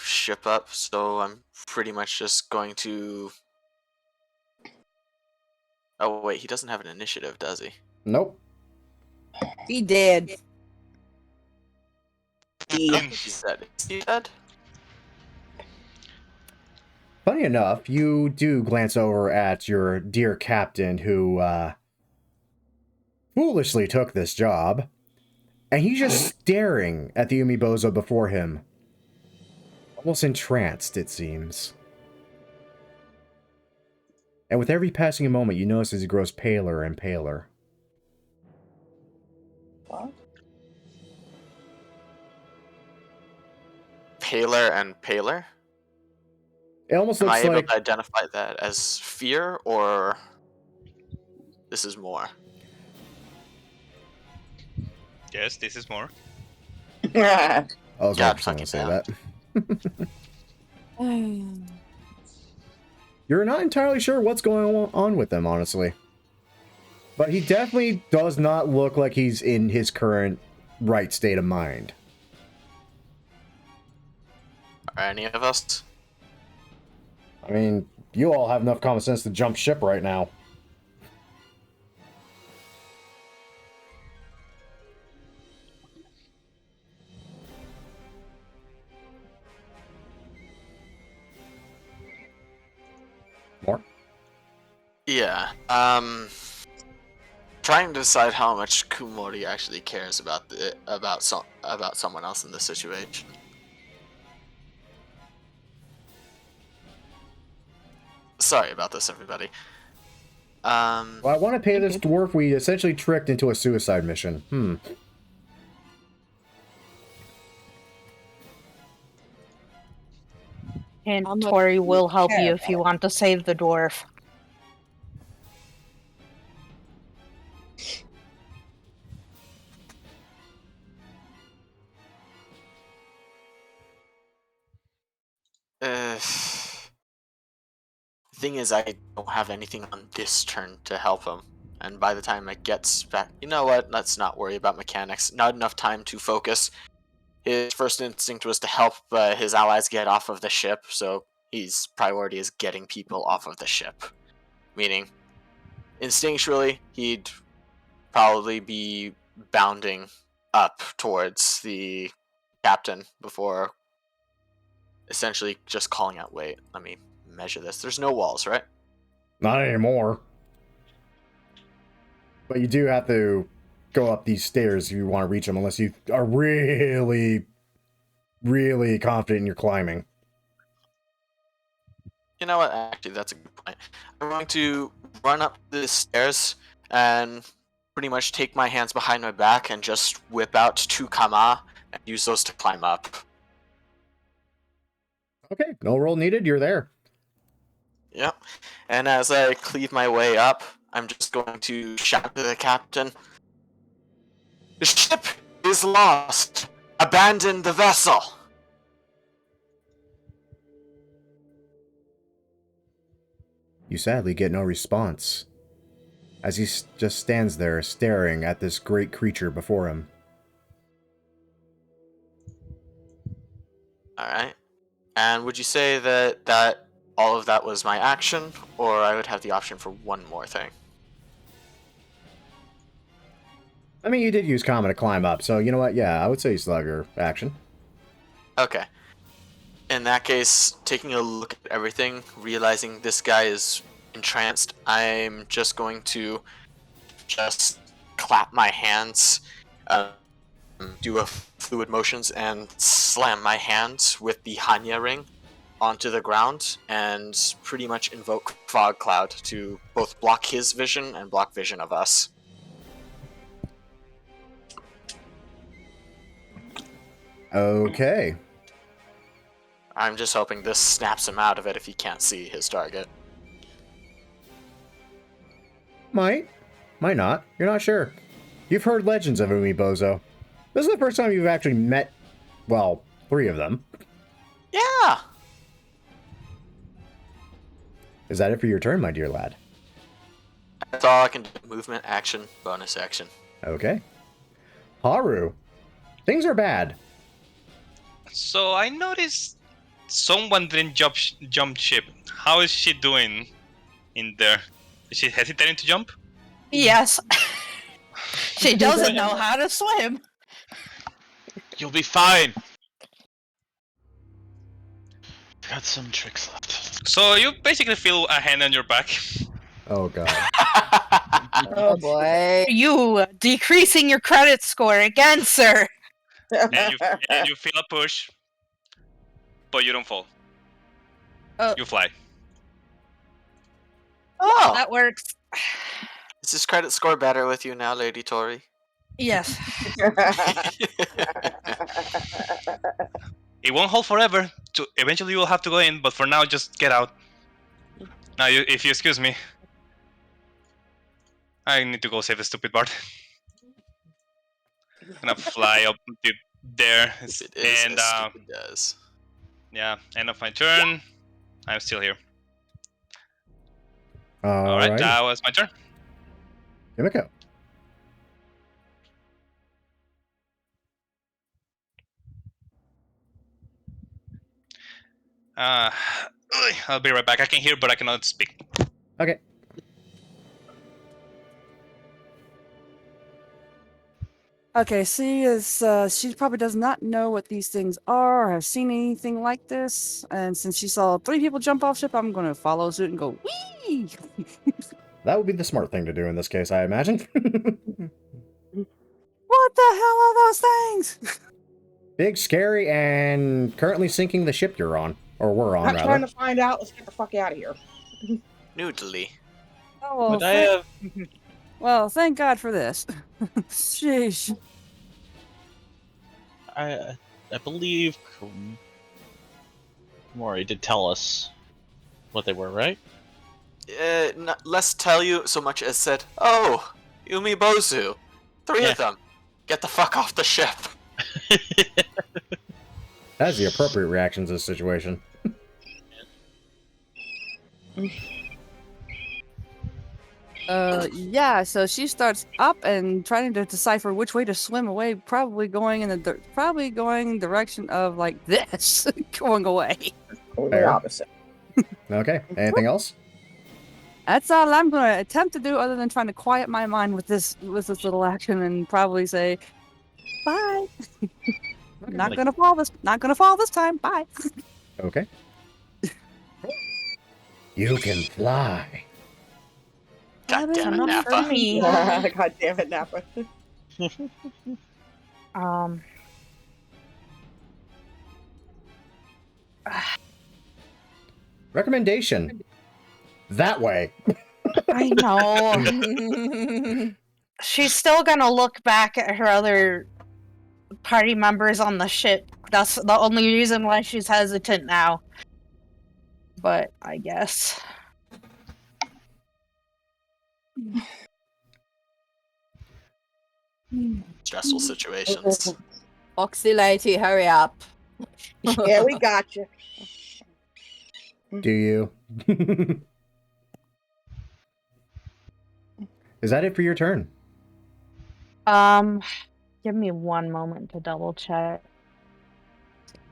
ship up, so I'm pretty much just going to... Oh wait, he doesn't have an initiative, does he? Nope. He did. He's dead. Is he dead? Funny enough, you do glance over at your dear captain who foolishly took this job, and he's just staring at the Umibozo before him. Almost entranced, it seems. And with every passing moment, you notice as he grows paler and paler. What? Paler and paler? It almost Am I looks able like... to identify that as fear, or this is more? Yes, this is more. I was God, going to say fucking that. You're not entirely sure what's going on with them, honestly. But he definitely does not look like he's in his current right state of mind. Are any of us? I mean, you all have enough common sense to jump ship right now. More? Yeah. Trying to decide how much Kumori actually cares about someone else in this situation. Sorry about this, everybody. Well, I want to pay this dwarf we essentially tricked into a suicide mission. And How much Tori do will you help care you if you about want to save the dwarf. Thing is, I don't have anything on this turn to help him. And by the time it gets back... You know what? Let's not worry about mechanics. Not enough time to focus. His first instinct was to help his allies get off of the ship, so his priority is getting people off of the ship. Meaning, instinctually, he'd probably be bounding up towards the captain before essentially just calling out, wait, let me measure this. There's no walls, right? Not anymore. But you do have to go up these stairs if you want to reach them, unless you are really, really confident in your climbing. You know what? Actually, that's a good point. I'm going to run up the stairs and pretty much take my hands behind my back and just whip out 2 kama and use those to climb up. Okay, no roll needed, you're there. Yep. And as I cleave my way up, I'm just going to shout to the captain, "The ship is lost! Abandon the vessel!" You sadly get no response, as he just stands there staring at this great creature before him. Alright. And would you say that all of that was my action, or I would have the option for one more thing? I mean, you did use common to climb up, so you know what? Yeah, I would say you still have your action. Okay. In that case, taking a look at everything, realizing this guy is entranced, I'm just going to just clap my hands, do a fluid motions, and slam my hand with the Hanya ring onto the ground, and pretty much invoke Fog Cloud to both block his vision and block vision of us. Okay. I'm just hoping this snaps him out of it if he can't see his target. Might not. You're not sure. You've heard legends of Umibozo. This is the first time you've actually met, well, 3 of them. Yeah! Is that it for your turn, my dear lad? That's all I can do. Movement, action, bonus action. Okay. Haru, things are bad. So I noticed someone didn't jump ship. How is she doing in there? Is she hesitating to jump? Yes. She doesn't know how to swim. You'll be fine. Got some tricks left. So you basically feel a hand on your back. Oh, God. Oh boy. You decreasing your credit score again, sir. and you feel a push, but you don't fall. Oh. You fly. Oh! That works. Is his credit score better with you now, Lady Tori? Yes. It won't hold forever. Eventually you will have to go in, but for now, just get out. Now, if you excuse me, I need to go save the stupid Bard. I'm gonna fly up to there, It is and as stupid as. yeah, end of my turn. I'm still here. All right, right. that was my turn. Yumiko. I'll be right back. I can hear, but I cannot speak. Okay. Okay, she probably does not know what these things are or have seen anything like this. And since she saw 3 people jump off ship, I'm going to follow suit and go, wee! That would be the smart thing to do in this case, I imagine. What the hell are those things? Big, scary, and currently sinking the ship you're on. Or we're on, I'm rather. trying to find out. Let's get the fuck out of here. Noodly. Oh, well, Would I have... well, thank God for this. Sheesh. I believe Komori did tell us what they were, right? Less tell you so much as said, "Oh, Umibozu. 3 Yeah. of them. Get the fuck off the ship." That's the appropriate reaction to this situation. Yeah, so she starts up and trying to decipher which way to swim away, probably going in the direction of like this, going away. Or Fair. the opposite. Okay, anything else? That's all I'm going to attempt to do, other than trying to quiet my mind with this little action and probably say, "Bye." Not gonna fall this time. Bye. Okay. You can fly. God damn it, Enough for Nappa. me. God damn it, Nappa. Recommendation. That way. I know. She's still gonna look back at her other party members on the ship. That's the only reason why she's hesitant now. But I guess. Stressful situations. Oxy lady, hurry up. Yeah, we got you. Do you? Is that it for your turn? Give me one moment to double check.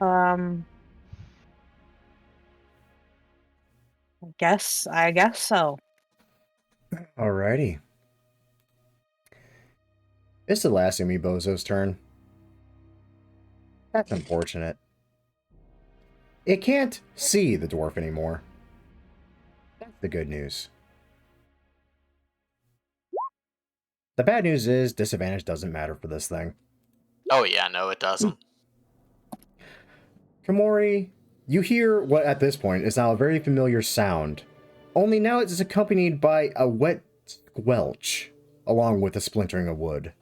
I guess so. Alrighty. It's the last Umibozo's turn. That's unfortunate. It can't see the dwarf anymore. That's the good news. The bad news is disadvantage doesn't matter for this thing. Oh yeah, no it doesn't. Komori, you hear what at this point is now a very familiar sound. Only now it is accompanied by a wet squelch, along with a splintering of wood.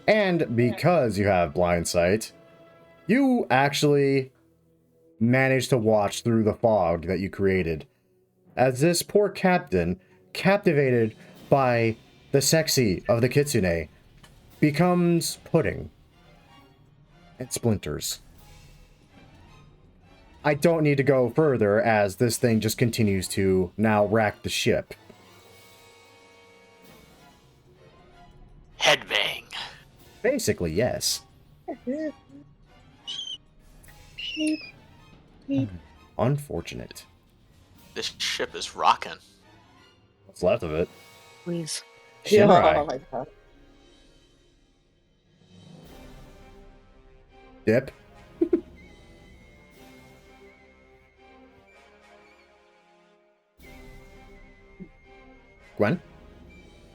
And because you have blind sight, you actually manage to watch through the fog that you created. As this poor captain, captivated by the sexy of the kitsune, becomes pudding and splinters. I don't need to go further as this thing just continues to now rack the ship. Headbang. Basically, yes. Unfortunate. This ship is rocking. What's left of it? Please. Shinrai. Oh my god. Dip. Gwen,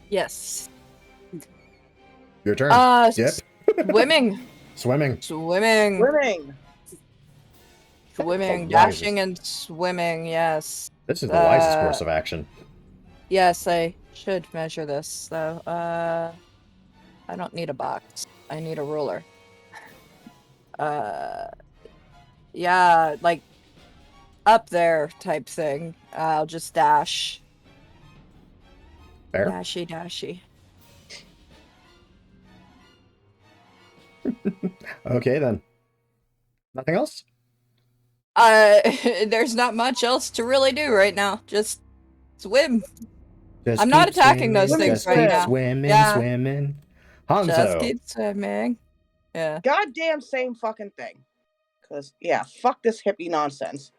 Yes. your turn. Dip. Swimming. Swimming. Swimming. Swimming. Swimming. The Dashing wisest. and swimming, yes. This is the wisest course of action. Yes, I should measure this, though. I don't need a box. I need a ruler. Yeah, like, up there type thing. I'll just dash. Fair. Dashy, dashy. Okay, then. Nothing else? There's not much else to really do right now. Just swim. Just I'm not keep attacking those swimming, things just right keep now. Swimming, Yeah. swimming. Just Hanzo. keep swimming. Yeah. Goddamn same fucking thing. Cause yeah, fuck this hippie nonsense.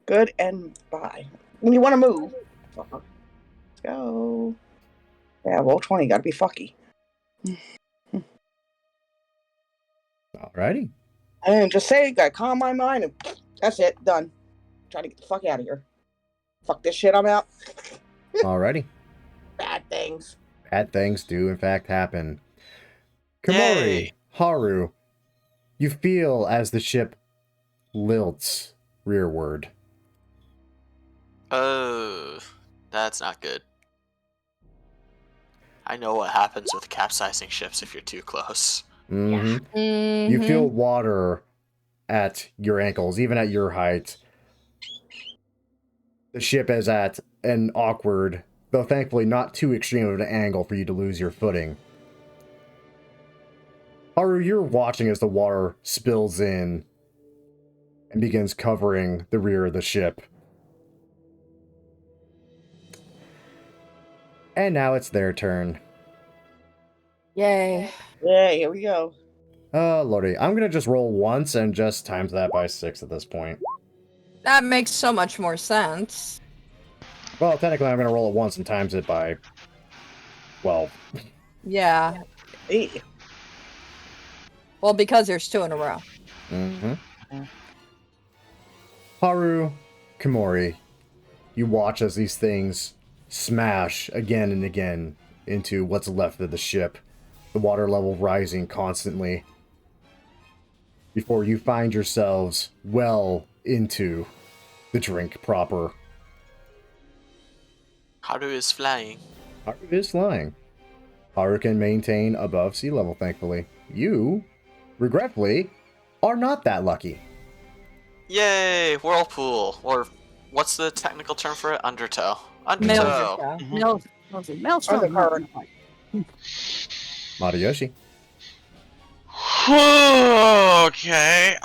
Good and bye. When you want to move, let's go. Yeah, roll 20. Gotta be fucky. Alrighty. And just say, gotta calm my mind, and that's it. Done. Try to get the fuck out of here. Fuck this shit. I'm out. Alrighty. Bad things. Bad things do, in fact, happen. Komori, Yay. Haru, you feel as the ship lilts rearward. Oh, that's not good. I know what happens with capsizing ships if you're too close. Mm-hmm. You feel water at your ankles, even at your height. The ship is at an awkward, though thankfully not too extreme of an angle for you to lose your footing. Haru, you're watching as the water spills in and begins covering the rear of the ship. And now it's their turn. Yay. Yeah, here we go. Lordy, I'm gonna just roll once and just times that by 6 at this point. That makes so much more sense. Well, technically I'm gonna roll it once and times it by 12. Yeah. Hey. Well, because there's 2 in a row. Mm-hmm. Haru, Komori, you watch as these things smash again and again into what's left of the ship, the water level rising constantly, before you find yourselves well into the drink proper. Haru is flying. Haru is flying. Haru can maintain above sea level, thankfully. You, regretfully, are not that lucky. Yay, whirlpool. Or what's the technical term for it? Undertow. Undertow. Maelstrom. Undercurrent. Matayoshi. Okay.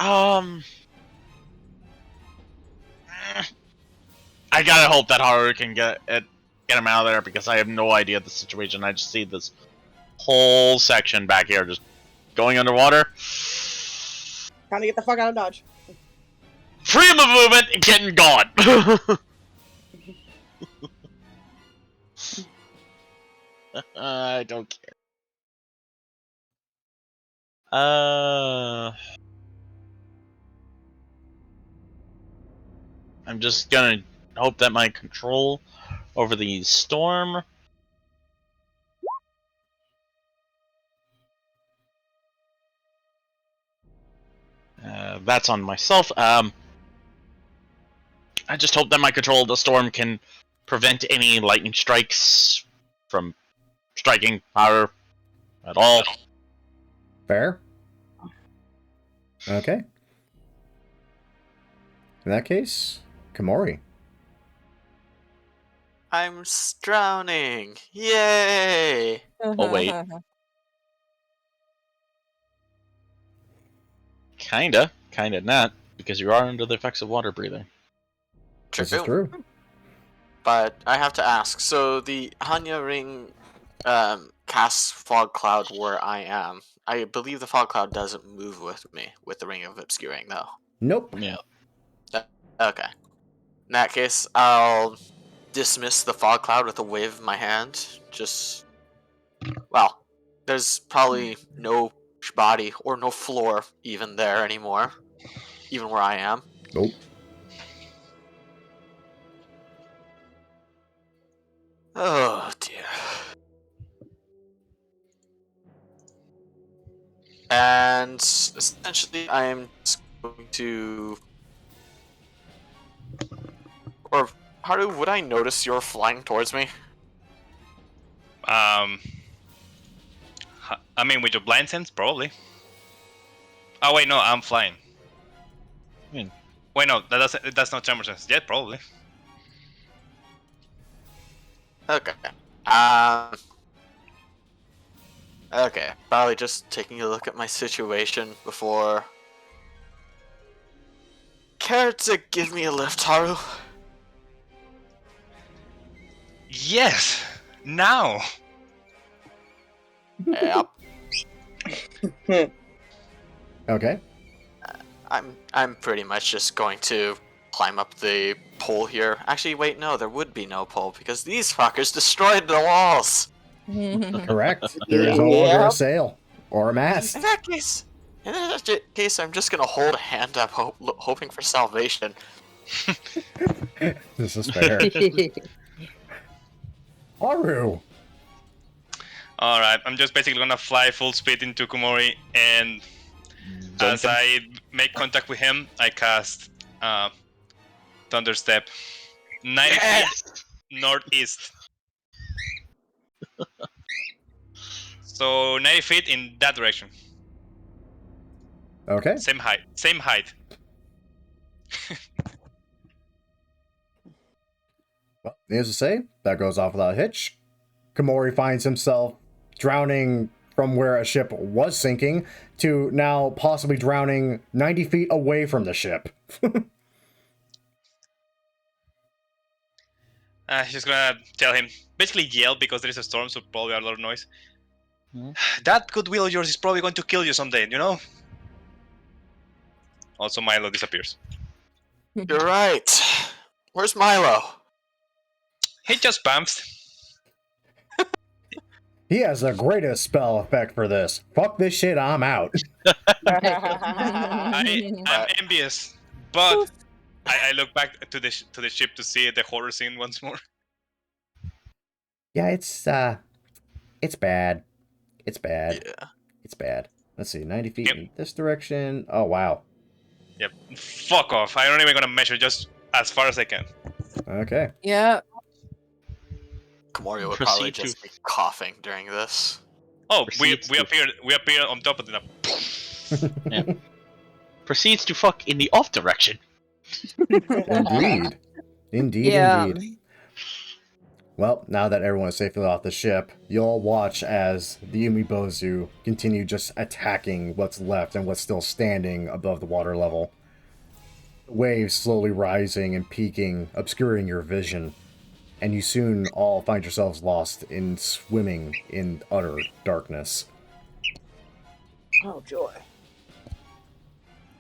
I gotta hope that Haru can get him out of there because I have no idea the situation. I just see this whole section back here just going underwater. Time to get the fuck out of Dodge. Freedom of movement and getting gone. I don't care. I'm just gonna hope that my control over the storm that's on myself. I just hope that my control of the storm can prevent any lightning strikes from striking Haru at all. Fair? Okay. In that case, Komori. I'm drowning! Yay! Oh, wait. Kinda not, because you are under the effects of water breathing. This is true. But I have to ask, so the Hanya ring casts fog cloud where I am. I believe the fog cloud doesn't move with me, with the ring of obscuring, though. Nope. Yeah. Okay. In that case, I'll dismiss the fog cloud with a wave of my hand. Just, well, there's probably no body or no floor even there anymore, even where I am. Nope. Oh dear. And essentially, I'm just going to, or Haru, would I notice you're flying towards me? I mean, with your blind sense, probably. Oh wait, no, I'm flying. Hmm. Wait, no, that's not tremor sense. Yeah, probably. Okay. Okay, probably just taking a look at my situation before. Care to give me a lift, Haru? Yes, now. Yep. Okay. I'm pretty much just going to climb up the pole here. Actually, wait, no, there would be no pole because these fuckers destroyed the walls. Correct. There is no longer a sail or a mast. In that case, I'm just gonna hold a hand up, hoping for salvation. This is fair. Haru. All right, I'm just basically gonna fly full speed into Komori, and as I make contact with him, I cast Thunder Step, 90 feet northeast. So 90 feet in that direction. Okay. Same height. Same height. Well, needless to say, that goes off without a hitch. Komori finds himself drowning from where a ship was sinking to now possibly drowning 90 feet away from the ship. She's gonna tell him, basically yell because there is a storm, so probably a lot of noise. Hmm. That goodwill of yours is probably going to kill you someday, you know? Also, Milo disappears. You're right. Where's Milo? He just bounced. He has the greatest spell effect for this. Fuck this shit, I'm out. I'm envious, but I look back to the ship to see the horror scene once more. Yeah, it's bad. It's bad. Yeah. It's bad. Let's see, 90 feet Yep. in this direction. Oh, wow. Yep. Fuck off. I'm not even gonna measure, just as far as I can. Okay. Yeah. Komori would Proceed probably to- just be coughing during this. Oh, we Proceeds to- appear on top of the. Yeah. Proceeds to fuck in the off direction. Indeed. Indeed, Yeah. indeed. Well, now that everyone is safely off the ship, you'll watch as the Umibozu continue just attacking what's left and what's still standing above the water level. Waves slowly rising and peaking, obscuring your vision, and you soon all find yourselves lost in swimming in utter darkness. Oh, joy.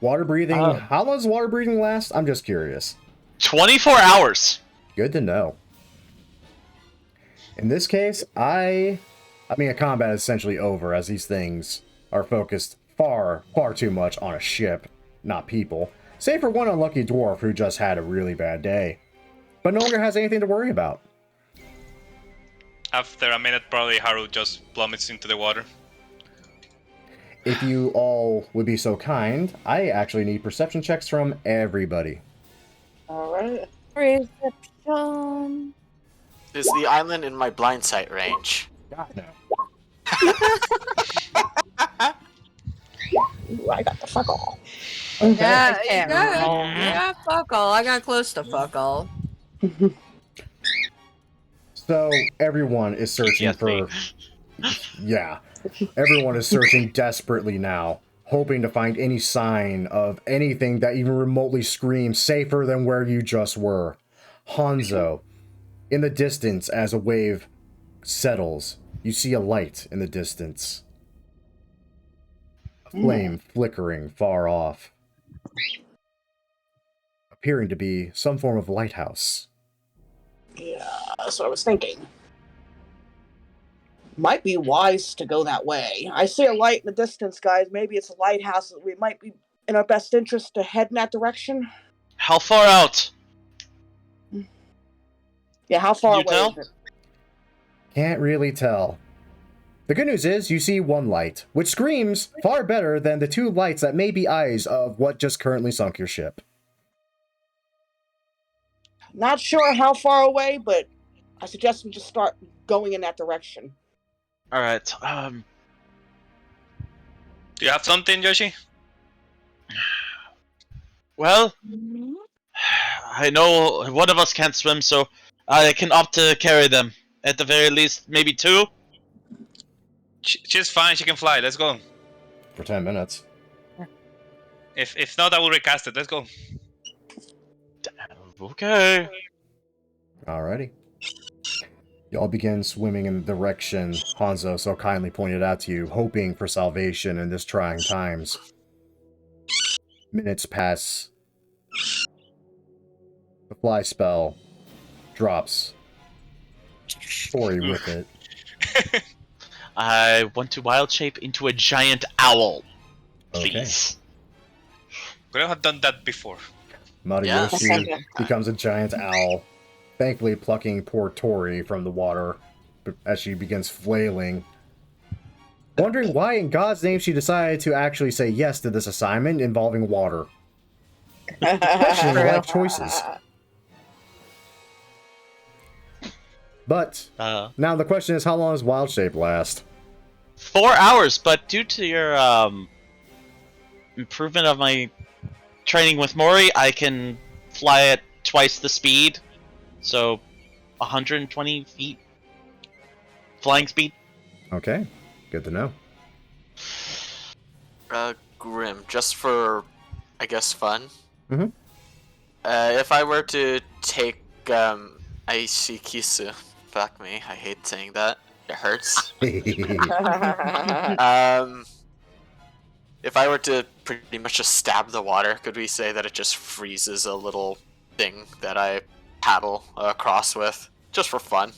Water breathing, how long does water breathing last? I'm just curious. 24 hours! Good to know. In this case, I mean, a combat is essentially over as these things are focused far too much on a ship, not people. Save for one unlucky dwarf who just had a really bad day. But no longer has anything to worry about. After a minute, probably Haru just plummets into the water. If you all would be so kind, I actually need perception checks from everybody. Alright. Reception. Is the island in my blind sight range? God, no. Ooh, I got the fuck all. Okay. Yeah, I you can't got roll. you got fuck all. I got close to fuck all. So everyone is searching PTSD. for. Yeah. Everyone is searching desperately now, hoping to find any sign of anything that even remotely screams safer than where you just were. Hanzo, in the distance, as a wave settles, you see a light in the distance. A flame flickering far off, appearing to be some form of lighthouse. Yeah, that's what I was thinking. Might be wise to go that way. I see a light in the distance, guys. Maybe it's a lighthouse. We might be in our best interest to head in that direction. How far out? Yeah, how far you away tell? is it? Can't really tell. The good news is you see one light, which screams far better than the two lights that may be eyes of what just currently sunk your ship. Not sure how far away, but I suggest we just start going in that direction. Alright, Do you have something, Yoshi? well, I know one of us can't swim, so I can opt to carry them. At the very least, maybe two? She's fine. She can fly. Let's go. For 10 minutes. If not, I will recast it. Let's go. Okay. Alrighty. Y'all begin swimming in the direction Hanzo so kindly pointed out to you, hoping for salvation in this trying times. Minutes pass. The fly spell drops. Story with it. I want to wild shape into a giant owl. Okay. Please. We have done that before. Mariyoshi becomes a giant owl, thankfully plucking poor Tori from the water as she begins flailing. Wondering why in God's name she decided to actually say yes to this assignment involving water. Questioning life choices. But now the question is, how long does Wild Shape last? 4 hours, but due to your improvement of my training with Mori, I can fly at twice the speed. So 120 feet flying speed. Okay, good to know. Grim, just for, I guess, fun. Mm-hmm. If I were to take Aishi Kisu, fuck me, I hate saying that. It hurts. If I were to pretty much just stab the water, could we say that it just freezes a little thing that I paddle across with, just for fun?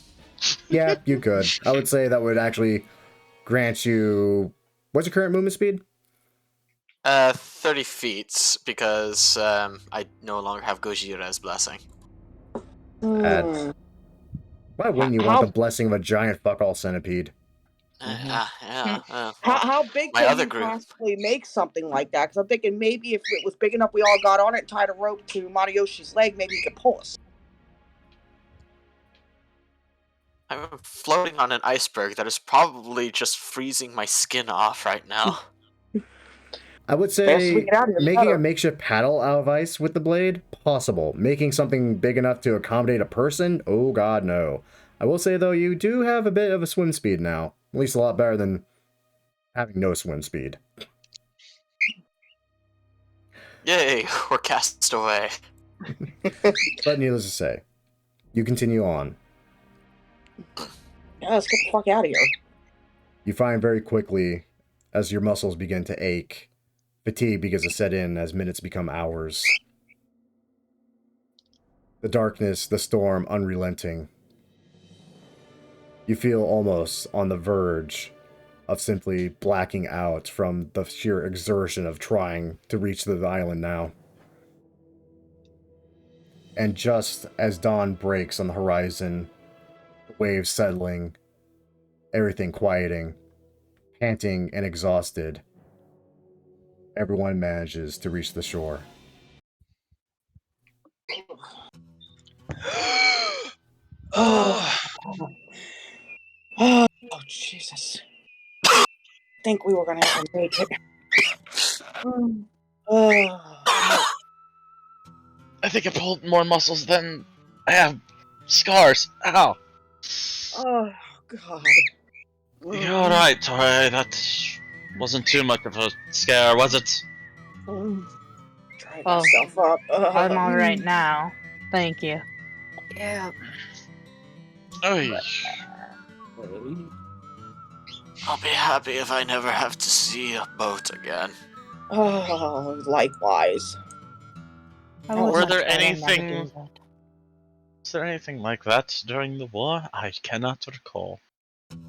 Yeah, you could. I would say that would actually grant you... What's your current movement speed? 30 feet, because I no longer have Gojira's blessing. Why wouldn't you want the blessing of a giant fuck-all centipede? How big my can other you group. possibly make something like that? Because I'm thinking maybe if it was big enough, we all got on it, tied a rope to Mariyoshi's leg, maybe he could pull us. I'm floating on an iceberg that is probably just freezing my skin off right now. I would say making a makeshift paddle out of ice with the blade, possible. Making something big enough to accommodate a person, oh god, no. I will say, though, you do have a bit of a swim speed now. At least a lot better than having no swim speed. Yay, we're cast away. But needless to say, you continue on. Yeah, let's get the fuck out of here. You find very quickly, as your muscles begin to ache, fatigue begins to set in as minutes become hours. The darkness, the storm, unrelenting. You feel almost on the verge of simply blacking out from the sheer exertion of trying to reach the island now. And just as dawn breaks on the horizon, the waves settling, everything quieting, panting and exhausted, everyone manages to reach the shore. Oh, Jesus. I think we were going to have to make it. Oh, I think I pulled more muscles than I have scars. Ow. oh God. You're alright, Tori. That wasn't too much of a scare, was it? Try Well, myself up. I'm all right now. Thank you. Yeah. Oy. I'll be happy if I never have to see a boat again. Oh, likewise. I Were wasn't there sure when that would anything- do that. Was there anything like that during the war? I cannot recall.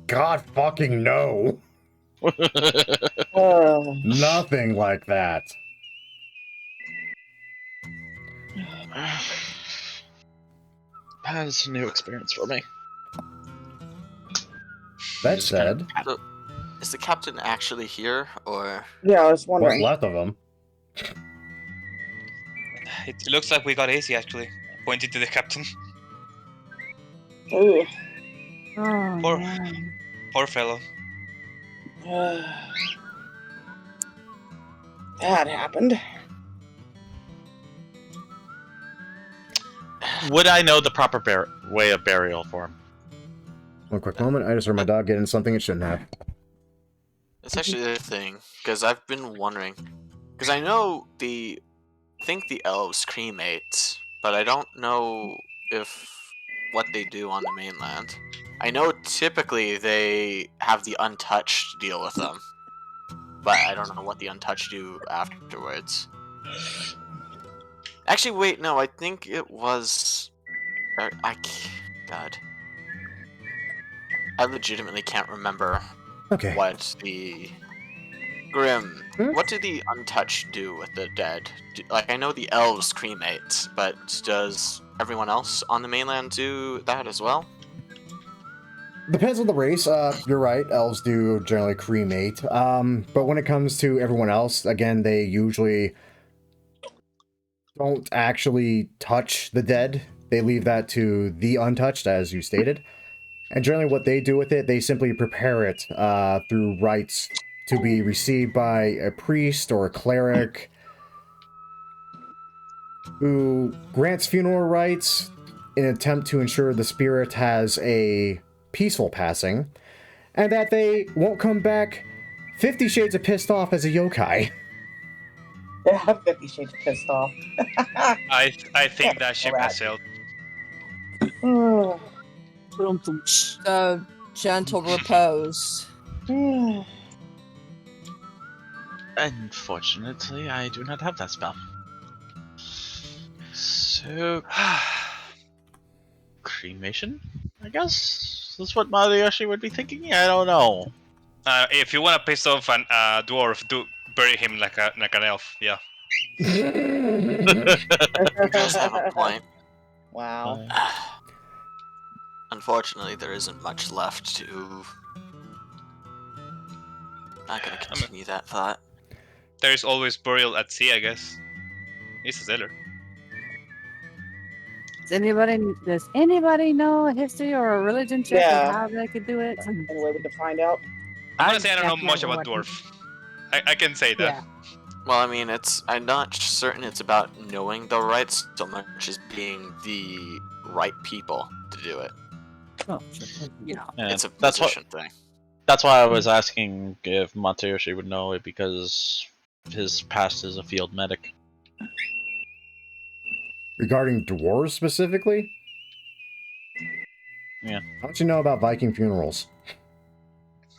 God fucking no. Nothing like that. That's a new experience for me. That Just kind said, So, is the captain actually here, or yeah, I was what's wondering. left of him? It looks like we got AC actually. Pointing to the captain. Ooh. Oh, Poor- man. Poor fellow. That happened. Would I know the proper way of burial for him? One quick moment. I just heard my dog getting something it shouldn't have. it's actually the thing? Because I've been wondering. Because I know I think the elves cremate, but I don't know if what they do on the mainland. I know typically they have the untouched deal with them, but I don't know what the untouched do afterwards. Actually, wait, no, I think it was. God, I legitimately can't remember Okay. what the Grim. Hmm? What do the untouched do with the dead? Like, I know the elves cremate, but does everyone else on the mainland do that as well? Depends on the race. You're right. Elves do generally cremate. But when it comes to everyone else, again, they usually don't actually touch the dead. They leave that to the untouched, as you stated. And generally, what they do with it, they simply prepare it through rites to be received by a priest or a cleric who grants funeral rites in an attempt to ensure the spirit has a peaceful passing, and that they won't come back 50 Shades of pissed off as a yokai. Yeah, 50 Shades of pissed off. I think that ship has sailed. Oh. So, gentle repose. Unfortunately, I do not have that spell. So, cremation? I guess that's what Mariyoshi would be thinking. I don't know. If you want to piss off an dwarf, do bury him like an elf. Yeah. He does have a point. Wow. Unfortunately, there isn't much left to. Not gonna continue that thought. There is always burial at sea, I guess. He's a sailor. Does anybody know a history or a religion check Yeah. of how they could do it? Any way we can find out? I'm gonna say I don't know much definitely about wouldn't. dwarf. I can say that. Yeah. Well, I mean, I'm not certain it's about knowing the rights so much as being the right people to do it. Oh, sure. Yeah. Yeah, It's a that's position thing. That's why I was asking if Matayoshi would know it, because his past is a field medic. Regarding dwarves specifically? Yeah. How much you know about Viking funerals?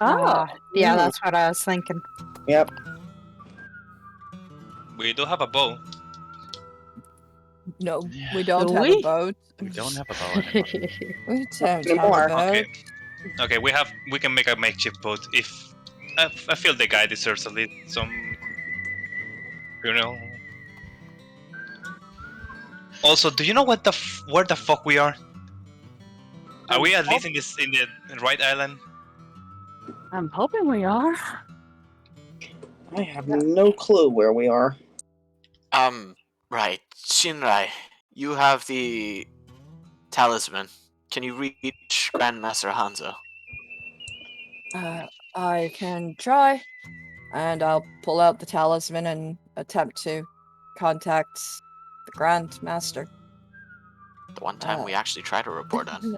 Oh. Yeah, that's what I was thinking. Yep. We do have a bow. No, Yeah. we don't Do have a we? boat. We don't have a bow anymore. We don't have Anymore. a boat. Okay. We can make a makeshift boat if I feel the guy deserves at least some funeral. Also, do you know where the fuck we are? Are we at least in the right island? I'm hoping we are. I have no clue where we are. Right. Shinrai, you have the talisman. Can you reach Grandmaster Hanzo? I can try. and I'll pull out the talisman and attempt to contact the Grand Master. The one time we actually tried to report on.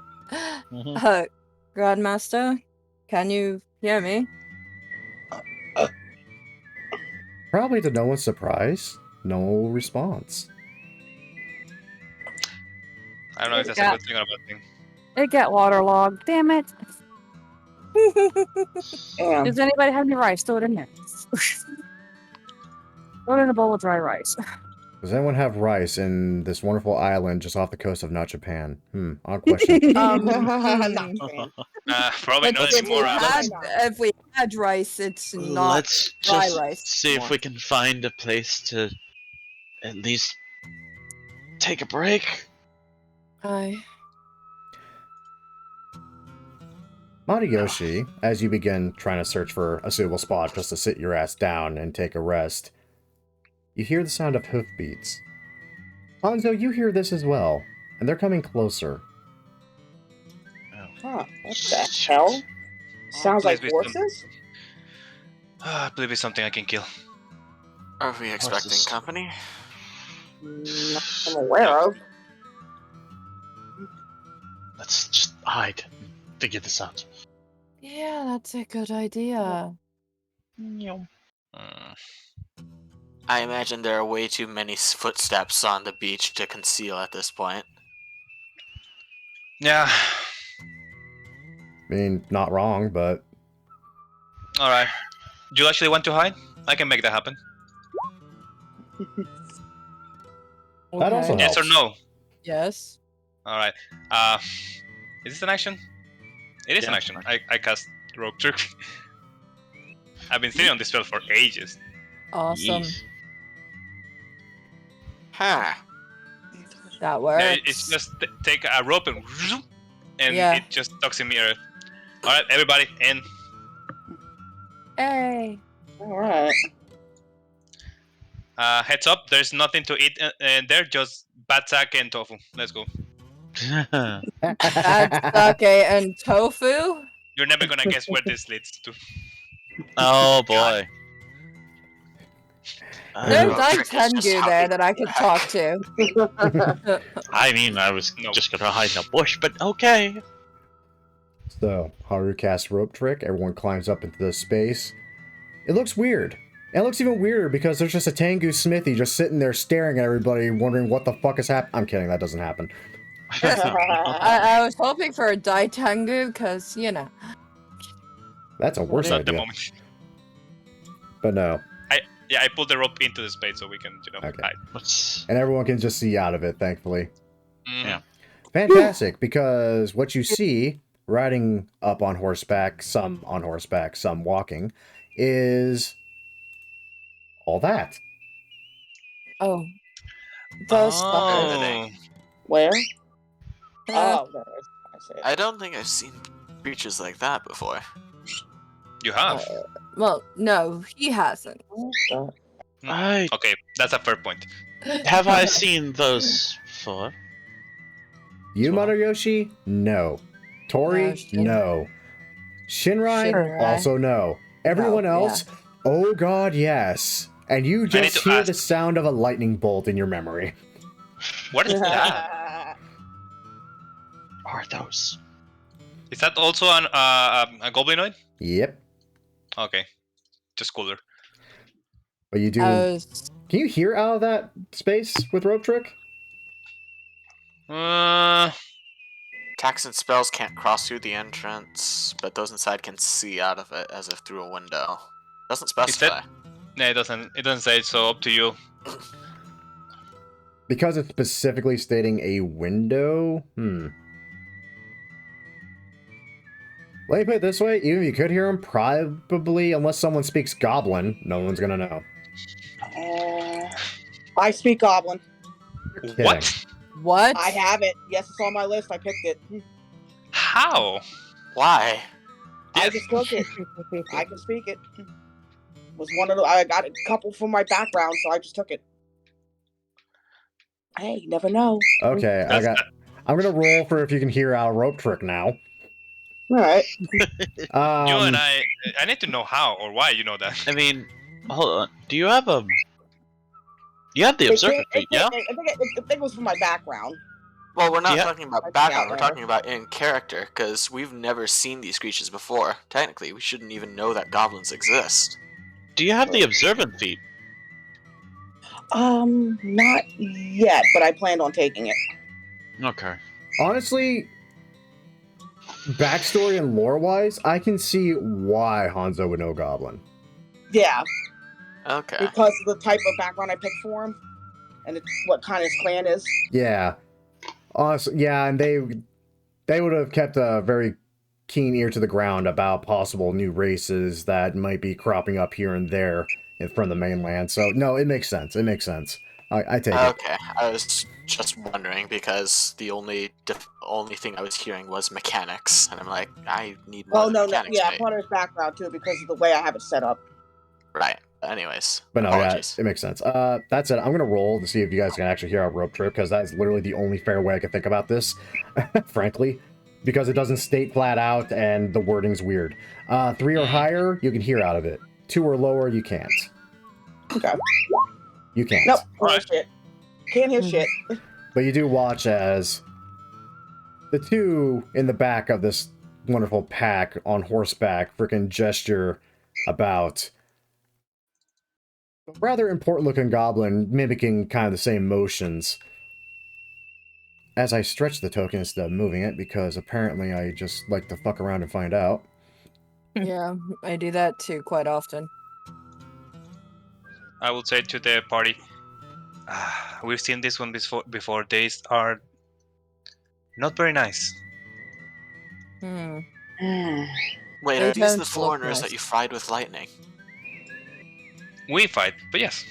Grand Master, can you hear me? Probably to no one's surprise, no response. I don't know if that's a good thing or a bad thing. It got waterlogged. Damn it. Damn. Does anybody have any rice? Throw it in there. Throw it in a bowl of dry rice. Does anyone have rice in this wonderful island just off the coast of not Japan? Odd question. Not Probably not If anymore. if we had rice, it's not Let's dry just rice see if anymore. we can find a place to at least take a break. Aye. Matayoshi, as you begin trying to search for a suitable spot just to sit your ass down and take a rest, you hear the sound of hoofbeats. Hanzo, you hear this as well, and they're coming closer. Huh, what the hell? Sounds like horses? I believe it's something I can kill. Are we expecting Horses. company? Not I'm aware of. Let's just hide and figure this out. Yeah, that's a good idea. I imagine there are way too many footsteps on the beach to conceal at this point. Yeah. I mean, not wrong, but Alright. Do you actually want to hide? I can make that happen. that also Okay. helps. Yes or no? Yes. Alright. Is this an action? It is an Yeah. action. I cast Rogue Trick. I've been sitting on this spell for ages. Awesome. Yeesh. Huh. That works. Yeah, it's just take a rope and Yeah. it just tucks in the earth. Alright, everybody, in. Hey. Alright. Heads up, there's nothing to eat in there, just batsak and tofu. Let's go. That's sake and tofu? You're never gonna guess where this leads to. Oh boy. There's Uh, like Trick is just Tengu how there we- that I could talk to. I mean, I was No. just gonna hide in a bush, but okay. So, Haru casts rope trick, everyone climbs up into the space. It looks weird. And it looks even weirder because there's just a Tengu Smithy just sitting there staring at everybody, wondering what the fuck is happening. I'm kidding, that doesn't happen. I was hoping for a Dai Tengu, because, you know. That's a worse Not the idea. moment. But no. Yeah, I pulled the rope into the space so we can, Okay. hide. Let's. And everyone can just see out of it, thankfully. Mhm. Yeah. Fantastic, because what you see, riding up on horseback, some walking, is all that. Oh. Those fuckers. Oh. Where? Uh, Oh, there it is. I see it. I don't think I've seen creatures like that before. You have? Well, no, he hasn't. What the- I Okay, that's a fair point. have I seen those before? You, Well. Matayoshi? No. Tori? No, Shin- No. Shinrai? Shinrai. Also no. Everyone No, else? Oh god, yes. And you need just to hear ask- the sound of a lightning bolt in your memory. What is that? Are those? Is that also a goblinoid? Yep. Okay. Just cooler. But you do... was... Can you hear out of that space with rope trick? Attacks and spells can't cross through the entrance, but those inside can see out of it as if through a window. Doesn't specify. No, it doesn't say, so up to you. Because it's specifically stating a window? Let me put it this way, even if you could hear him, probably, unless someone speaks Goblin, no one's gonna know. I speak Goblin. Kidding. What? What? I have it. Yes, it's on my list. I picked it. How? Why? I Yes. just took it. I can speak it. Was one of the. I got a couple from my background, so I just took it. Hey, you never know. Okay, That's I'm gonna roll for if you can hear out rope trick now. All right. You and I need to know how or why you know that. I mean, hold on. Do you have a? You have the observant feat, yeah? I think it was from my background. Well, we're not Yeah. talking about I'd be background. out We're there. talking about in character, because we've never seen these creatures before. Technically, we shouldn't even know that goblins exist. Do you have the observant feat? Not yet, but I planned on taking it. Okay. Honestly, backstory and lore-wise, I can see why Hanzo would know Goblin. Yeah, Okay. because of the type of background I picked for him, and it's what kind his clan is. Yeah. Honestly, yeah, and they would have kept a very keen ear to the ground about possible new races that might be cropping up here and there from the mainland. So, no, it makes sense. It makes sense. I take it. Okay, I was just wondering because the only thing I was hearing was mechanics, and I'm like, I need more than mechanics. Yeah, mate. part of his background too, because of the way I have it set up. Right. Anyways, But no, apologies. yeah, it makes sense. That's it. I'm gonna roll to see if you guys can actually hear our rope trip, because that's literally the only fair way I can think about this, frankly, because it doesn't state flat out and the wording's weird. 3 or higher, you can hear out of it. 2 or lower, you can't. Okay. You can't. Nope. Alright. Shit. Can't hear shit. But you do watch as the two in the back of this wonderful pack on horseback frickin' gesture about a rather important looking goblin mimicking kind of the same motions. As I stretch the token instead of moving it, because apparently I just like to fuck around and find out. Yeah, I do that too quite often. I would say to the party, we've seen this one before. They are not very nice. Hmm. Wait, They are these tend the to look foreigners nice. that you fried with lightning? We fight, but yes.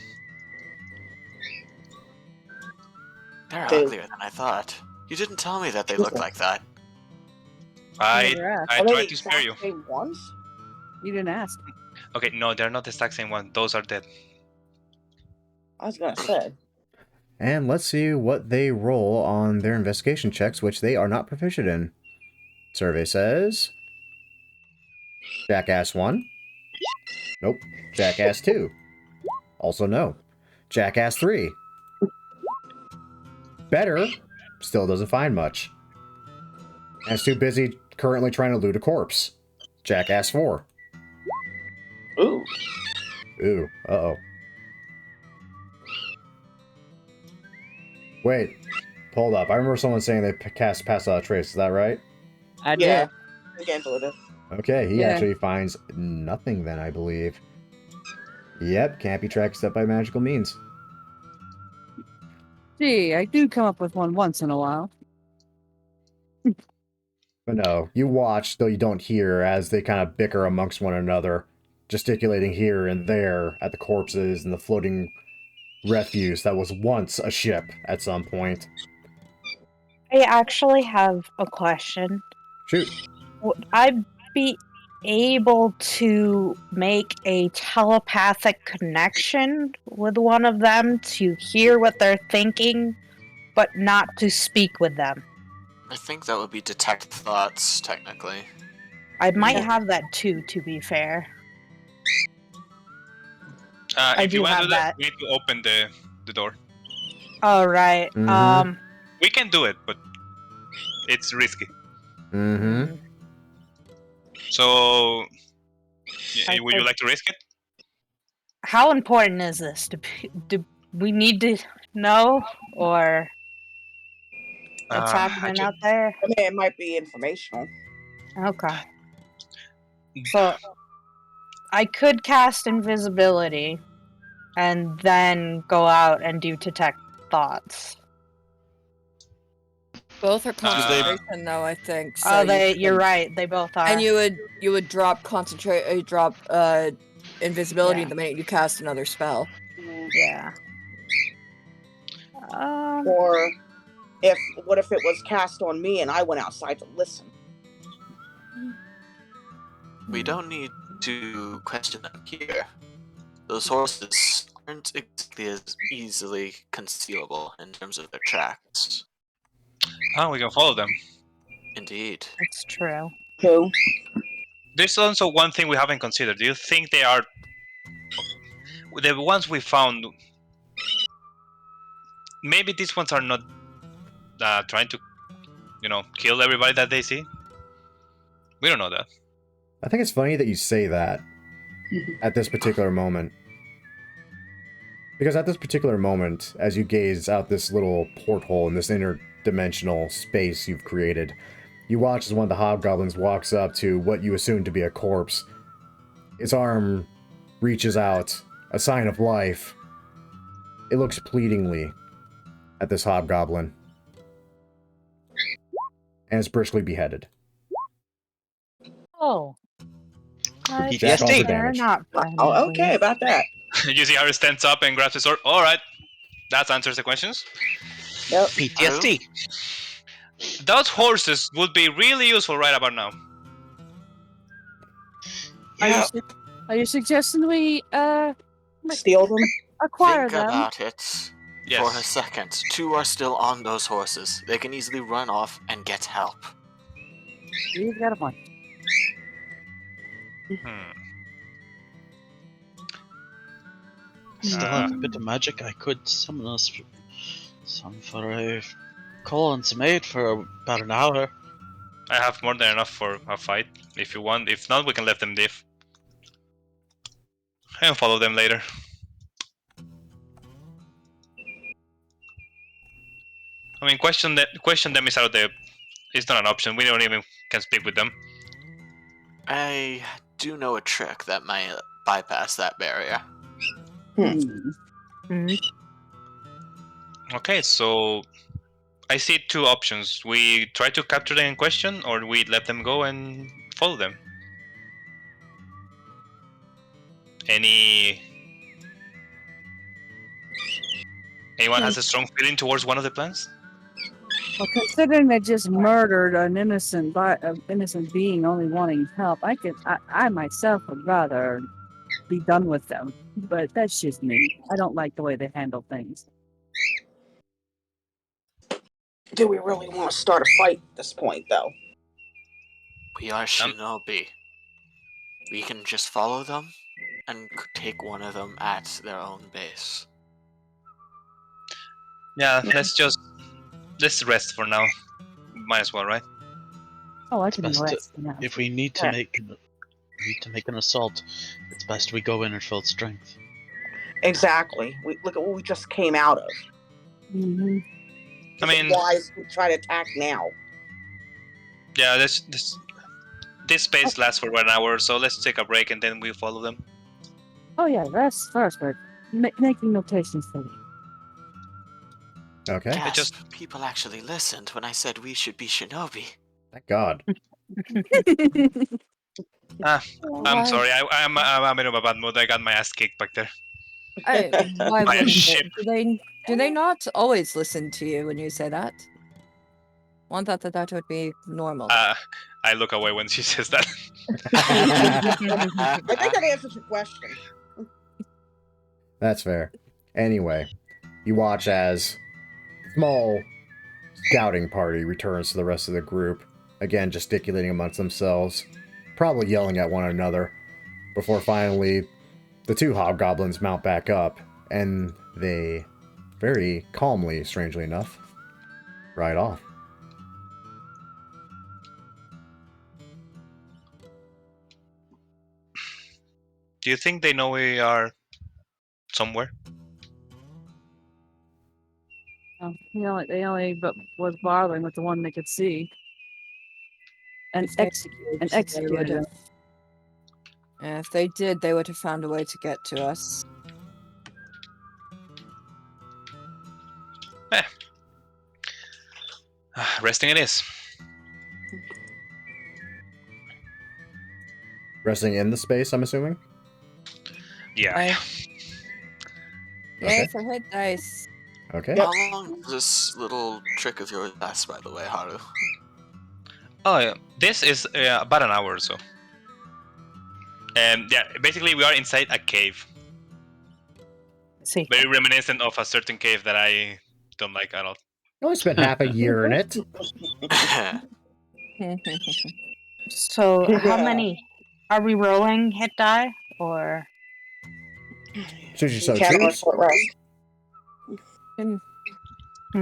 They're They- uglier than I thought. You didn't tell me that they looked like that. I Never asked. I Are they tried the to spare you. exact same ones? You didn't ask. Okay, no, they're not the exact same one. Those are dead. I was gonna say. And let's see what they roll on their investigation checks, which they are not proficient in. Survey says... Jackass 1. Nope. Jackass 2. Also no. Jackass 3. Better. Still doesn't find much. And is too busy currently trying to loot a corpse. Jackass 4. Ooh. Ooh. Uh-oh. Wait. Hold up. I remember someone saying they cast Pass Without Trace. Is that right? I did. Yeah. I can't believe it. Okay, he Yeah. actually finds nothing then, I believe. Yep, can't be tracked except by magical means. Gee, I do come up with one once in a while. But no, you watch, though you don't hear, as they kind of bicker amongst one another, gesticulating here and there at the corpses and the floating refuse that was once a ship at some point. I actually have a question. Shoot. Would I be able to make a telepathic connection with one of them to hear what they're thinking, but not to speak with them? I think that would be detect thoughts, technically. I might Yeah. have that too, to be fair. If you do want to have do that, that. we need to open the door. Alright, Mhm. We can do it, but it's risky. Mm-hmm. So, I would you think- like to risk it? How important is this? Do we need to know, or what's happening out there? I mean, it might be informational. Okay. So I could cast invisibility and then go out and do detect thoughts. Both are concentration, though, I think. So Oh, you you're could- right. They both are. And you would drop invisibility Yeah. the minute you cast another spell. Yeah. Or what if it was cast on me and I went outside to listen? We don't need to question them here. Those horses aren't exactly as easily concealable in terms of their tracks. Oh, we can follow them. Indeed. That's true. Who? There's also one thing we haven't considered. Do you think they are the ones we found? Maybe these ones are not trying to, kill everybody that they see. We don't know that. I think it's funny that you say that at this particular moment. Because at this particular moment, as you gaze out this little porthole in this interdimensional space you've created, you watch as one of the hobgoblins walks up to what you assume to be a corpse. Its arm reaches out, a sign of life. It looks pleadingly at this hobgoblin. And it's briskly beheaded. Oh. Jack off for PTSD. They're damage. not Oh, okay, about that. You see how he stands up and grabs his sword. All right, that answers the questions. Yep. PTSD. Those horses would be really useful right about now. Yeah. Are you suggesting we Steal them? acquire Think them? about it for a second. 2 are still on those horses. They can easily run off and get help. You've got a point. Still have a bit of magic. I could summon us some for a Colin's made for about an hour. I have more than enough for a fight if you want. If not, we can let them live and follow them later. I mean, question them is out of the. It's not an option. We don't even can speak with them. I do know a trick that might bypass that barrier. Okay, so I see 2 options. We try to capture them in question, or we let them go and follow them. Anyone has a strong feeling towards one of the plans? Well, considering they just murdered an innocent being only wanting help, I myself would rather be done with them. But that's just me. I don't like the way they handle things. Do we really want to start a fight at this point, though? We are shinobi. We can just follow them and take one of them at their own base. Yeah, let's rest for now. Might as well, right? Oh, I It's can best rest now. If we need to make an assault, it's best we go in at full strength. Exactly. Look at what we just came out of. Mm-hmm. I mean, wise to try to attack now. Yeah, this space lasts for 1 hour, so let's take a break and then we follow them. Oh yeah, rest first, but making notations for you. Okay. Yes, people actually listened when I said we should be shinobi. Thank God. I'm sorry. I'm in a bad mood. I got my ass kicked back there. Why By a wouldn't ship. they? Do they not always listen to you when you say that? One thought that would be normal. I look away when she says that. I think that answers your question. That's fair. Anyway, you watch as small scouting party returns to the rest of the group, again gesticulating amongst themselves, probably yelling at one another, before finally the 2 hobgoblins mount back up, and they very calmly, strangely enough, ride off. Do you think they know we are somewhere? They only was bothering with the one they could see. And execute him. If they did, they would have found a way to get to us. Resting it is. Resting in the space, I'm assuming? Yeah. Yay for hit dice. Okay. How long does this little trick of yours last, by the way, Haru? Oh, yeah. This is about an hour or so. And yeah, basically we are inside a cave. See. Very reminiscent of a certain cave that I don't like at all. I only spent half a year in it. So how many are we rolling hit die or? Should you You so can't on choose? short rest. And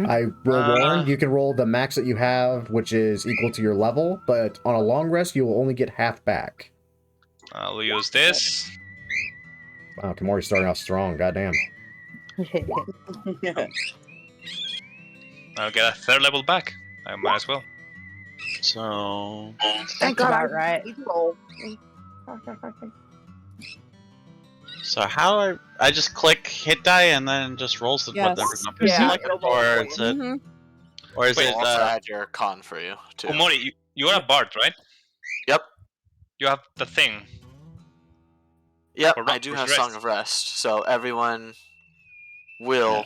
I will warn, Uh, you can roll the max that you have, which is equal to your level, but on a long rest, you will only get half back. I'll use this. Wow, Kimori's starting off strong, goddamn. I'll get a third level back. I might as well. So Thank That's God about right. need to roll. how I just click hit die and then just rolls the Yes. whatever number Yeah, selected, it'll roll or for is you. it Mm-hmm. or is Wait, it I'll also add your con for you too. Komori, you are a bard, right? Yep. You have the thing. Yep, For I do have rest. Song of Rest, so everyone will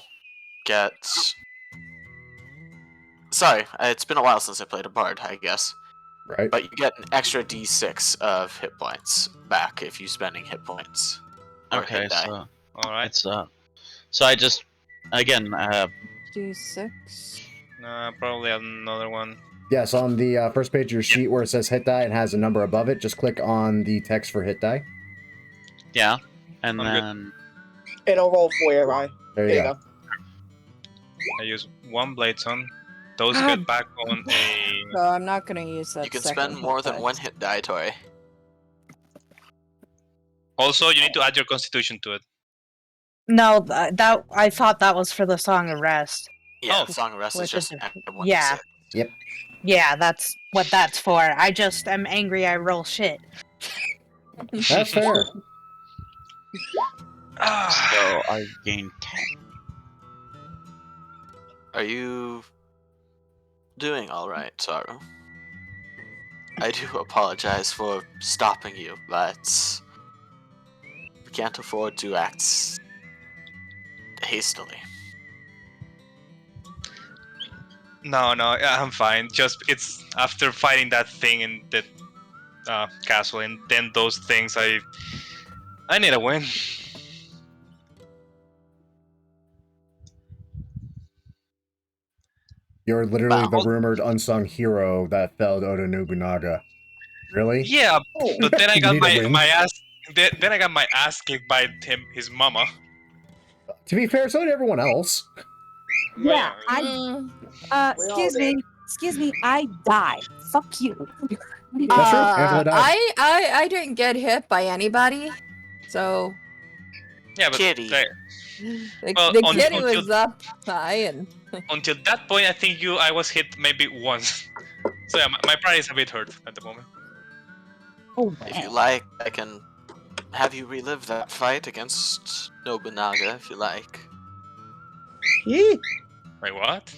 get. Sorry, it's been a while since I played a bard, I guess. Right? But you get an extra d6 of hit points back if you're spending hit points. Or okay? hit die. So All right. it's so I just again D6. Probably another one. Yes, on the first page of your sheet where it says hit die and has a number above it, just click on the text for hit die. yeah, and I'm good. then It'll roll for you, Ryan. There you go. I use one bladestone. Those get back on a. so I'm not gonna use that. You can second spend more hit than die. one hit die, Tori. Also, you need to add your constitution to it. No, that I thought that was for the Song of Rest. Yeah, Oh. Song of Rest is Which just is extra 1d6. yeah. Yep. Yeah, that's what that's for. I just am angry I roll shit. That's fair. so I gain 10. Are you doing alright, Saru? I do apologize for stopping you, but we can't afford to act hastily. No, I'm fine. Just it's after fighting that thing in the castle, and then those things. I need a win. You're literally the Wow. rumored unsung hero that felled Oda Nobunaga. Really? Yeah, but then I You got need a win? my ass. Then I got my ass kicked by his mama. To be fair, so did everyone else. Yeah, I. Mm, Excuse me. I died. Fuck you. That's true. Angela died. I didn't get hit by anybody, so Yeah, but Kitty. Well, the un- kitty until- was up high and until that point, I think I was hit maybe once. So yeah, my pride is a bit hurt at the moment. Oh, If you like, I can have you relive that fight against Nobunaga, if you like. Yee. Wait, what?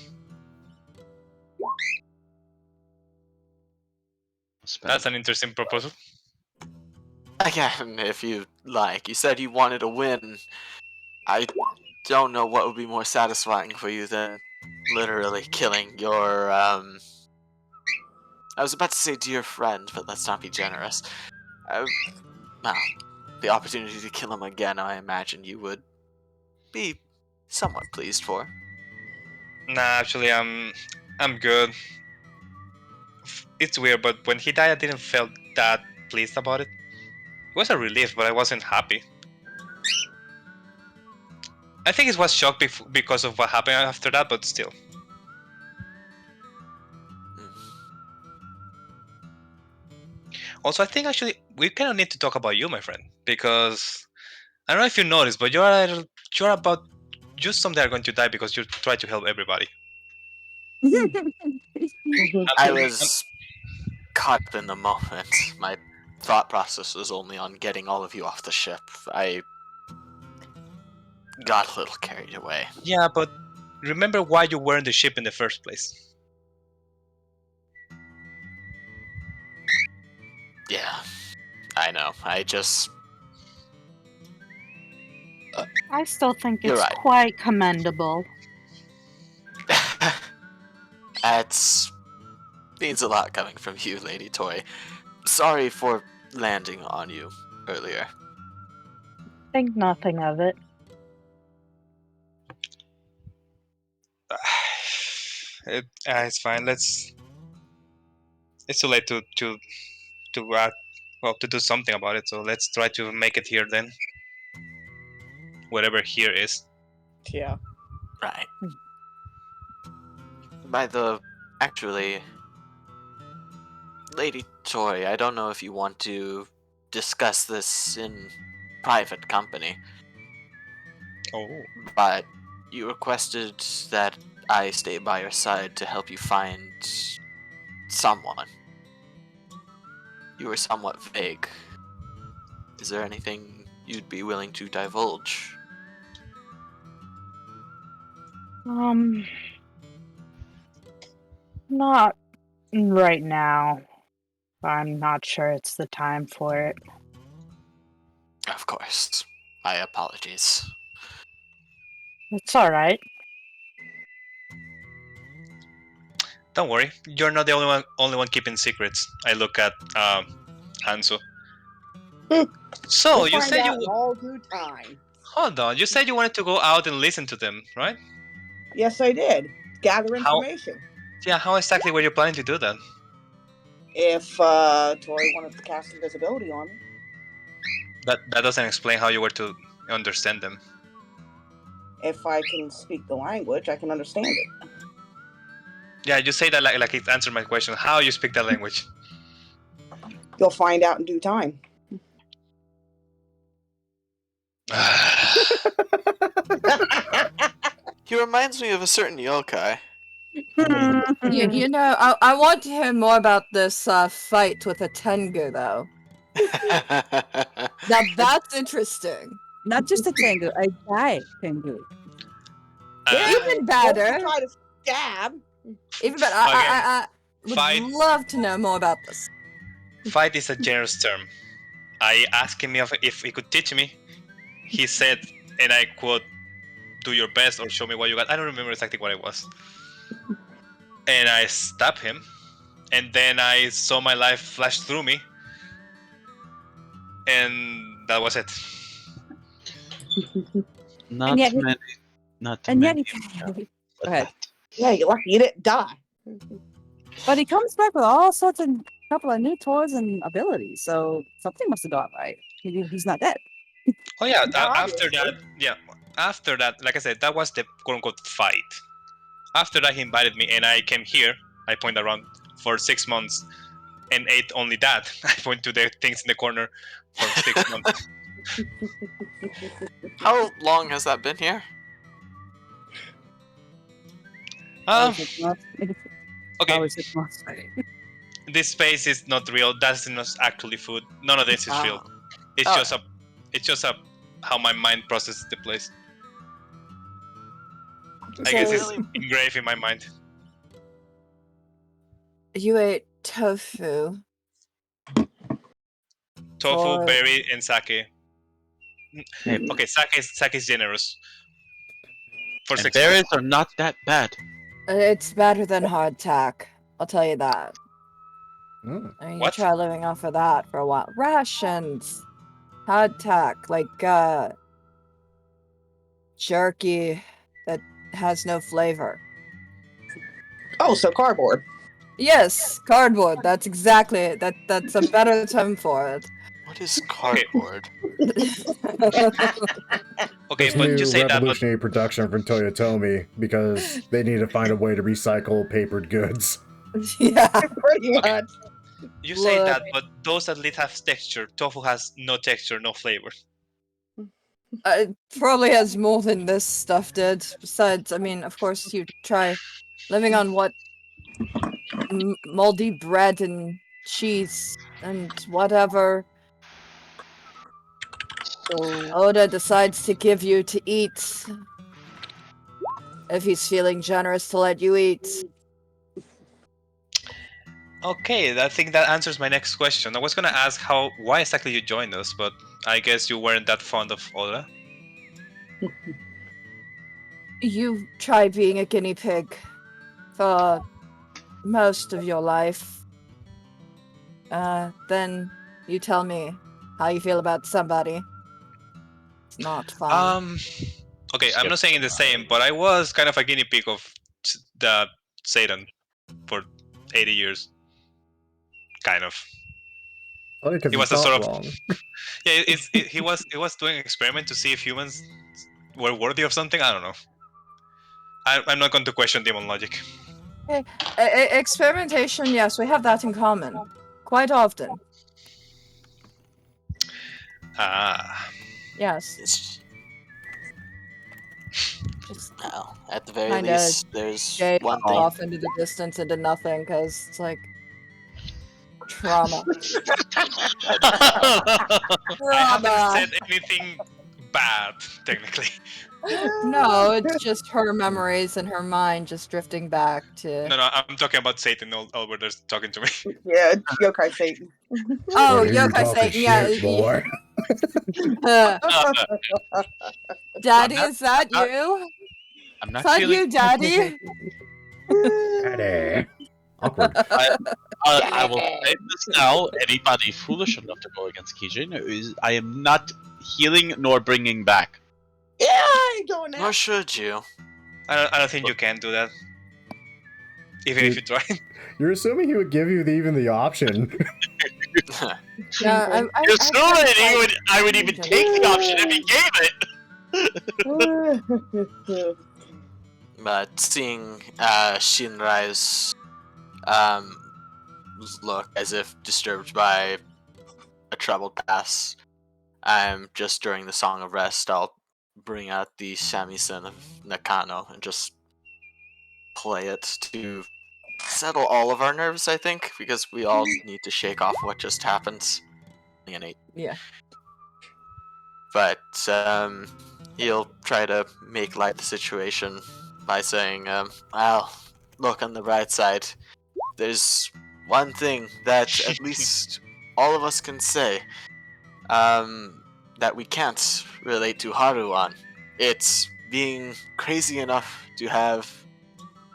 That's an interesting proposal. Again, if you like. You said you wanted a win. I don't know what would be more satisfying for you than literally killing your, I was about to say dear friend, but let's not be generous. Well, the opportunity to kill him again, I imagine you would be somewhat pleased for. Nah, actually, I'm good. It's weird, but when he died, I didn't feel that pleased about it. It was a relief, but I wasn't happy. I think it was shock because of what happened after that, but still. Also, I think actually we kind of need to talk about you, my friend, because I don't know if you noticed, but you're about just someday are going to die because you try to help everybody. I was caught up in the moment. My thought process was only on getting all of you off the ship. I got a little carried away. Yeah, but remember why you were in the ship in the first place. Yeah, I know. I just... I still think You're it's right. quite commendable. That's... means a lot coming from you, Lady Toy. Sorry for landing on you earlier. Think nothing of it. It's fine. It's too late to to do something about it. So let's try to make it here then. Whatever here is. Yeah. Right. Actually, Lady Toy, I don't know if you want to discuss this in private company, Oh. but you requested that I stay by your side to help you find someone. You were somewhat vague. Is there anything you'd be willing to divulge? Not right now. I'm not sure it's the time for it. Of course. My apologies. It's alright. Don't worry, you're not the only one keeping secrets. I look at Hanzo. So We'll you find said out in all due time. Hold on. You said you wanted to go out and listen to them, right? Yes, I did. Gather information. Yeah. How exactly were you planning to do that? If Tori wanted to cast invisibility on me. That doesn't explain how you were to understand them. If I can speak the language, I can understand it. Yeah, you say that like it answered my question. How you speak that language? You'll find out in due time. He reminds me of a certain yokai. You know, I want to hear more about this fight with a Tengu, though. Now that's interesting. Not just a Tengu, a guy Tengu. Even better. Try to stab. Even better. I would love to know more about this. Fight is a generous term. I asked him if he could teach me. He said, and I quote, "Do your best or show me what you got." I don't remember exactly what it was. And I stabbed him, and then I saw my life flash through me, and that was it. Not yet many. Not And yet many. Go ahead. Yeah, you're lucky you didn't die. But he comes back with all sorts of couple of new toys and abilities, so something must have gone right. He's not dead. Oh yeah, Obviously. after that, like I said, that was the quote-unquote fight. After that, he invited me, and I came here. I point around for 6 months, and ate only that. I point to the things in the corner for 6 months. How long has that been here? Okay, 6 months. this space is not real. That's not actually food. None of this is real. It's Oh. just a how my mind processes the place. I So- guess it's engraved in my mind. You ate tofu. Tofu, For- berry, and sake. Okay, sake is generous. For And 6 berries months. are not that bad. It's better than hardtack. I'll tell you that. Mm. I mean, you What? try living off of that for a while. Rations. Hardtack, like jerky that has no flavor. Oh, so cardboard. Yes, cardboard. That's exactly it. That's a better term for it. What is cardboard? Okay, This but new you say that, but revolutionary production from Toyotomi because they need to find a way to recycle papered goods. Yeah. Pretty much. you say Look. that, but those at least have texture. Tofu has no texture, no flavor. It probably has more than this stuff did. Besides, I mean, of course, you try living on what moldy bread and cheese and whatever So Oda decides to give you to eat. If he's feeling generous to let you eat. Okay, I think that answers my next question. I was gonna ask why exactly you joined us, but I guess you weren't that fond of Oda. You try being a guinea pig for most of your life. Then you tell me how you feel about somebody. It's not fun. Okay, I'm not saying the same, but I was kind of a guinea pig of the Satan for 80 years. Kind of. Only because He he was a thought sort of wrong. he was doing an experiment to see if humans were worthy of something. I don't know. I'm not going to question demon logic. Okay. Experimentation, yes, we have that in common. Quite often. Ah. Yes. It's, Just well, at the very Kinda least, there's gay one thing. off into the distance into nothing because it's like trauma. I haven't Trauma. said anything bad, technically. No, it's just her memories and her mind just drifting back to. No, I'm talking about Satan over there talking to me. Yeah, it's yokai Satan. Oh, What are you Yokai talking Satan, yeah. shit, boy? Daddy, not- is that not- you? I'm Is not that feeling. you, Daddy? Daddy. Awkward. I will say this now. Anybody foolish enough to go against Kijin is I am not healing nor bringing back. Yeah, I ain't doing Nor that. should you. I don't think you can do that. Even if you try. You're assuming he would give you even the option. Yeah, You're assuming I would even take the option if he gave it. But seeing Shinrai's look as if disturbed by a troubled past, just during the Song of Rest, I'll bring out the shamisen of Nakano and just play it to settle all of our nerves, I think, because we all need to shake off what just happened. Yeah. But he'll try to make light of the situation by saying, well, look on the bright side. There's one thing that at least all of us can say that we can't relate to Haru on. It's being crazy enough to have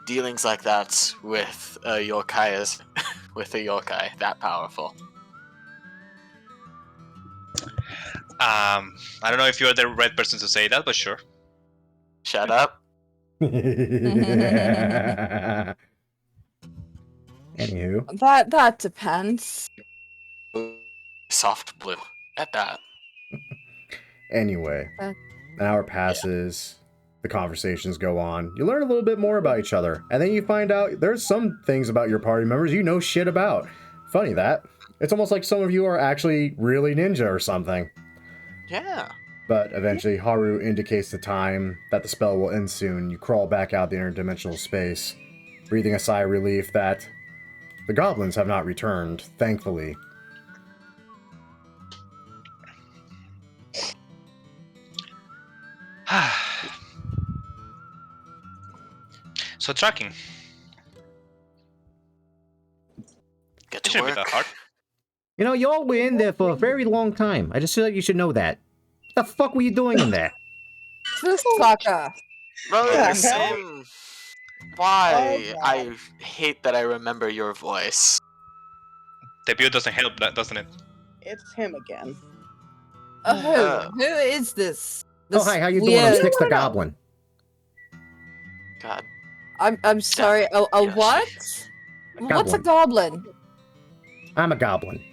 dealings like that with a yokai with a yokai that powerful. I don't know if you're the right person to say that, but sure. Shut up. Anywho. That depends. Soft blue. At that. Anyway, Uh, an hour passes. The conversations go on. You learn a little bit more about each other. And then you find out there's some things about your party members you know shit about. Funny that. It's almost like some of you are actually really ninja or something. Yeah. But eventually, Haru indicates the time that the spell will end soon. You crawl back out the interdimensional space, breathing a sigh of relief that the goblins have not returned, thankfully. So tracking. Get It to shouldn't be work. that hard. You know, y'all were in there for a very long time. I just feel like you should know that. What the fuck were you doing in there? This sucker. Bro, Yeah. the same. Why? Oh, God. I hate that I remember your voice. The view doesn't help, doesn't it? It's him again. Who is this? Oh, hi, how you doing? I'm weird- Sticks the Goblin. God. I'm sorry. A Yes. what? What's a goblin? I'm a goblin.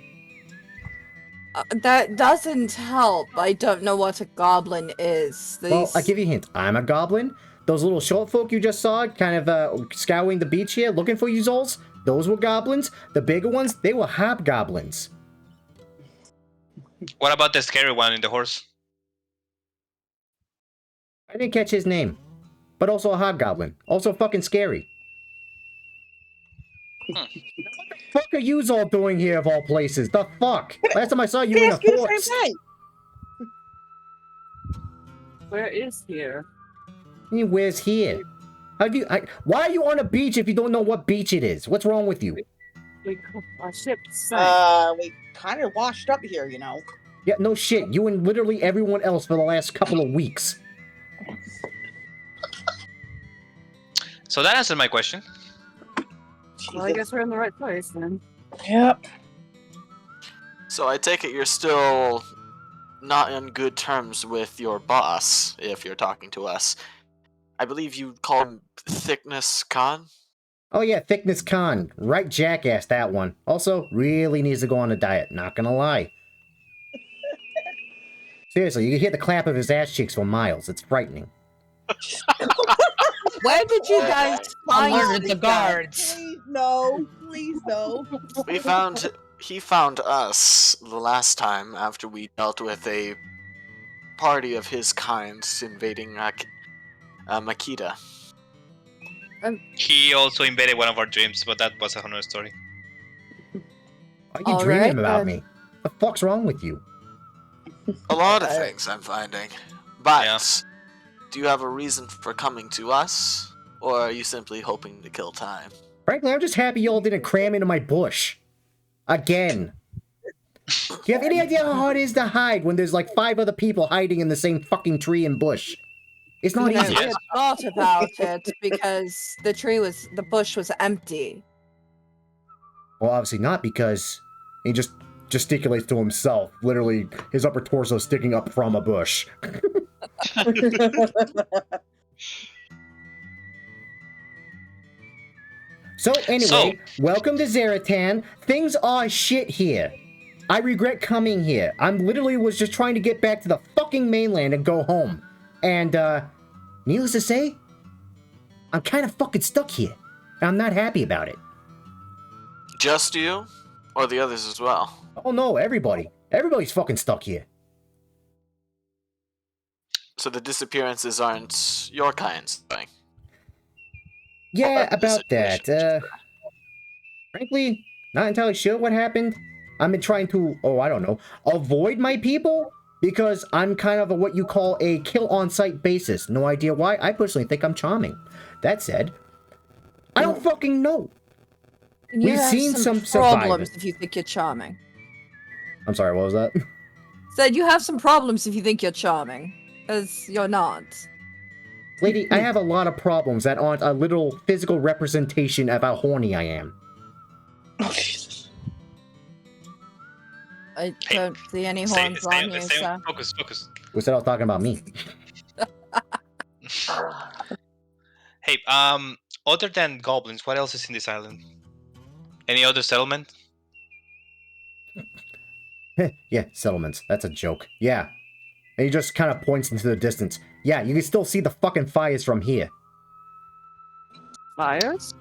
That doesn't help. I don't know what a goblin is. Well, I'll give you a hint. I'm a goblin. Those little short folk you just saw, kind of scouring the beach here, looking for you zolls, those were goblins. The bigger ones, they were hobgoblins. What about the scary one in the horse? I didn't catch his name. But also a hobgoblin. Also fucking scary. What the fuck are you all doing here of all places? The fuck? Last time I saw you in a Ask you the forest. same thing. Where is here? Where's here? Why are you on a beach if you don't know what beach it is? What's wrong with you? Our ship sank. We kind of washed up here, you know. Yeah, no shit. You and literally everyone else for the last couple of weeks. So that answered my question. Well, I guess we're in the right place then. Yep. So I take it you're still not in good terms with your boss, if you're talking to us. I believe you call him Thickness Khan? Oh yeah, Thickness Con. Right jackass, that one. Also, really needs to go on a diet, not gonna lie. Seriously, you can hear the clap of his ass cheeks for miles. It's frightening. Where did you guys find Alerted this the guy? guards. Please no. Please no. He found us the last time after we dealt with a party of his kind invading Makita. He also invaded one of our dreams, but that was another story. Are you All dreaming right, about then. me? The fuck's wrong with you? A lot of things I'm finding. But Yeah. do you have a reason for coming to us? Or are you simply hoping to kill time? Frankly, I'm just happy y'all didn't cram into my bush. Again. Do you have any idea how hard it is to hide when there's like 5 other people hiding in the same fucking tree and bush? It's not You know, easy. we had thought about it because the bush was empty. Well, obviously not, because he just gesticulates to himself, literally his upper torso sticking up from a bush. So anyway, welcome to Zaratan. Things are shit here. I regret coming here. I'm literally was just trying to get back to the fucking mainland and go home. And, needless to say, I'm kind of fucking stuck here. And I'm not happy about it. Just you? Or the others as well? Oh no, everybody. Everybody's fucking stuck here. So the disappearances aren't your kind's thing? Yeah, Or the about that. situation. Frankly, not entirely sure what happened. I've been trying to, I don't know, avoid my people because I'm kind of what you call a kill on sight basis. No idea why. I personally think I'm charming. That said, I don't fucking know. You We've have seen some problems survivors. if you think you're charming. I'm sorry, what was that? Said you have some problems if you think you're charming, because you're not. Lady, I have a lot of problems that aren't a little physical representation of how horny I am. Oh, Jesus. I don't see any horns on you, so. Focus. Who said I was talking about me? Hey, other than goblins, what else is in this island? Any other settlement? Yeah, settlements. That's a joke. Yeah. And he just kind of points into the distance. Yeah, you can still see the fucking fires from here. Fires?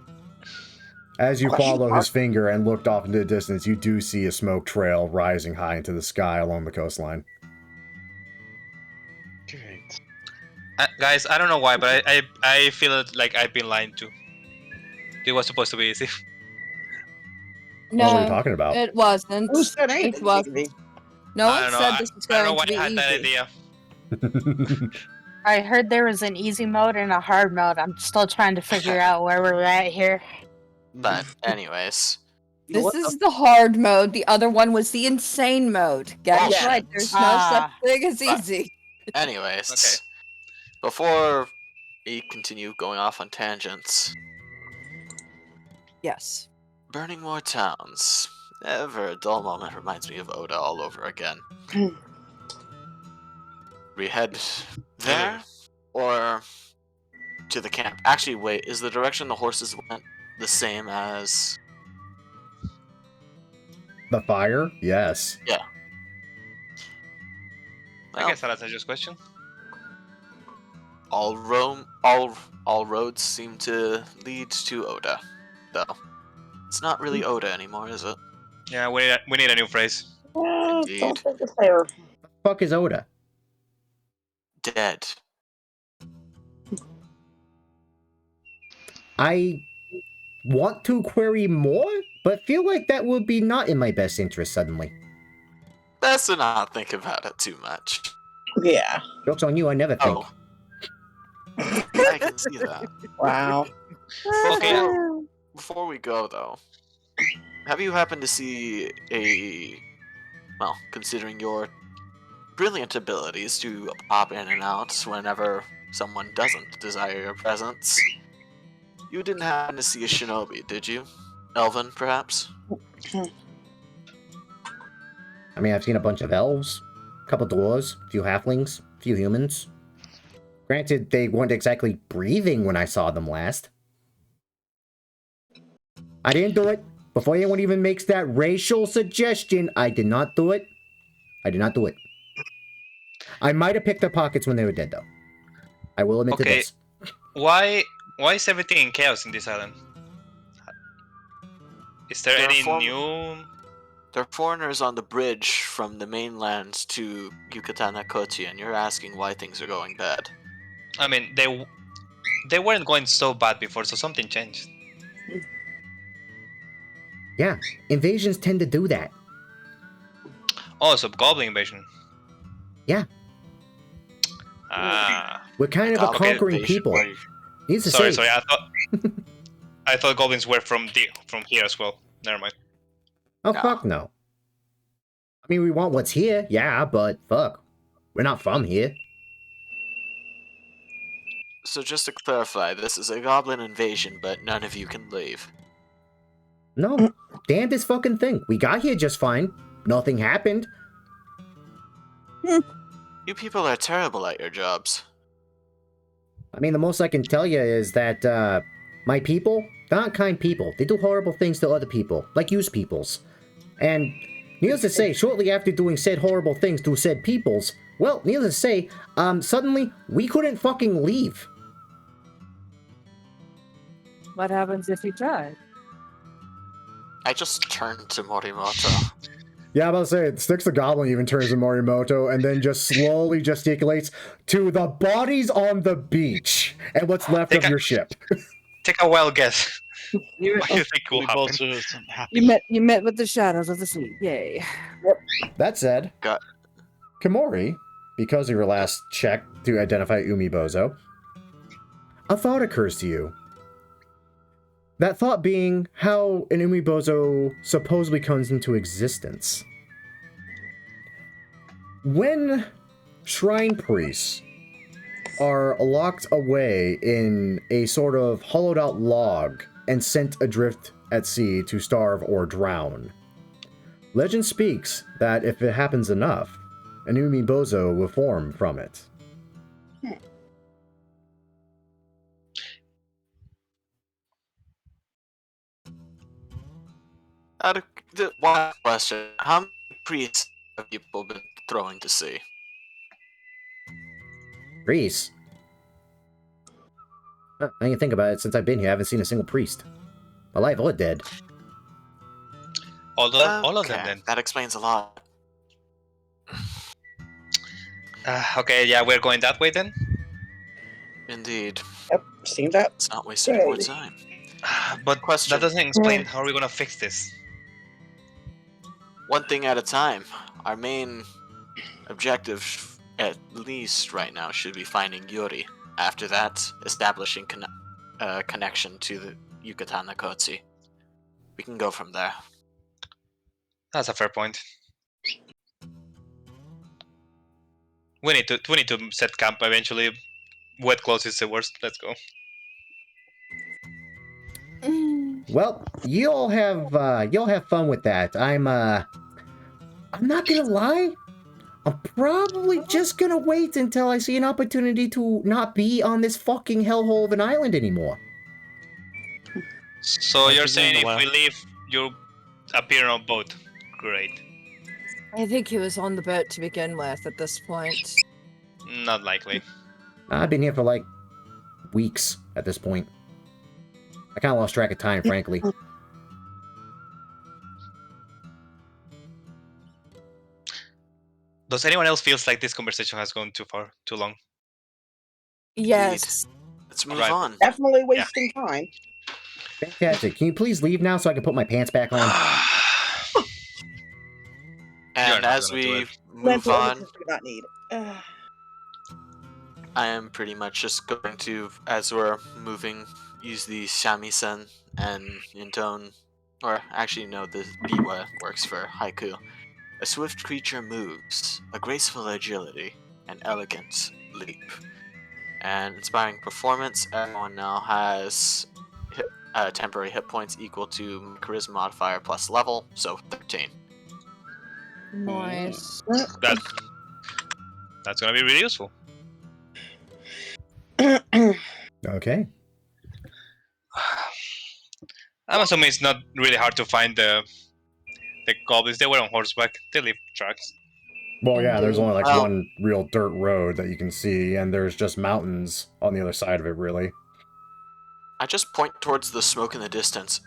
As you Question follow mark? his finger and looked off into the distance, you do see a smoke trail rising high into the sky along the coastline. Great. Guys, I don't know why, but I feel like I've been lied to. It was supposed to be easy. What are you No, talking about? it wasn't. Who said It anything? wasn't. No I one don't know. said this was I don't know going to why I be had easy. that idea. I heard there was an easy mode and a hard mode. I'm still trying to figure out where we're at here. But anyways, This is the hard mode. The other one was the insane mode. Get Bullshit. right. There's no Ah. such thing as easy. anyways, Okay. before we continue going off on tangents, Yes. burning more towns. Ever a dull moment reminds me of Oda all over again. We head there or to the camp? Actually, wait, is the direction the horses went the same as... The fire? Yes. Yeah. I Well, guess that answers your question. all roads seem to lead to Oda, though. It's not really Oda anymore, is it? Yeah, we need a new phrase. Don't Indeed. think it's fair. Fuck is Oda? Dead. I want to query more, but feel like that would be not in my best interest suddenly. Best to not think about it too much. Yeah. Joke's on you, I never think. Oh. I can see that. Wow. Okay. Before we go, though, have you happened to see well, considering your brilliant abilities to pop in and out whenever someone doesn't desire your presence, you didn't happen to see a shinobi, did you? Elven, perhaps? I mean, I've seen a bunch of elves, a couple dwarves, a few halflings, a few humans. Granted, they weren't exactly breathing when I saw them last. I didn't do it. Before anyone even makes that racial suggestion, I did not do it. I did not do it. I might have picked their pockets when they were dead, though. I will admit to this. Why is everything in chaos in this island? Is there any new... There are foreigners on the bridge from the mainland to Yutakana Tochi, and you're asking why things are going bad. I mean, they weren't going so bad before, so something changed. Yeah, invasions tend to do that. Oh, so goblin invasion. Yeah. We're kind of a conquering people. Sorry, I thought goblins were from here as well. Never mind. Oh, fuck no. I mean, we want what's here, yeah, but fuck. We're not from here. So just to clarify, this is a goblin invasion, but none of you can leave. No, damn this fucking thing. We got here just fine. Nothing happened. You people are terrible at your jobs. I mean, the most I can tell you is that, my people, they're not kind people. They do horrible things to other people, like use peoples. And, needless to say, shortly after doing said horrible things to said peoples, well, needless to say, suddenly, we couldn't fucking leave. What happens if you try? I just turned to Morimoto. Yeah, I'm about to say, Sticks the Goblin even turns to Morimoto and then just slowly gesticulates to the bodies on the beach and what's left of your ship. Take a wild guess. What do you think will happen? You met with the shadows of the sea. Yay. That said, Kimori, because of your last check to identify Umibozo, a thought occurs to you. That thought being how an Umibozo supposedly comes into existence. When shrine priests are locked away in a sort of hollowed out log and sent adrift at sea to starve or drown, legend speaks that if it happens enough, an Umibozo will form from it. One question. How many priests have people been throwing to sea? Priests? I can think about it. Since I've been here, I haven't seen a single priest. Alive or dead. All of them, then. That explains a lot. Okay, yeah, we're going that way then? Indeed. Yep, seems that. Let's not waste any more time. But that doesn't explain how we're gonna fix this. One thing at a time. Our main objective, at least right now, should be finding Yuri. After that, establishing connection to the Yutakana Tochi. We can go from there. That's a fair point. We need to set camp eventually. Wet clothes is the worst. Let's go. Well, you'll have fun with that. I'm not gonna lie. I'm probably just gonna wait until I see an opportunity to not be on this fucking hellhole of an island anymore. So you're saying if we leave, you'll appear on boat? Great. I think he was on the boat to begin with at this point. Not likely. I've been here for like weeks at this point. I kind of lost track of time, frankly. Does anyone else feels like this conversation has gone too long? Yes. Let's move on. Definitely wasting time. Fantastic. Can you please leave now so I can put my pants back on? And as we move on, I am pretty much just going to, as we're moving, use the shamisen and intone, or actually no, the biwa works for haiku. A swift creature moves, a graceful agility, an elegant leap. And inspiring performance, everyone now has temporary hit points equal to charisma modifier plus level, so 13. Nice. That's gonna be really useful. Okay. I'm assuming it's not really hard to find the goblins. They were on horseback. They leave tracks. Well, yeah, there's only like Well- one real dirt road that you can see, and there's just mountains on the other side of it, really. I just point towards the smoke in the distance.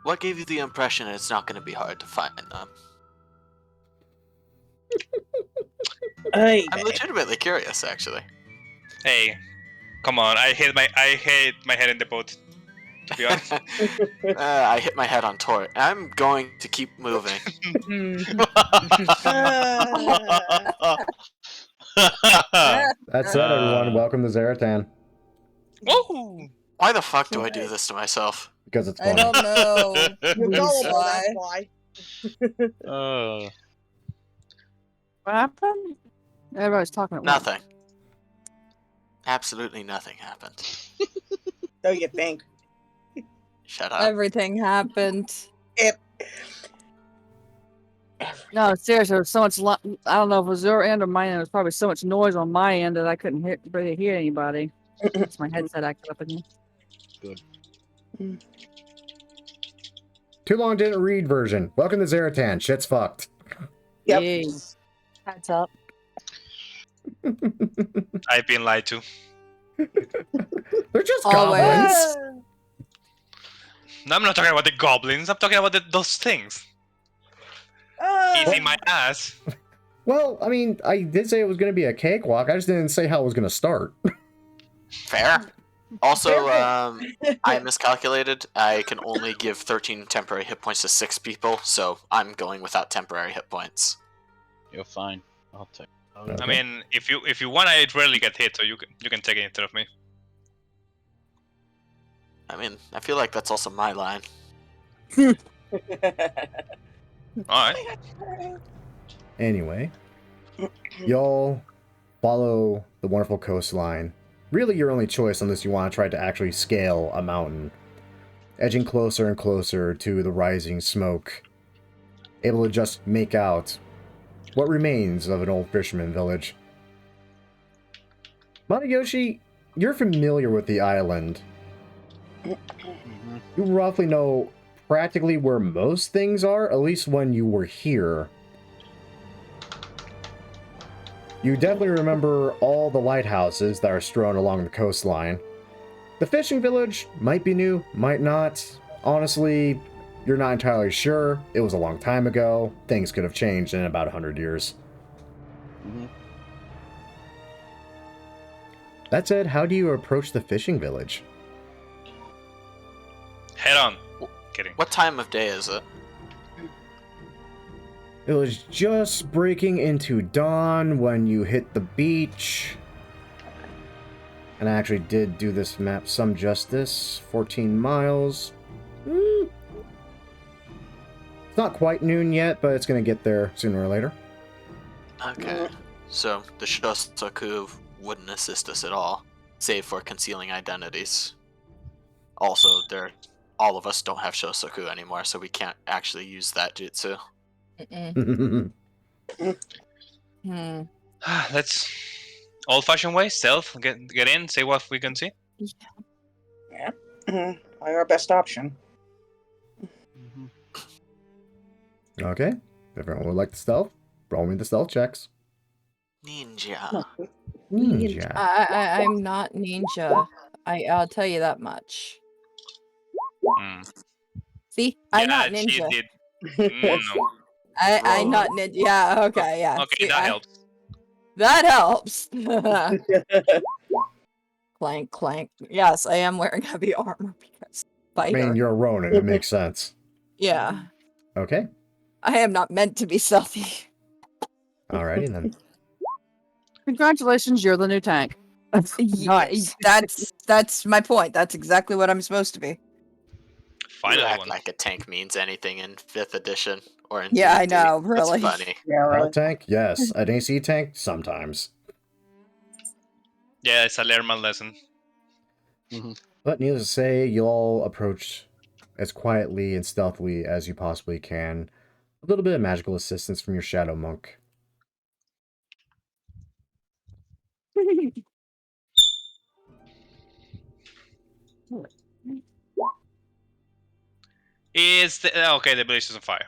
What gave you the impression it's not going to be hard to find them? Hey, I'm legitimately curious, actually. Hey, come on! I hit my head in the boat. To be honest. I hit my head on Tor. I'm going to keep moving. That's it, everyone. Welcome to Zaratan. Woo! Why the fuck do I do this to myself? Because it's I funny. don't know. You're gullible, that's why. What happened? Everybody's talking at once. Nothing. Absolutely nothing happened. So you think. Shut up. Everything happened. No, seriously, there was so much. I don't know if it was your end or my end. There was probably so much noise on my end that I couldn't really hear anybody. It's my headset acted up again. Good. Too long didn't read version. Welcome to Zaratan. Shit's fucked. Yep. Yay. Heads up. I've been lied to. They're just Always. goblins. No, I'm not talking about the goblins. I'm talking about those things. Easy my ass. Well, I mean, I did say it was going to be a cakewalk. I just didn't say how it was going to start. Fair. Also, I miscalculated. I can only give 13 temporary hit points to 6 people, so I'm going without temporary hit points. You're fine. I'll take. Okay. I mean, if you want, I rarely get hit, so you can take it instead of me. I mean, I feel like that's also my line. All right. Anyway, y'all follow the wonderful coastline. Really your only choice unless you want to try to actually scale a mountain. Edging closer and closer to the rising smoke. Able to just make out what remains of an old fisherman village. Matayoshi, you're familiar with the island. You roughly know practically where most things are, at least when you were here. You definitely remember all the lighthouses that are strewn along the coastline. The fishing village might be new, might not. Honestly, you're not entirely sure. It was a long time ago. Things could have changed in about 100 years. That said, how do you approach the fishing village? Head on. Kidding. What time of day is it? It was just breaking into dawn when you hit the beach. And I actually did do this map some justice. 14 miles. It's not quite noon yet, but it's going to get there sooner or later. Okay. So the Shosoku wouldn't assist us at all, save for concealing identities. Also, all of us don't have Shosoku anymore, so we can't actually use that jutsu. Let's old-fashioned way, stealth. Get in, see what we can see. Yeah. Our best option. Okay. If everyone would like to stealth, roll me the stealth checks. Ninja. Ninja. I'm not ninja. I'll tell you that much. See, I'm not Yeah, she ninja. did. No. I'm not ninja. Yeah, okay, yeah. Okay, See, that helps. That helps. Clank, clank. Yes, I am wearing heavy armor because I fighter. mean, you're a Ronin. It makes sense. Yeah. Okay. I am not meant to be stealthy. Alrighty then. Congratulations, you're the new tank. Nice. That's my point. That's exactly what I'm supposed to be. You Finally act one. like a tank means anything in 5th edition or in Yeah, I D&D. know, really. That's funny. Yeah, Battle tank? Yes. An AC tank? Sometimes. Yeah, it's a Lehrman lesson. But needless to say, you'll all approach as quietly and stealthily as you possibly can. A little bit of magical assistance from your shadow monk. Is the okay? The village is on fire.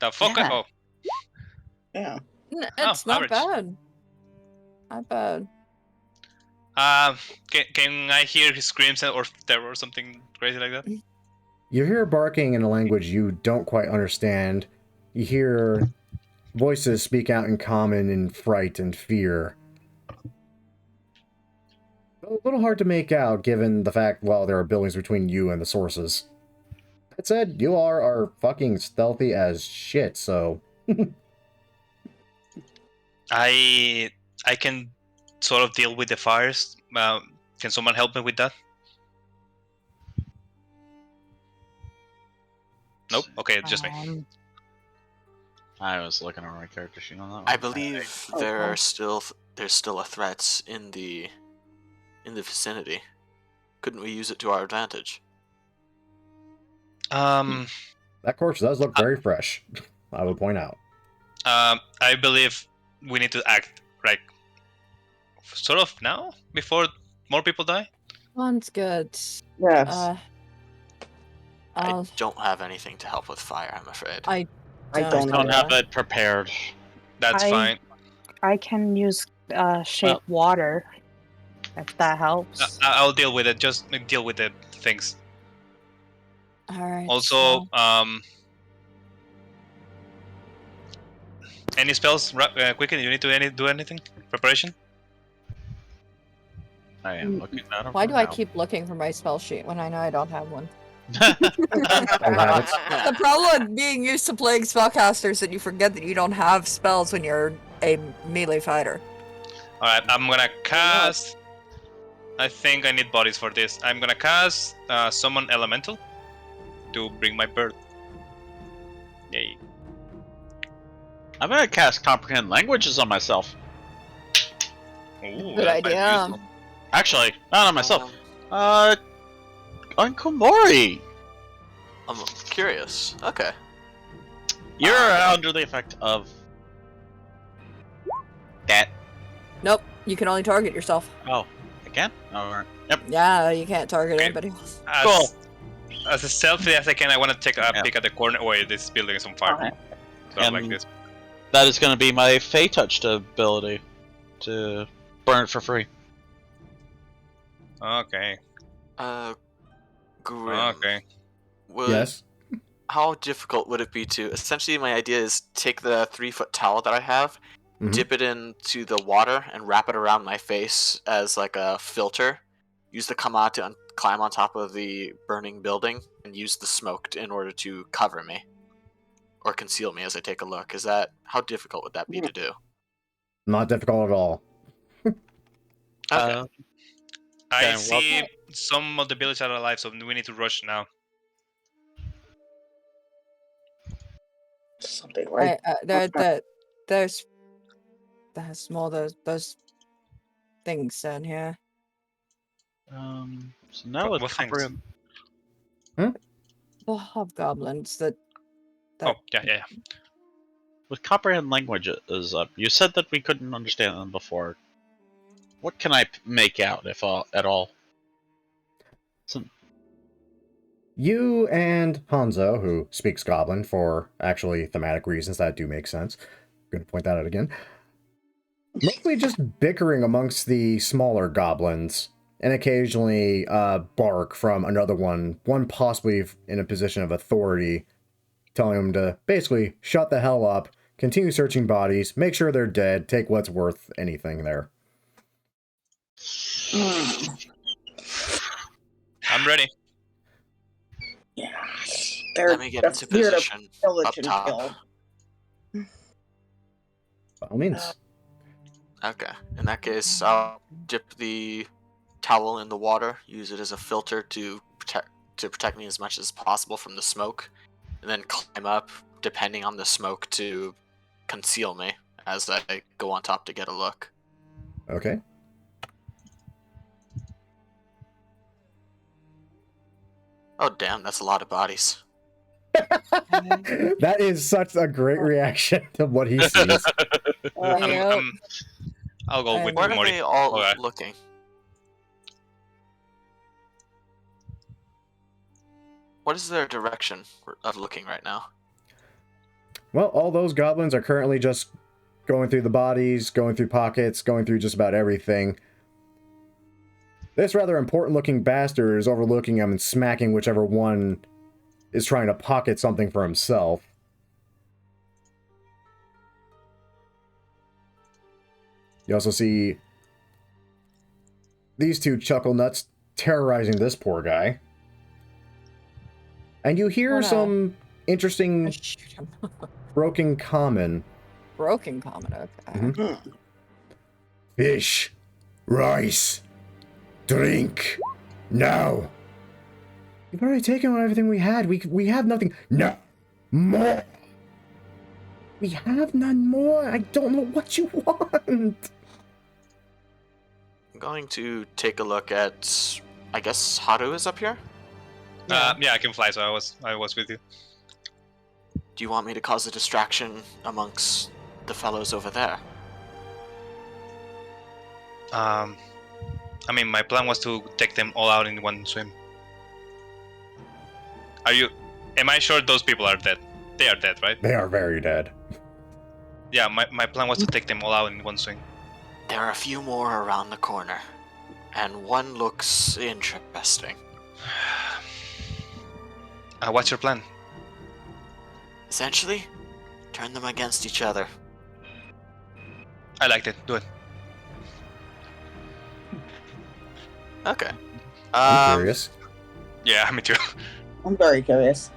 The fuck? Yeah. Oh, Yeah. It's not average. bad. Not bad. Can I hear his screams or terror or something crazy like that? You hear barking in a language you don't quite understand. You hear voices speak out in common in fright and fear. A little hard to make out given the fact, well, there are buildings between you and the sources. That said, you are fucking stealthy as shit, so... I can sort of deal with the fires. Can someone help me with that? Nope. Okay, just me. I was looking at my character sheet on that one. I believe there's still a threat in the vicinity. Couldn't we use it to our advantage? That corpse does look very fresh, I would point out. I believe we need to act like sort of now before more people die. Sounds good. Yes. I don't have anything to help with fire, I'm afraid. I I don't don't know. have it prepared. That's fine. I can use shape water, if that helps. I'll deal with it. Just deal with the things. All right. Also, any spells quickly? You need to do anything? Preparation? I am looking at him. why do I keep looking for my spell sheet when I know I don't have one? Don't have it. The problem with being used to playing spellcasters is that you forget that you don't have spells when you're a melee fighter. Alright, I'm gonna cast... I think I need bodies for this. I'm gonna cast Summon Elemental to bring my bird. Yay. I'm gonna cast Comprehend Languages on myself. Ooh, Good that might be idea. useful. Actually, not on myself. On Komori. I'm curious. Okay. You're under the effect of that. Nope, you can only target yourself. Oh, again? Oh, yep. Yeah, you can't target Okay. anybody else. Cool. As stealthy as I can, I want to take a peek at the corner where this building is on fire. Alright. So I'm like this. That is going to be my Fey Touched ability to burn it for free. Okay. Grim. Okay. Yes? How difficult would it be to... Essentially, my idea is take the 3-foot towel that I have, Mhm. dip it into the water, and wrap it around my face as like a filter. Use the kama to climb on top of the burning building, and use the smoke in order to cover me. Or conceal me as I take a look. How difficult would that be to do? Not difficult at all. Okay. I Okay, see some of the village are alive, so we need to rush now. Something right. There's more those things down here. So now with What things? Comprehend... The hobgoblins that Oh, yeah. With Comprehend Languages up, you said that we couldn't understand them before. What can I make out, if at all? You and Hanzo, who speaks Goblin for actually thematic reasons that do make sense. I'm going to point that out again. Mostly just bickering amongst the smaller goblins, and occasionally bark from another one possibly in a position of authority, telling him to basically shut the hell up, continue searching bodies, make sure they're dead, take what's worth anything there. I'm ready. Yeah. They're Let me get into here to position pillage up and top. kill. By all means. Okay. In that case, I'll dip the towel in the water, use it as a filter to protect me as much as possible from the smoke, and then climb up, depending on the smoke, to conceal me as I go on top to get a look. Okay. Oh damn, that's a lot of bodies. That is such a great reaction to what he sees. I'll go with Where are Morty. they all Okay. looking? what is their direction of looking right now? Well, all those goblins are currently just going through the bodies, going through pockets, going through just about everything. This rather important-looking bastard is overlooking them and smacking whichever one is trying to pocket something for himself. You also see these two chuckle nuts terrorizing this poor guy. And you hear some interesting broken common. Broken common, okay. Mm-hmm. Fish, rice, drink, now. You've already taken on everything we had. We have nothing. No, more. We have none more. I don't know what you want. I'm going to take a look at, I guess Haru is up here? Yeah, I can fly, so I was with you. Do you want me to cause a distraction amongst the fellows over there? I mean, my plan was to take them all out in one swim. Am I sure those people are dead? They are dead, right? They are very dead. Yeah, my plan was to take them all out in one swing. There are a few more around the corner, and one looks interesting. What's your plan? Essentially, turn them against each other. I liked it. Do it. Okay. I'm curious. Yeah, me too. I'm very curious.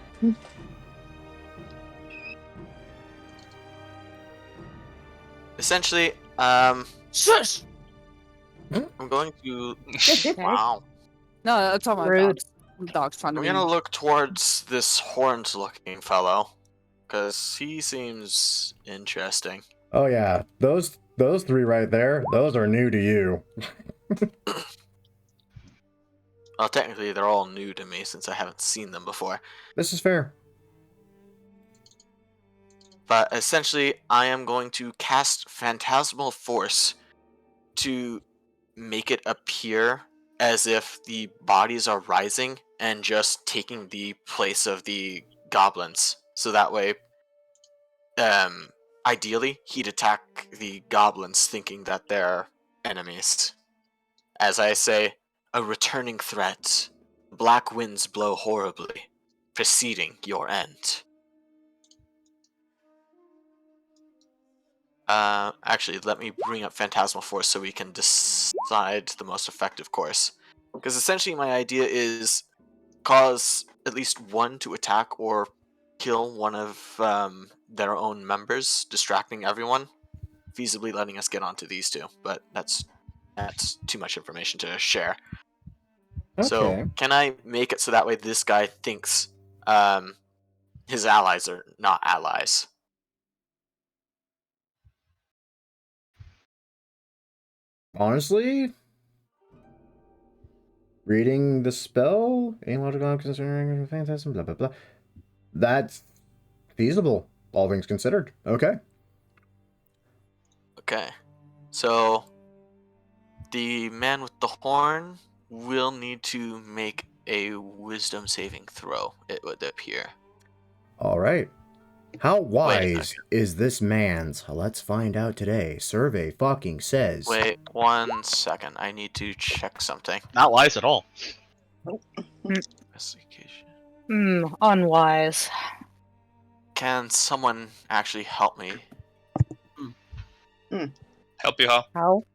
Essentially, Shush! I'm going to... Wow. No, I'm talking about Rude. dogs. Dogs trying to I'm be... gonna look towards this horned-looking fellow, because he seems interesting. Oh yeah, those three right there, those are new to you. Well, technically, they're all new to me since I haven't seen them before. This is fair. But essentially, I am going to cast Phantasmal Force to make it appear as if the bodies are rising and just taking the place of the goblins. So that way, ideally, he'd attack the goblins thinking that they're enemies. As I say, a returning threat. Black winds blow horribly, preceding your end. Actually, let me bring up Phantasmal Force so we can decide the most effective course. Because essentially my idea is cause at least one to attack or kill one of their own members, distracting everyone, feasibly letting us get onto these two. But that's too much information to share. Okay. So can I make it so that way this guy thinks his allies are not allies? Honestly, reading the spell, logical considering phantasm, blah blah blah. That's feasible, all things considered. Okay. Okay. So the man with the horn will need to make a wisdom saving throw, it would appear. All right. How wise second. is this man's? Let's find out today. Survey fucking says. Wait 1 second. I need to check something. Not wise at all. Investigation. Unwise. Can someone actually help me? Help you, huh? How?